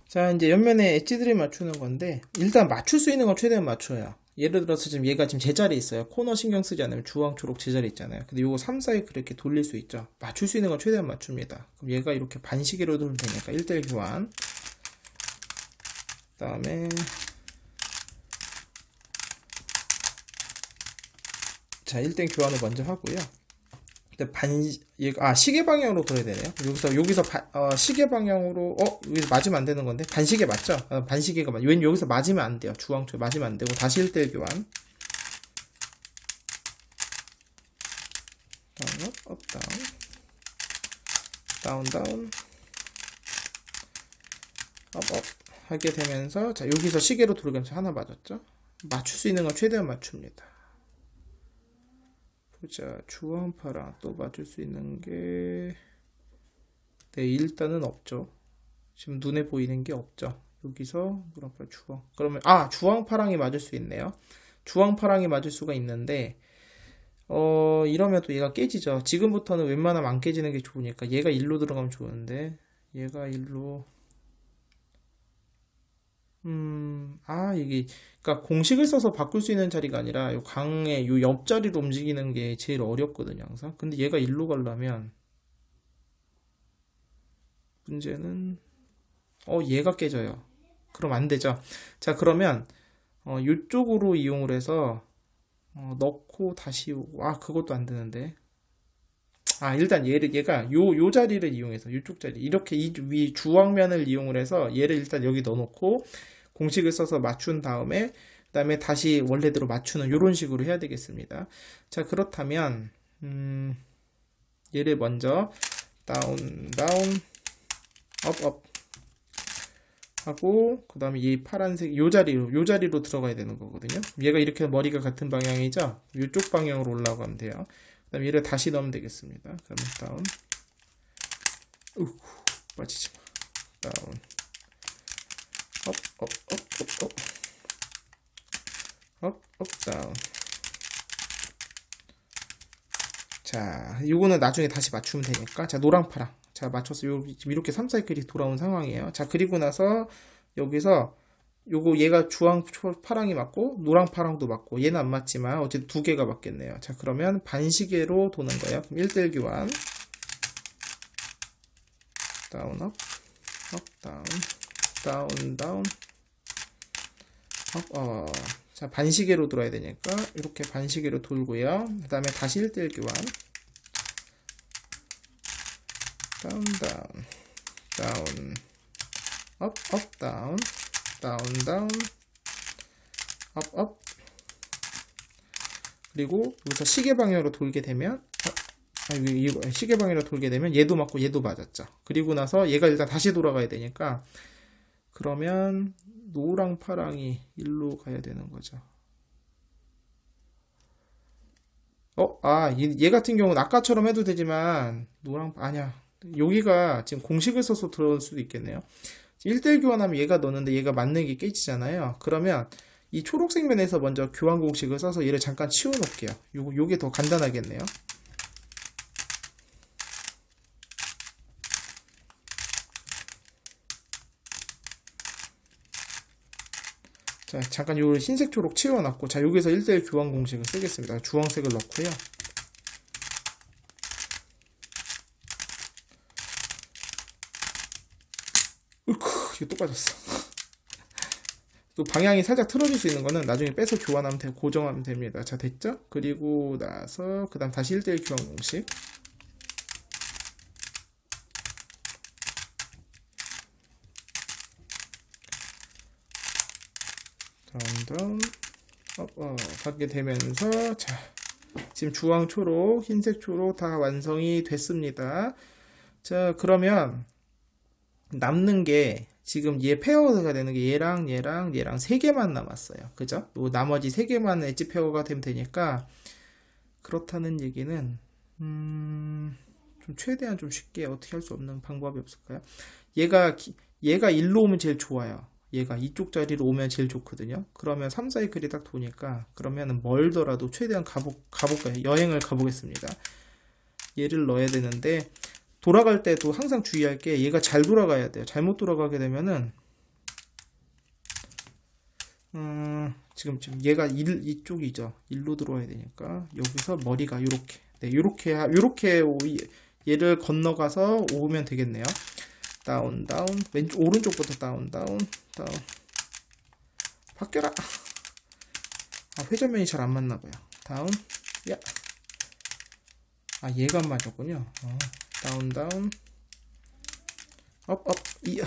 자, 이제 옆면에 엣지들을 맞추는 건데, 일단 맞출 수 있는 건 최대한 맞춰요. 예를 들어서 지금 얘가 지금 제자리에 있어요. 코너 신경 쓰지 않으면 주황, 초록 제자리에 있잖아요. 근데 요거 3사이클 이렇게 돌릴 수 있죠. 맞출 수 있는 건 최대한 맞춥니다. 그럼 얘가 이렇게 반시계로 돌면 되니까 1대1 교환. 그 다음에 자, 1대1 교환을 먼저 하고요. 시계 방향으로 돌아야 되네요. 여기서 시계 방향으로, 여기서 맞으면 안 되는 건데, 반시계 맞죠? 반시계가 왜 여기서 맞으면 안 돼요. 주황초 맞으면 안 되고, 다시 1대1 교환. 다운, 업, 다운, 업, 하게 되면서, 자, 여기서 시계로 돌면서 하나 맞았죠? 맞출 수 있는 건 최대한 맞춥니다. 자, 주황, 파랑 또 맞출 수 있는 게 일단은 없죠. 지금 눈에 보이는 게 없죠. 여기서 노랑, 파랑, 주황. 그러면 주황, 파랑이 맞을 수 있네요. 주황, 파랑이 맞을 수가 있는데 이러면 또 얘가 깨지죠. 지금부터는 웬만하면 안 깨지는 게 좋으니까 얘가 일로 들어가면 좋은데 얘가 일로 이게, 그러니까 공식을 써서 바꿀 수 있는 자리가 아니라, 요 강의 요 옆자리로 움직이는 게 제일 어렵거든요, 항상. 근데 얘가 일로 가려면, 문제는, 얘가 깨져요. 그럼 안 되죠. 자, 그러면, 요쪽으로 이용을 해서, 넣고 다시 오고, 그것도 안 되는데. 일단 얘가 요 자리를 이용해서, 요쪽 자리. 이렇게 위 주황면을 이용을 해서, 얘를 일단 여기 넣어놓고, 공식을 써서 맞춘 다음에 그 다음에 다시 원래대로 맞추는 이런 식으로 해야 되겠습니다. 자, 그렇다면 얘를 먼저 다운, 업 하고 그 다음에 이 파란색 요 자리로 들어가야 되는 거거든요. 얘가 이렇게 머리가 같은 방향이죠. 이쪽 방향으로 올라가면 돼요. 그 다음에 얘를 다시 넣으면 되겠습니다. 그러면 다운, 빠지지 마. 다운, 업, 다운. 자, 요거는 나중에 다시 맞추면 되니까. 자, 노랑, 파랑. 자, 맞춰서 지금 이렇게 3사이클이 돌아온 상황이에요. 자, 그리고 나서 여기서 얘가 주황, 파랑이 맞고 노랑, 파랑도 맞고 얘는 안 맞지만 어쨌든 두 개가 맞겠네요. 자, 그러면 반시계로 도는 거예요. 그럼 1대1 교환. 다운, 업, 다운, 자, 반시계로 돌아야 되니까 이렇게 반시계로 돌고요. 그 다음에 다시 1대1 교환. 다운, 업, 업, 다운, 다운, 다운, 업, 업. 그리고 여기서 시계 방향으로 돌게 되면 이거 시계 방향으로 돌게 되면 얘도 맞고 얘도 맞았죠. 그리고 나서 얘가 일단 다시 돌아가야 되니까 그러면 노랑 파랑이 일로 가야 되는 거죠. 얘 같은 경우는 아까처럼 해도 되지만 노랑 아니야. 여기가 지금 공식을 써서 들어올 수도 있겠네요. 1대1 교환하면 얘가 넣는데 얘가 맞는 게 깨지잖아요. 그러면 이 초록색 면에서 먼저 교환 공식을 써서 얘를 잠깐 치워 놓을게요. 요게 더 간단하겠네요. 자, 잠깐 요 흰색 초록 치워놨고, 자, 여기서 1대1 교환 공식을 쓰겠습니다. 주황색을 넣고요. 으크, 이거 또 빠졌어. 또 방향이 살짝 틀어질 수 있는 거는 나중에 빼서 교환하면 되고, 고정하면 됩니다. 자, 됐죠? 그리고 나서, 그 다음 다시 1대1 교환 공식. 다운, 가게 되면서, 자, 지금 주황 초록, 흰색 초록 다 완성이 됐습니다. 자, 그러면 남는 게 지금 얘 페어가 되는 게 얘랑 세 개만 남았어요. 그죠? 요 나머지 세 개만 엣지 페어가 되면 되니까 그렇다는 얘기는 좀 최대한 좀 쉽게 어떻게 할 수 없는 방법이 없을까요? 얘가 일로 오면 제일 좋아요. 얘가 이쪽 자리로 오면 제일 좋거든요. 그러면 3 사이클이 딱 도니까 그러면 멀더라도 최대한 가볼까요? 여행을 가보겠습니다. 얘를 넣어야 되는데 돌아갈 때도 항상 주의할 게 얘가 잘 돌아가야 돼요. 잘못 돌아가게 되면은 지금 얘가 이쪽이죠. 일로 들어와야 되니까 여기서 머리가 요렇게 요렇게 얘를 건너가서 오면 되겠네요. 다운 왼쪽 오른쪽부터 다운 바뀌어라. 회전면이 잘 안 맞나봐요. 다운 야 얘가 안 맞았군요. 다운 업 이어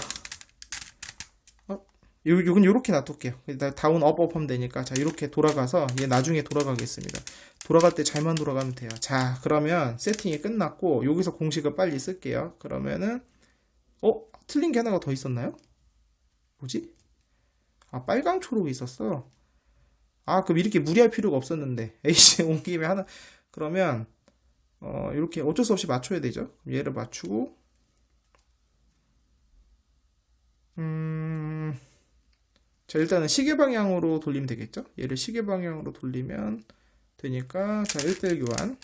요건 요렇게 놔둘게요. 일단 다운 업 하면 되니까 자 이렇게 돌아가서 얘 나중에 돌아가겠습니다. 돌아갈 때 잘만 돌아가면 돼요. 자 그러면 세팅이 끝났고 여기서 공식을 빨리 쓸게요. 그러면은 틀린 게 하나가 더 있었나요? 뭐지? 빨강 초록이 있었어. 그럼 이렇게 무리할 필요가 없었는데 에이씨 온 김에 하나 그러면 이렇게 어쩔 수 없이 맞춰야 되죠. 얘를 맞추고 자 일단은 시계 방향으로 돌리면 되겠죠. 얘를 시계 방향으로 돌리면 되니까 자 1대1 교환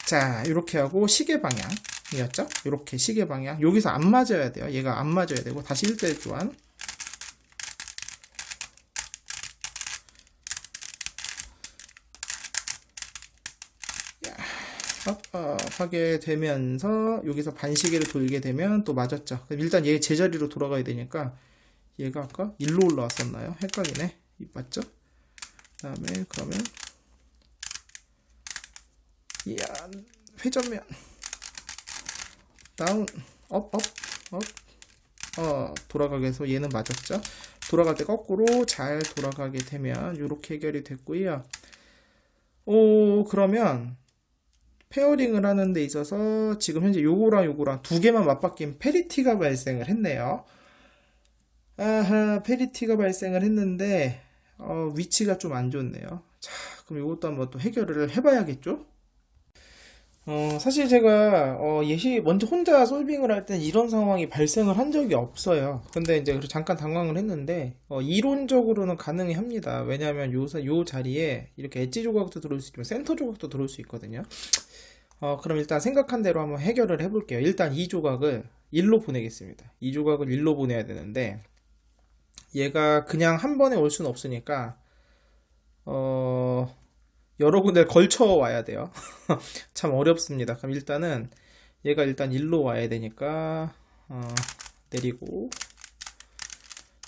자 이렇게 하고 시계 방향이었죠. 이렇게 시계 방향 여기서 안 맞아야 돼요. 얘가 안 맞아야 되고 다시 1대1 교환 하게 되면서 여기서 반시계를 돌게 되면 또 맞았죠. 그럼 일단 얘 제자리로 돌아가야 되니까 얘가 아까 일로 올라왔었나요? 헷갈리네. 맞죠? 그 다음에 그러면 회전면 다운 업 돌아가게 해서 얘는 맞았죠. 돌아갈 때 거꾸로 잘 돌아가게 되면 이렇게 해결이 됐고요. 그러면 페어링을 하는 데 있어서 지금 현재 요거랑 두 개만 맞바뀐 페리티가 발생을 했네요. 페리티가 발생을 했는데 위치가 좀 안 좋네요. 자, 그럼 이것도 한번 또 해결을 해봐야겠죠? 사실 제가 먼저 혼자 솔빙을 할 땐 이런 상황이 발생을 한 적이 없어요. 근데 이제 잠깐 당황을 했는데 이론적으로는 가능해 합니다. 왜냐하면 요 자리에 이렇게 엣지 조각도 들어올 수 있지만 센터 조각도 들어올 수 있거든요. 그럼 일단 생각한 대로 한번 해결을 해볼게요. 일단 이 조각을 1로 보내겠습니다. 이 조각을 1로 보내야 되는데 얘가 그냥 한 번에 올 수는 없으니까 여러 군데 걸쳐 와야 돼요. 참 어렵습니다. 그럼 일단은 얘가 일단 일로 와야 되니까 내리고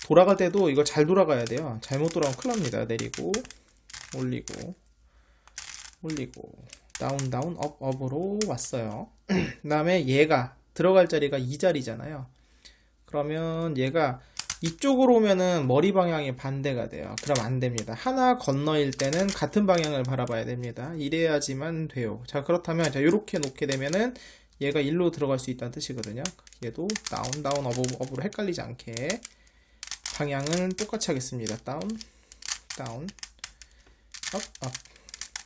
돌아갈 때도 이거 잘 돌아가야 돼요. 잘못 돌아가면 큰일 납니다. 내리고 올리고 올리고 다운 다운 업 업으로 왔어요. 그 다음에 얘가 들어갈 자리가 이 자리잖아요. 그러면 얘가 이쪽으로 오면은 머리 방향이 반대가 돼요. 그럼 안 됩니다. 하나 건너일 때는 같은 방향을 바라봐야 됩니다. 이래야지만 돼요. 자, 그렇다면 자, 요렇게 놓게 되면은 얘가 일로 들어갈 수 있다는 뜻이거든요. 얘도 다운 다운 업으로 헷갈리지 않게 방향은 똑같이 하겠습니다. 다운 다운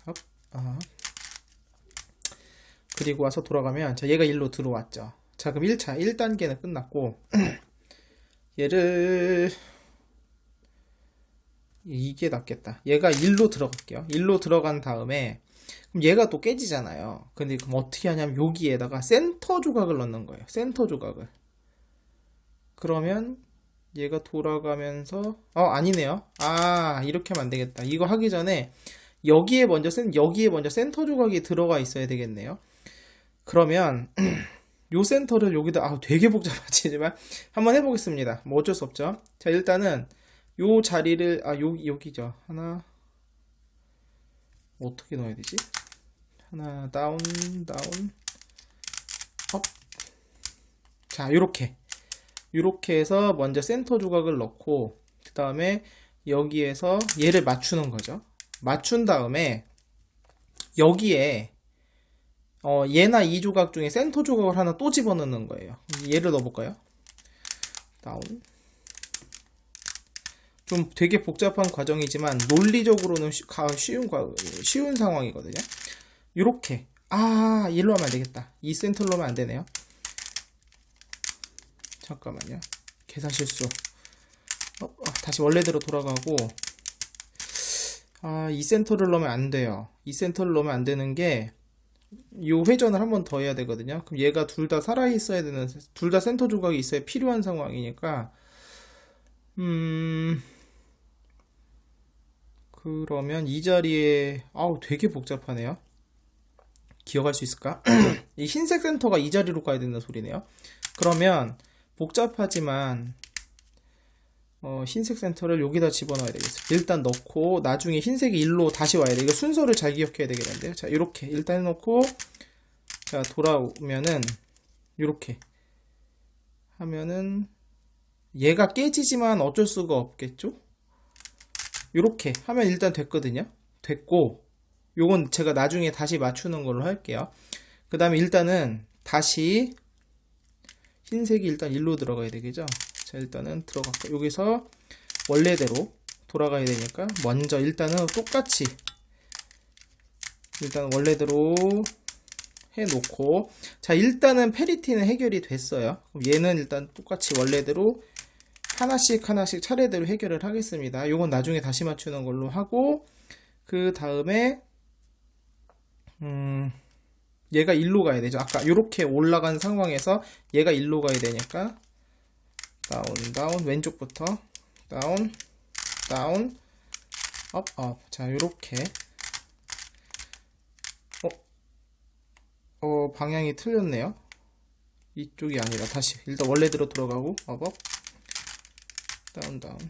업 그리고 와서 돌아가면 자, 얘가 일로 들어왔죠. 자, 그럼 1차 1단계는 끝났고 얘를 이게 낫겠다. 얘가 1로 들어갈게요. 1로 들어간 다음에 그럼 얘가 또 깨지잖아요. 근데 그럼 어떻게 하냐면 여기에다가 센터 조각을 넣는 거예요. 센터 조각을. 그러면 얘가 돌아가면서 아니네요. 이렇게 하면 안 되겠다. 이거 하기 전에 여기에 먼저 센터 조각이 들어가 있어야 되겠네요. 그러면 요 센터를 여기다 되게 복잡하지만 한번 해보겠습니다. 뭐 어쩔 수 없죠. 자, 일단은 요 자리를 여기죠. 하나 어떻게 넣어야 되지? 하나 다운 다운 업. 자, 요렇게 해서 먼저 센터 조각을 넣고 그 다음에 여기에서 얘를 맞추는 거죠. 맞춘 다음에 여기에 얘나 이 조각 중에 센터 조각을 하나 또 집어넣는 거예요. 얘를 넣어볼까요? 다운. 좀 되게 복잡한 과정이지만 논리적으로는 쉬운 상황이거든요. 이렇게 일로 하면 안 되겠다. 이 센터로 하면 안 되네요. 잠깐만요. 계산 실수. 다시 원래대로 돌아가고 이 센터를 넣으면 안 돼요. 이 센터를 넣으면 안 되는 게 요 회전을 한 번 더 해야 되거든요. 그럼 얘가 둘 다 살아 있어야 되는, 둘 다 센터 조각이 있어야 필요한 상황이니까 그러면 이 자리에 되게 복잡하네요. 기억할 수 있을까? 이 흰색 센터가 이 자리로 가야 된다는 소리네요. 그러면 복잡하지만 흰색 센터를 여기다 집어넣어야 되겠어요. 일단 넣고 나중에 흰색이 일로 다시 와야 돼. 이거 순서를 잘 기억해야 되겠는데요. 자, 이렇게 일단 해놓고 자, 돌아오면은 이렇게 하면은 얘가 깨지지만 어쩔 수가 없겠죠? 이렇게 하면 일단 됐거든요. 됐고 요건 제가 나중에 다시 맞추는 걸로 할게요. 그 다음에 일단은 다시 흰색이 일단 일로 들어가야 되겠죠. 자, 일단은 들어갈게요. 여기서 원래대로 돌아가야 되니까 먼저 일단은 똑같이 일단 원래대로 해놓고 자, 일단은 페리티는 해결이 됐어요. 그럼 얘는 일단 똑같이 원래대로 하나씩 차례대로 해결을 하겠습니다. 요건 나중에 다시 맞추는 걸로 하고 그 다음에 얘가 일로 가야 되죠. 아까 이렇게 올라간 상황에서 얘가 일로 가야 되니까 다운 왼쪽부터 다운 업. 자, 요렇게 방향이 틀렸네요. 이쪽이 아니라 다시 일단 원래대로 들어가고 업 다운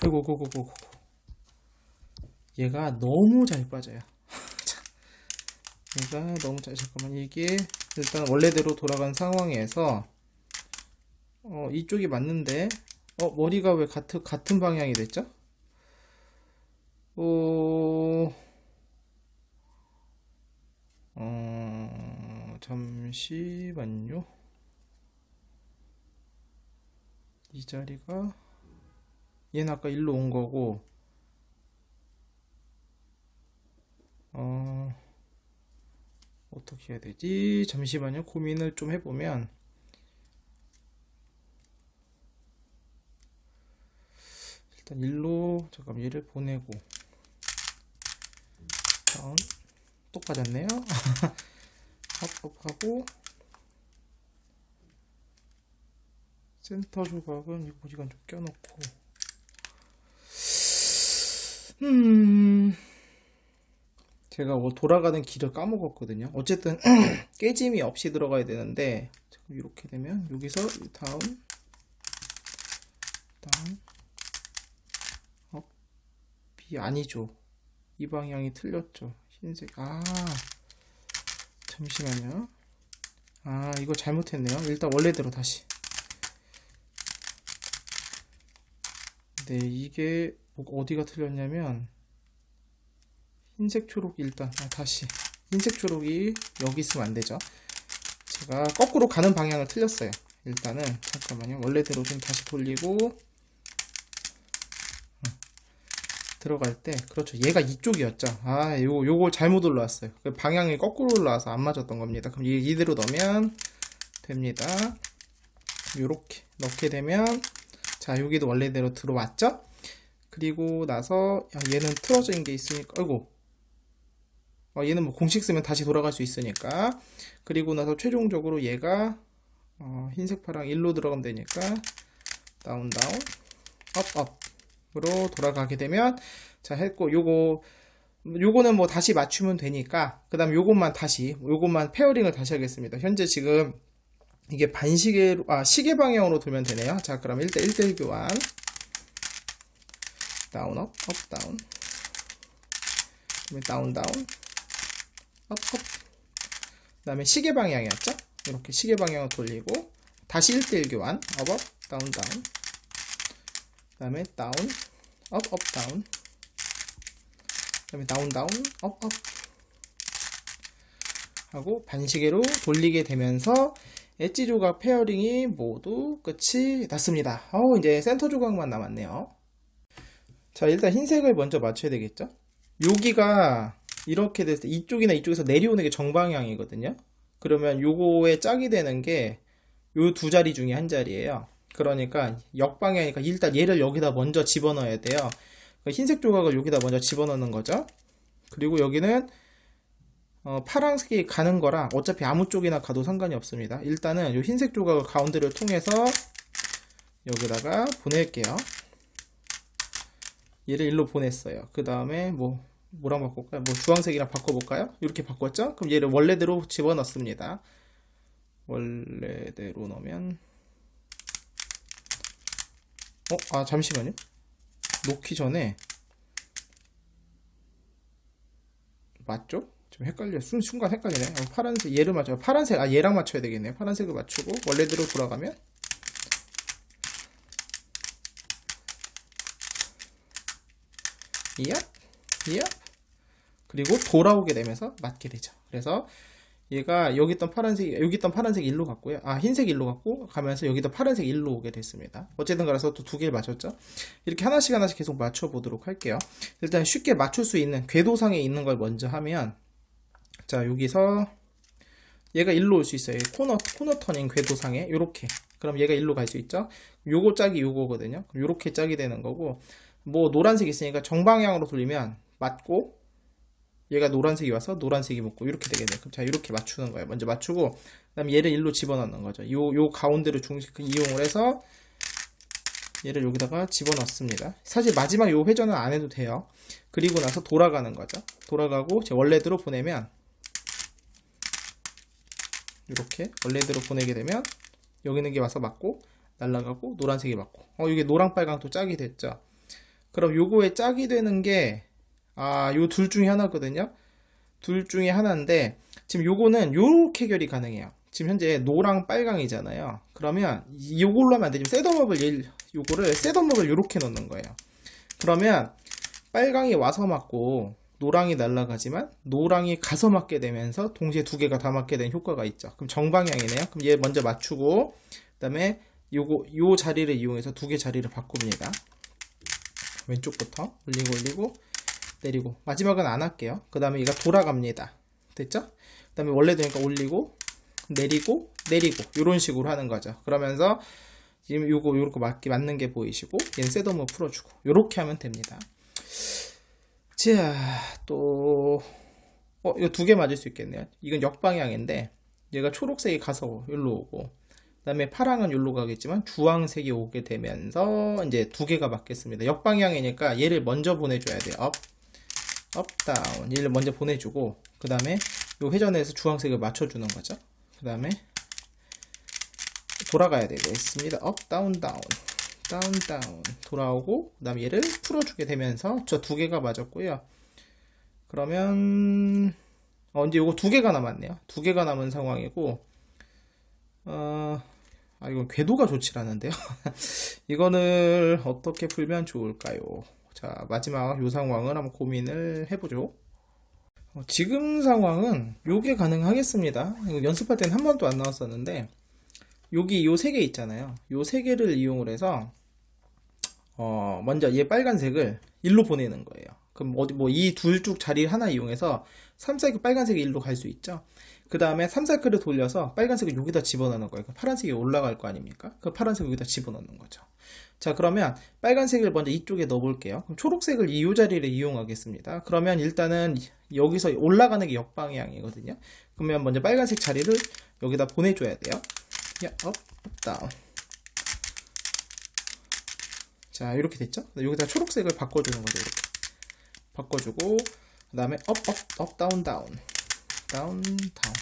고고고고고. 얘가 너무 잘 빠져요. 얘가 너무 잠깐만, 이게 일단 원래대로 돌아간 상황에서 이쪽이 맞는데 머리가 왜 같은 방향이 됐죠? 잠시만요. 이 자리가 얘는 아까 일로 온 거고 어떻게 해야 되지? 잠시만요. 고민을 좀 해보면 일단 일로 잠깐 얘를 보내고 다운 또 빠졌네요. 합하고 센터 조각은 이 보시간 좀 껴놓고 제가 돌아가는 길을 까먹었거든요. 어쨌든 깨짐이 없이 들어가야 되는데 이렇게 되면 여기서 다운 아니죠. 이 방향이 틀렸죠. 흰색. 잠시만요. 이거 잘못했네요. 일단 원래대로 다시. 네, 이게 어디가 틀렸냐면 흰색 초록 일단 다시. 흰색 초록이 여기 있으면 안 되죠. 제가 거꾸로 가는 방향을 틀렸어요. 일단은 잠깐만요. 원래대로 좀 다시 돌리고 들어갈 때, 그렇죠. 얘가 이쪽이었죠. 요걸 잘못 올라왔어요. 방향이 거꾸로 올라와서 안 맞았던 겁니다. 그럼 이대로 넣으면 됩니다. 요렇게 넣게 되면, 자, 여기도 원래대로 들어왔죠? 그리고 나서, 얘는 틀어진 게 있으니까, 아이고. 얘는 뭐 공식 쓰면 다시 돌아갈 수 있으니까. 그리고 나서 최종적으로 얘가, 흰색 파랑 1로 들어가면 되니까, 다운, 다운, 업, 업. 으로 돌아가게 되면, 자, 했고, 요거는 뭐 다시 맞추면 되니까, 그 다음 요것만 페어링을 다시 하겠습니다. 현재 지금 이게 시계 방향으로 돌면 되네요. 자, 그럼 1대1 교환. 다운, 업, 업, 다운. 다운, 다운. 업, 업. 그 다음에 시계 방향이었죠? 이렇게 시계 방향으로 돌리고, 다시 1대1 교환. 업, 업, 다운, 다운. 그 다음에 다운, 업, 업, 다운. 그 다음에 다운, 다운, 업, 업. 하고 반시계로 돌리게 되면서 엣지 조각 페어링이 모두 끝이 났습니다. 이제 센터 조각만 남았네요. 자, 일단 흰색을 먼저 맞춰야 되겠죠? 여기가 이렇게 됐을 때 이쪽이나 이쪽에서 내려오는 게 정방향이거든요. 그러면 요거에 짝이 되는 게 요 두 자리 중에 한 자리예요. 그러니까 역방향이니까 일단 얘를 여기다 먼저 집어넣어야 돼요. 흰색 조각을 여기다 먼저 집어넣는 거죠. 그리고 여기는 파란색이 가는 거라 어차피 아무 쪽이나 가도 상관이 없습니다. 일단은 이 흰색 조각을 가운데를 통해서 여기다가 보낼게요. 얘를 일로 보냈어요. 그 다음에 뭐랑 바꿀까요? 주황색이랑 바꿔볼까요? 이렇게 바꿨죠? 그럼 얘를 원래대로 집어넣습니다. 원래대로 넣으면 잠시만요. 놓기 전에 맞죠? 좀 헷갈려. 순간 헷갈리네. 파란색 얘를 맞춰. 얘랑 맞춰야 되겠네요. 파란색을 맞추고 원래대로 돌아가면 이야 그리고 돌아오게 되면서 맞게 되죠. 그래서 얘가 여기 있던 파란색 일로 갔고요. 흰색 일로 갔고 가면서 여기도 파란색 일로 오게 됐습니다. 어쨌든 그래서 또 두 개를 맞췄죠. 이렇게 하나씩 계속 맞춰 보도록 할게요. 일단 쉽게 맞출 수 있는 궤도상에 있는 걸 먼저 하면, 자, 여기서 얘가 일로 올 수 있어요. 코너 터닝 궤도상에 요렇게. 그럼 얘가 일로 갈 수 있죠. 요거 짝이 요거거든요. 그럼 요렇게 짝이 되는 거고, 노란색 있으니까 정방향으로 돌리면 맞고, 얘가 노란색이 와서 노란색이 먹고 이렇게 되겠네요. 그럼 자, 이렇게 맞추는 거예요. 먼저 맞추고, 그 다음에 얘를 일로 집어넣는 거죠. 요 가운데를 이용을 해서 얘를 여기다가 집어넣습니다. 사실 마지막 요 회전은 안 해도 돼요. 그리고 나서 돌아가는 거죠. 돌아가고 제 원래대로 보내면 이렇게 원래대로 보내게 되면 여기 있는 게 와서 맞고 날아가고 노란색이 맞고 이게 노랑 빨강 또 짝이 됐죠. 그럼 요거에 짝이 되는 게 요 둘 중에 하나거든요. 둘 중에 하나인데 지금 요거는 요렇게 결이 가능해요. 지금 현재 노랑 빨강이잖아요. 그러면 요걸로 하면 안 되지. 요거를 셋업업을 요렇게 넣는 거예요. 그러면 빨강이 와서 맞고 노랑이 날아가지만 노랑이 가서 맞게 되면서 동시에 두 개가 다 맞게 되는 효과가 있죠. 그럼 정방향이네요. 그럼 얘 먼저 맞추고 그다음에 요 자리를 이용해서 두 개 자리를 바꿉니다. 왼쪽부터 올리고 내리고 마지막은 안 할게요. 그 다음에 얘가 돌아갑니다. 됐죠? 그 다음에 원래되니까 올리고 내리고 이런 식으로 하는 거죠. 그러면서 지금 요렇게 맞는 게 보이시고 얘는 셋업을 풀어주고 요렇게 하면 됩니다. 자, 또 이거 두 개 맞을 수 있겠네요. 이건 역방향인데 얘가 초록색이 가서 여기로 오고 그 다음에 파랑은 여기로 가겠지만 주황색이 오게 되면서 이제 두 개가 맞겠습니다. 역방향이니까 얘를 먼저 보내줘야 돼요. 업, 다운. 얘를 먼저 보내주고 그 다음에 요 회전에서 주황색을 맞춰주는 거죠. 그 다음에 돌아가야 되겠습니다. 업, 다운, 다운. 다운 다운 돌아오고 그 다음에 얘를 풀어주게 되면서 저 두 개가 맞았고요. 그러면 이제 요거 두 개가 남았네요. 두 개가 남은 상황이고 이건 궤도가 좋지 않은데요. 이거를 어떻게 풀면 좋을까요? 자, 마지막 요 상황을 한번 고민을 해보죠. 지금 상황은 요게 가능하겠습니다. 이거 연습할 때는 한 번도 안 나왔었는데 여기 요 세 개 있잖아요. 요 세 개를 이용을 해서 먼저 얘 빨간색을 일로 보내는 거예요. 그럼 뭐 이 둘 쭉 자리 하나 이용해서 3사이클 빨간색이 일로 갈 수 있죠. 그 다음에 3사이클을 돌려서 빨간색을 여기다 집어넣는 거예요. 파란색이 올라갈 거 아닙니까? 그 파란색을 여기다 집어넣는 거죠. 자, 그러면 빨간색을 먼저 이쪽에 넣어볼게요. 그럼 초록색을 이 자리를 이용하겠습니다. 그러면 일단은 여기서 올라가는 게 역방향이거든요. 그러면 먼저 빨간색 자리를 여기다 보내줘야 돼요. 업, 다운. 자, 이렇게 됐죠? 여기다 초록색을 바꿔주는 거죠. 이렇게 바꿔주고 그 다음에 업, 다운, 다운, 다운, 다운.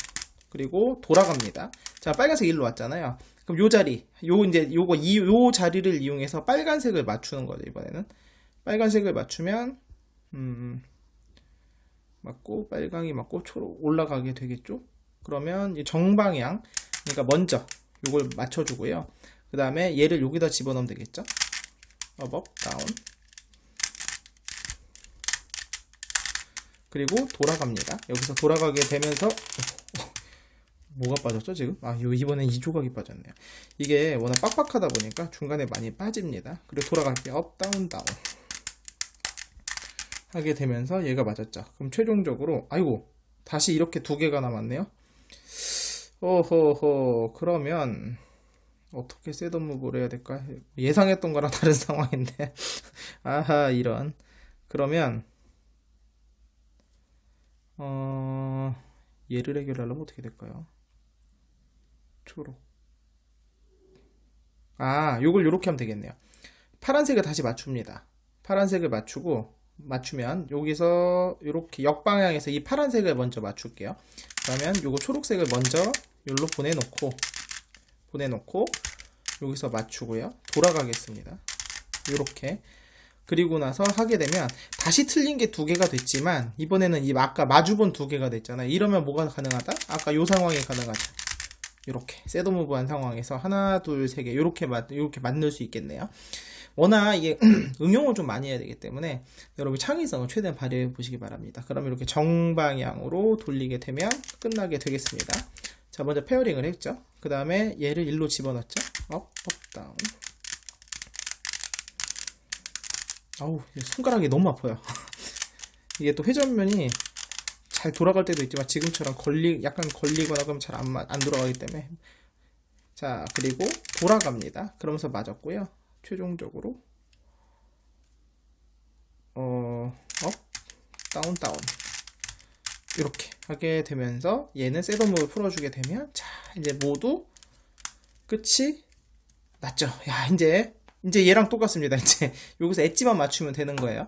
그리고 돌아갑니다. 자, 빨간색 일로 왔잖아요. 그럼 요 자리, 요 자리를 이용해서 빨간색을 맞추는 거죠. 이번에는 빨간색을 맞추면 맞고 빨강이 맞고 초록 올라가게 되겠죠. 그러면 이 정방향, 그러니까 먼저 요걸 맞춰주고요. 그 다음에 얘를 여기다 집어넣으면 되겠죠. 업, 다운. 그리고 돌아갑니다. 여기서 돌아가게 되면서 뭐가 빠졌죠 지금? 이번엔 이 조각이 빠졌네요. 이게 워낙 빡빡하다 보니까 중간에 많이 빠집니다. 그리고 돌아갈게요. 업, 다운, 다운 하게 되면서 얘가 맞았죠. 그럼 최종적으로 다시 이렇게 두 개가 남았네요. 어허허, 그러면 어떻게 셋업 무브를 해야 될까? 예상했던 거랑 다른 상황인데 아하, 이런. 그러면 얘를 해결하려면 어떻게 될까요? 초록. 요걸 요렇게 하면 되겠네요. 파란색을 다시 맞춥니다. 파란색을 맞추면 여기서 이렇게 역방향에서 이 파란색을 먼저 맞출게요. 그러면 요거 초록색을 먼저 여기로 보내놓고 여기서 맞추고요. 돌아가겠습니다. 이렇게. 그리고 나서 하게 되면 다시 틀린 게 두 개가 됐지만 이번에는 아까 마주본 두 개가 됐잖아요. 이러면 뭐가 가능하다? 아까 요 상황이 가능하죠. 이렇게 셋업 무브한 상황에서 하나, 둘, 세 개 이렇게 만들 수 있겠네요. 워낙 이게 응용을 좀 많이 해야 되기 때문에 여러분 창의성을 최대한 발휘해 보시기 바랍니다. 그럼 이렇게 정방향으로 돌리게 되면 끝나게 되겠습니다. 자, 먼저 페어링을 했죠. 그 다음에 얘를 일로 집어넣죠. 업, 다운. 손가락이 너무 아파요. 이게 또 회전면이 잘 돌아갈 때도 있지만 지금처럼 약간 걸리거나 그러면 잘 안 돌아가기 때문에. 자, 그리고 돌아갑니다. 그러면서 맞았고요. 최종적으로 업, 다운, 다운 이렇게 하게 되면서 얘는 셋업을 풀어주게 되면 자, 이제 모두 끝이 났죠. 야, 이제 얘랑 똑같습니다. 이제 여기서 엣지만 맞추면 되는 거예요.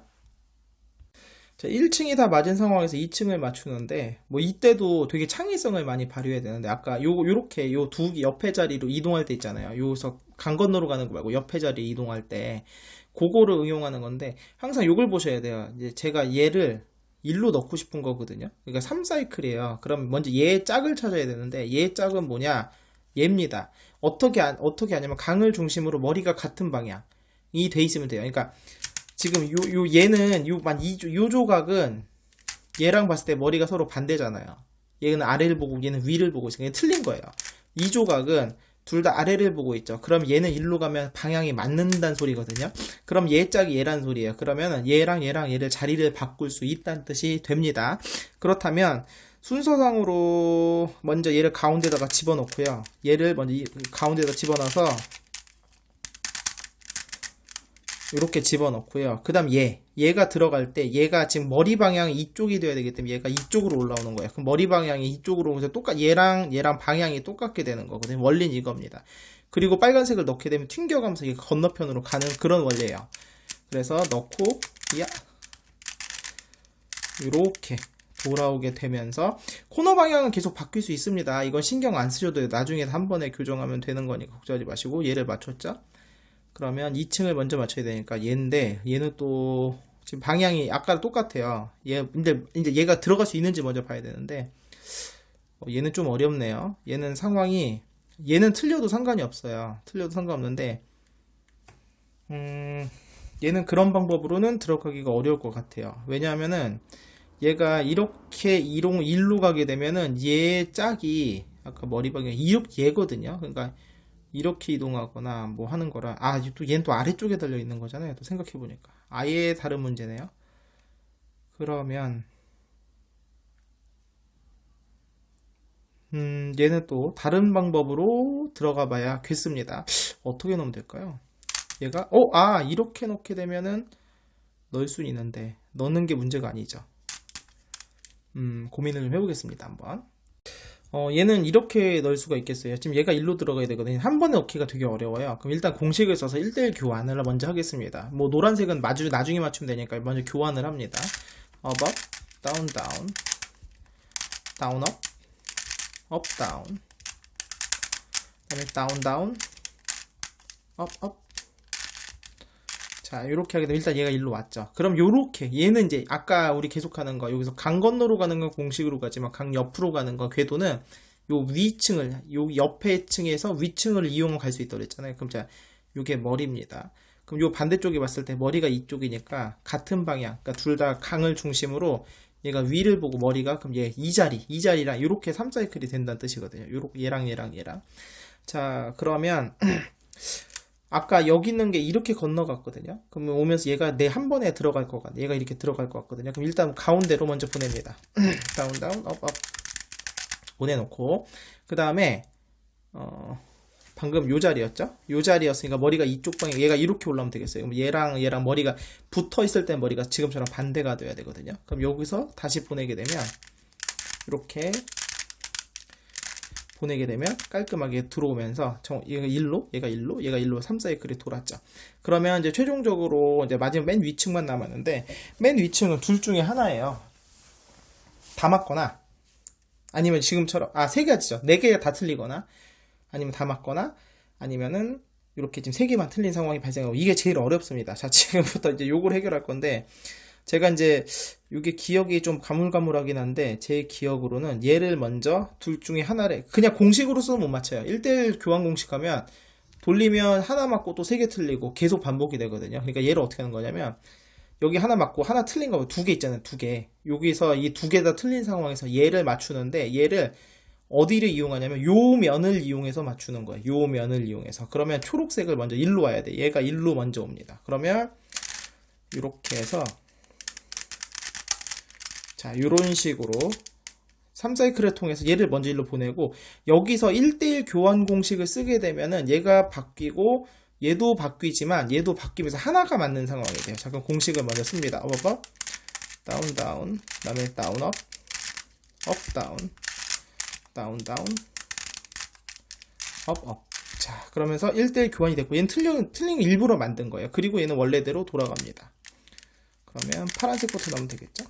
자, 1층이 다 맞은 상황에서 2층을 맞추는데 이때도 되게 창의성을 많이 발휘해야 되는데 아까 요렇게 요 두 옆에 자리로 이동할 때 있잖아요. 여기서 강 건너로 가는 거 말고 옆에 자리 이동할 때 그거를 응용하는 건데 항상 요걸 보셔야 돼요. 이제 제가 얘를 일로 넣고 싶은 거거든요. 그러니까 3사이클이에요. 그럼 먼저 얘의 짝을 찾아야 되는데 얘의 짝은 뭐냐? 얘입니다. 어떻게 하냐면 강을 중심으로 머리가 같은 방향이 돼 있으면 돼요. 그러니까 지금 얘는 요 조각은 얘랑 봤을 때 머리가 서로 반대잖아요. 얘는 아래를 보고 얘는 위를 보고 있으니까 틀린 거예요. 이 조각은 둘 다 아래를 보고 있죠. 그럼 얘는 일로 가면 방향이 맞는다는 소리거든요. 그럼 얘 짝이 얘란 소리예요. 그러면 얘랑 얘를 자리를 바꿀 수 있다는 뜻이 됩니다. 그렇다면 순서상으로 먼저 얘를 가운데다가 집어넣고요. 얘를 먼저 가운데다 집어넣어서 이렇게 집어넣고요. 그 다음 얘가 들어갈 때 얘가 지금 머리 방향이 이쪽이 돼야 되기 때문에 얘가 이쪽으로 올라오는 거예요. 그럼 머리 방향이 이쪽으로 오면서 얘랑 방향이 똑같게 되는 거거든요. 원리는 이겁니다. 그리고 빨간색을 넣게 되면 튕겨가면서 이게 건너편으로 가는 그런 원리예요. 그래서 넣고 이렇게 돌아오게 되면서 코너 방향은 계속 바뀔 수 있습니다. 이건 신경 안 쓰셔도 돼요. 나중에 한 번에 교정하면 되는 거니까 걱정하지 마시고 얘를 맞췄죠. 그 그러면 2층을 먼저 맞춰야 되니까 얘인데, 얘는 또 지금 방향이 아까랑 똑같아요. 근데 이제 얘가 들어갈 수 있는지 먼저 봐야 되는데, 얘는 좀 어렵네요. 얘는 상황이, 얘는 틀려도 상관이 없어요. 틀려도 상관없는데, 얘는 그런 방법으로는 들어가기가 어려울 것 같아요. 왜냐하면은 얘가 이렇게 일로 가게 되면은 얘 짝이 아까 머리 방향 이렇게 얘거든요. 그러니까 이렇게 이동하거나 뭐 하는 거라, 또 얘는 또 아래쪽에 달려 있는 거잖아요. 또 생각해 보니까 아예 다른 문제네요. 그러면 얘는 또 다른 방법으로 들어가 봐야겠습니다. 어떻게 넣으면 될까요? 얘가 이렇게 넣게 되면은 넣을 수 있는데 넣는 게 문제가 아니죠. 고민을 좀 해보겠습니다. 한번. 얘는 이렇게 넣을 수가 있겠어요. 지금 얘가 1로 들어가야 되거든요. 한 번에 넣기가 되게 어려워요. 그럼 일단 공식을 써서 1대1 교환을 먼저 하겠습니다. 뭐 노란색은 나중에 맞추면 되니까 먼저 교환을 합니다. up, down, down, down, up, down, 그다음에 down, down, up, up. 자, 요렇게 하게 되면 일단 얘가 일로 왔죠. 그럼 요렇게 얘는 이제 아까 우리 계속하는 거, 여기서 강 건너로 가는 건 공식으로 가지만 강 옆으로 가는 거 궤도는 요 위층을, 요 옆에 층에서 위층을 이용해 갈 수 있다고 그랬잖아요. 그럼 자, 요게 머리입니다. 그럼 요 반대쪽에 봤을 때 머리가 이쪽이니까 같은 방향, 그러니까 둘 다 강을 중심으로 얘가 위를 보고 머리가, 그럼 얘 이 자리랑 요렇게 3사이클이 된다는 뜻이거든요. 요렇게 얘랑. 자, 그러면 아까 여기 있는 게 이렇게 건너갔거든요. 그러면 오면서 얘가 내 한 번에 들어갈 것 같아. 얘가 이렇게 들어갈 것 같거든요. 그럼 일단 가운데로 먼저 보냅니다. 다운, 다운, 업, 업. 보내놓고, 그 다음에, 방금 요 자리였죠? 요 자리였으니까 머리가 이쪽 방향, 얘가 이렇게 올라오면 되겠어요. 그럼 얘랑 머리가 붙어 있을 때 머리가 지금처럼 반대가 돼야 되거든요. 그럼 여기서 다시 보내게 되면, 이렇게, 보내게 되면 깔끔하게 들어오면서 얘가 1로 3사이클이 돌았죠. 그러면 이제 최종적으로 이제 마지막 맨 위층만 남았는데, 맨 위층은 둘 중에 하나예요. 다 맞거나 아니면 지금처럼 3가지죠. 4개가 다 틀리거나 아니면 다 맞거나 아니면은 이렇게 지금 3개만 틀린 상황이 발생하고, 이게 제일 어렵습니다. 자, 지금부터 이제 요걸 해결할 건데, 제가 이제 이게 기억이 좀 가물가물하긴 한데 제 기억으로는 얘를 먼저 둘 중에 하나를 그냥 공식으로서는 못 맞춰요. 1대1 교환 공식하면 돌리면 하나 맞고 또 3개 틀리고 계속 반복이 되거든요. 그러니까 얘를 어떻게 하는 거냐면, 여기 하나 맞고 하나 틀린 거 2개 있잖아요. 2개. 여기서 이 2개 다 틀린 상황에서 얘를 맞추는데, 얘를 어디를 이용하냐면 요 면을 이용해서 맞추는 거예요. 요 면을 이용해서. 그러면 초록색을 먼저 일로 와야 돼. 얘가 일로 먼저 옵니다. 그러면 이렇게 해서, 자, 요런 식으로 3사이클을 통해서 얘를 먼저 일로 보내고, 여기서 1대1 교환 공식을 쓰게 되면은 얘가 바뀌고 얘도 바뀌지만 얘도 바뀌면서 하나가 맞는 상황이 돼요. 자, 그럼 공식을 먼저 씁니다. 업, 다운, 다운, 그 다음에 다운, 업, 다운, 다운, 다운, 업. 자, 그러면서 1대1 교환이 됐고, 얘는 틀린 거 일부러 만든 거예요. 그리고 얘는 원래대로 돌아갑니다. 그러면 파란색부터 넣으면 되겠죠?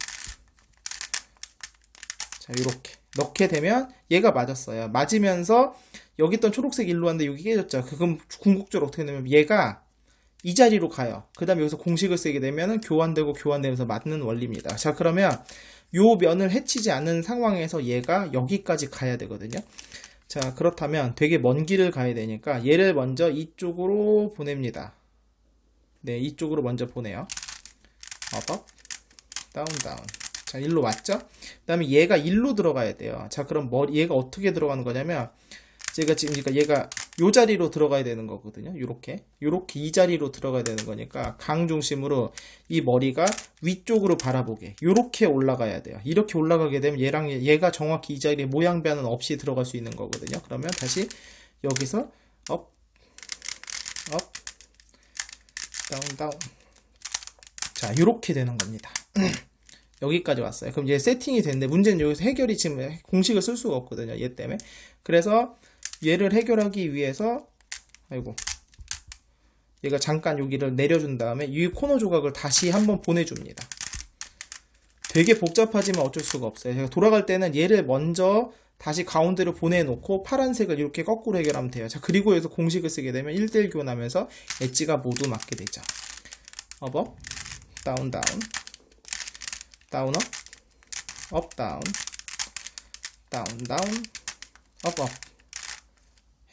자, 이렇게 넣게 되면 얘가 맞았어요. 맞으면서 여기 있던 초록색 일로 왔는데 여기 깨졌죠. 그럼 궁극적으로 어떻게 되냐면 얘가 이 자리로 가요. 그 다음에 여기서 공식을 쓰게 되면 교환되면서 맞는 원리입니다. 자, 그러면 요 면을 해치지 않는 상황에서 얘가 여기까지 가야 되거든요. 자, 그렇다면 되게 먼 길을 가야 되니까 얘를 먼저 이쪽으로 보냅니다. 네, 이쪽으로 먼저 보내요. 업, 다운. 자, 일로 왔죠? 그 다음에 얘가 일로 들어가야 돼요. 자, 그럼 얘가 어떻게 들어가는 거냐면, 제가 지금, 그러니까 얘가 요 자리로 들어가야 되는 거거든요. 요렇게 이 자리로 들어가야 되는 거니까, 강 중심으로 이 머리가 위쪽으로 바라보게 요렇게 올라가야 돼요. 이렇게 올라가게 되면 얘가 정확히 이 자리에 모양 변은 없이 들어갈 수 있는 거거든요. 그러면 다시 여기서 업, 다운. 자, 요렇게 되는 겁니다. 여기까지 왔어요. 그럼 얘 세팅이 됐는데, 문제는 여기서 해결이 지금 공식을 쓸 수가 없거든요. 얘 때문에. 그래서 얘를 해결하기 위해서, 얘가 잠깐 여기를 내려준 다음에 이 코너 조각을 다시 한번 보내줍니다. 되게 복잡하지만 어쩔 수가 없어요. 제가 돌아갈 때는 얘를 먼저 다시 가운데로 보내놓고 파란색을 이렇게 거꾸로 해결하면 돼요. 자, 그리고 여기서 공식을 쓰게 되면 1대1 교환하면서 엣지가 모두 맞게 되죠. 업, 다운, 다운, 다운, 업, 다운, 다운, 다운, 업.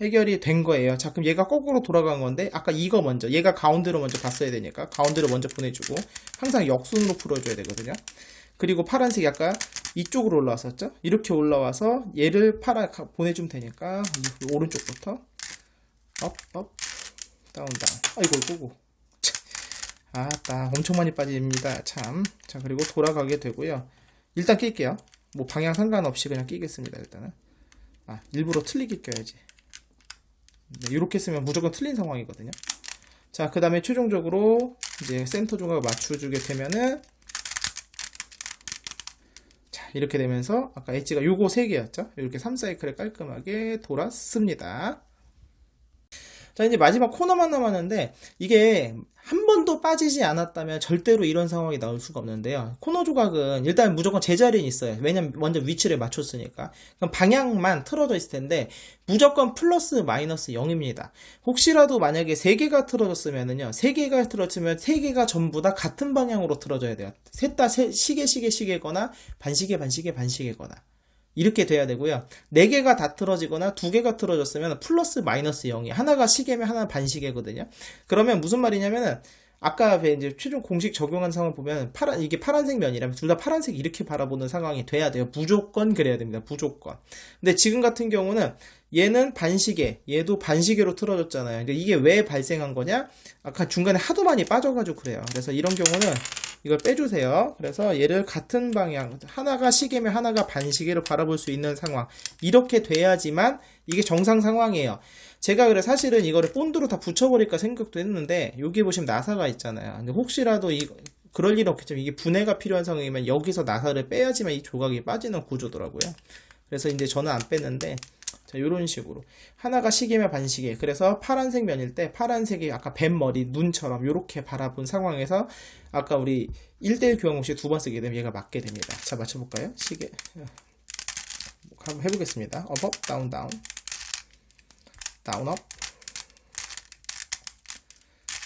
해결이 된 거예요. 자, 그럼 얘가 거꾸로 돌아간 건데 아까 이거 먼저, 얘가 가운데로 먼저 갔어야 되니까 가운데로 먼저 보내주고 항상 역순으로 풀어줘야 되거든요. 그리고 파란색이 아까 이쪽으로 올라왔었죠? 이렇게 올라와서 얘를 보내주면 되니까 오른쪽부터 업, 다운, 다운. 아이고, 이거. 엄청 많이 빠집니다. 참. 자, 그리고 돌아가게 되고요. 일단 낄게요. 뭐 방향 상관없이 그냥 끼겠습니다. 일단은. 일부러 틀리게 껴야지. 네, 이렇게 쓰면 무조건 틀린 상황이거든요. 자, 그 다음에 최종적으로 이제 센터 조각을 맞춰주게 되면은, 자, 이렇게 되면서 아까 엣지가 요거 3개였죠? 이렇게 3사이클에 깔끔하게 돌았습니다. 자, 이제 마지막 코너만 남았는데 이게 한 번도 빠지지 않았다면 절대로 이런 상황이 나올 수가 없는데요. 코너 조각은 일단 무조건 제자리에 있어요. 왜냐면 먼저 위치를 맞췄으니까. 그럼 방향만 틀어져 있을 텐데 무조건 플러스 마이너스 0입니다. 혹시라도 만약에 3개가 틀어졌으면은요. 3개가 틀어지면 3개가 전부 다 같은 방향으로 틀어져야 돼요. 셋 다 시계거나 반시계거나. 이렇게 돼야 되고요. 4개가 다 틀어지거나 2개가 틀어졌으면 플러스 마이너스 0이 하나가 시계면 하나는 반시계거든요. 그러면 무슨 말이냐면은 아까 이제 최종 공식 적용한 상황 보면 이게 파란색 면이라면 둘 다 파란색 이렇게 바라보는 상황이 돼야 돼요. 무조건 그래야 됩니다. 무조건. 근데 지금 같은 경우는 얘는 반시계, 얘도 반시계로 틀어졌잖아요. 근데 이게 왜 발생한 거냐? 아까 중간에 하도 많이 빠져가지고 그래요. 그래서 이런 경우는 이걸 빼주세요. 그래서 얘를 같은 방향, 하나가 시계면 하나가 반시계로 바라볼 수 있는 상황. 이렇게 돼야지만 이게 정상 상황이에요. 제가 그래 사실은 이거를 본드로 다 붙여버릴까 생각도 했는데 여기 보시면 나사가 있잖아요. 근데 혹시라도 그럴 일 없겠지만 이게 분해가 필요한 상황이면 여기서 나사를 빼야지만 이 조각이 빠지는 구조더라고요. 그래서 이제 저는 안 뺐는데 자, 이런 식으로 하나가 시계면 반시계. 그래서 파란색 면일 때 파란색이 아까 뱀머리 눈처럼 이렇게 바라본 상황에서 아까 우리 1대1 교환 공식 2번 쓰게 되면 얘가 맞게 됩니다. 자, 맞춰볼까요? 시계 한번 해보겠습니다. 업, 다운, 다운, 다운, 업,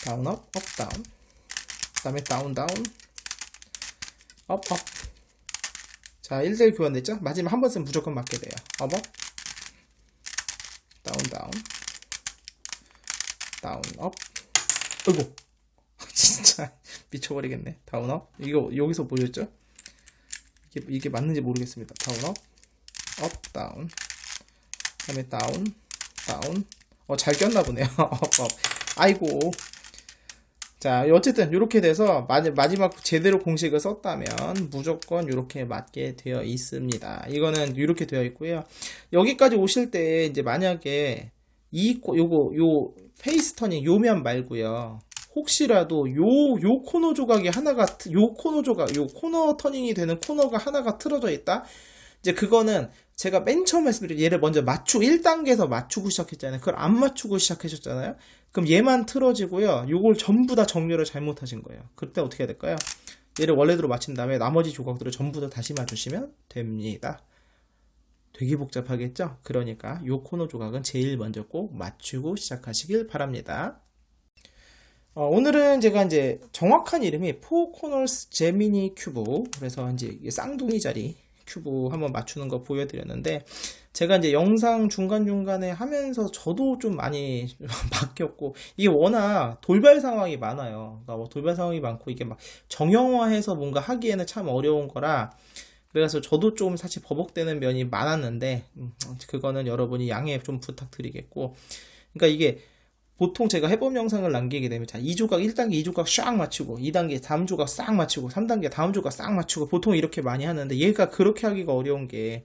다운, 업, 다운. 그 다음에 다운, 다운, 업. 자, 1대1 교환 됐죠? 마지막 한 번 쓰면 무조건 맞게 돼요. 업, 다운, 다운, 업. 어이구. 진짜 미쳐버리겠네. 다운, 업. 이거 여기서 보였죠? 이게 맞는지 모르겠습니다. 다운, 업, 다운. 그 다음에 다운, 다운. 잘 꼈나 보네요. 업. 아이고. 자, 어쨌든 이렇게 돼서 마지막 제대로 공식을 썼다면 무조건 이렇게 맞게 되어 있습니다. 이거는 이렇게 되어 있고요. 여기까지 오실 때 이제 만약에 요 페이스 터닝 요면 말고요. 혹시라도 요 코너 조각이 하나가 요 코너 터닝이 되는 코너가 하나가 틀어져 있다. 이제 그거는 제가 맨 처음 말씀드린 얘를 먼저 1단계에서 맞추고 시작했잖아요. 그걸 안 맞추고 시작하셨잖아요. 그럼 얘만 틀어지고요. 요걸 전부 다 정렬을 잘못하신 거예요. 그때 어떻게 해야 될까요? 얘를 원래대로 맞춘 다음에 나머지 조각들을 전부 다 다시 맞추시면 됩니다. 되게 복잡하겠죠? 그러니까 요 코너 조각은 제일 먼저 꼭 맞추고 시작하시길 바랍니다. 오늘은 제가 이제 정확한 이름이 Four Corners Gemini 큐브, 그래서 이제 쌍둥이 자리 큐브 한번 맞추는 거 보여드렸는데, 제가 이제 영상 중간중간에 하면서 저도 좀 많이 바뀌었고, 이게 워낙 돌발 상황이 많아요. 그러니까 돌발 상황이 많고, 이게 막 정형화해서 뭔가 하기에는 참 어려운 거라, 그래서 저도 좀 사실 버벅대는 면이 많았는데, 그거는 여러분이 양해 좀 부탁드리겠고, 그러니까 이게 보통 제가 해본 영상을 남기게 되면, 자, 2조각 1단계 2조각 샥 맞추고 2단계 다음 조각 싹 맞추고 3단계 다음 조각 싹 맞추고 보통 이렇게 많이 하는데, 얘가 그렇게 하기가 어려운 게,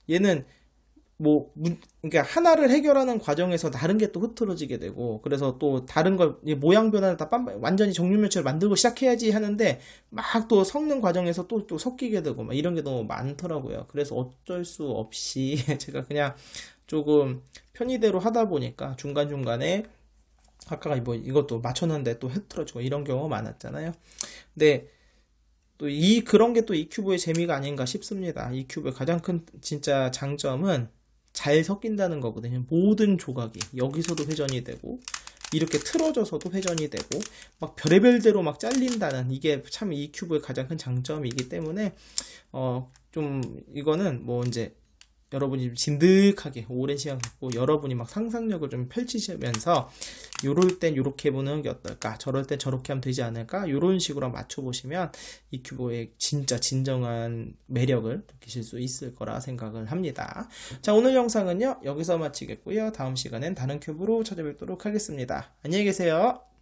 얘는 그러니까 하나를 해결하는 과정에서 다른 게 또 흐트러지게 되고, 그래서 또 다른 걸 모양 변화를 다 완전히 정육면체를 만들고 시작해야지 하는데 막 또 섞는 과정에서 또 섞이게 되고 막 이런 게 너무 많더라고요. 그래서 어쩔 수 없이 제가 그냥 조금 편의대로 하다 보니까 중간중간에 아까 이것도 맞췄는데 또 흐트러지고 이런 경우가 많았잖아요. 근데 또 그런 게 또 이 큐브의 재미가 아닌가 싶습니다. 이 큐브의 가장 큰 진짜 장점은 잘 섞인다는 거거든요. 모든 조각이 여기서도 회전이 되고 이렇게 틀어져서도 회전이 되고 막 별의별 대로 막 잘린다는 이게 참 이 큐브의 가장 큰 장점이기 때문에 좀 이거는 뭐 이제 여러분이 진득하게 오랜 시간 갖고 여러분이 막 상상력을 좀 펼치시면서 요럴 땐 요렇게 보는 게 어떨까, 저럴 땐 저렇게 하면 되지 않을까, 요런 식으로 맞춰보시면 이 큐브의 진짜 진정한 매력을 느끼실 수 있을 거라 생각을 합니다. 자, 오늘 영상은요 여기서 마치겠고요. 다음 시간엔 다른 큐브로 찾아뵙도록 하겠습니다. 안녕히 계세요.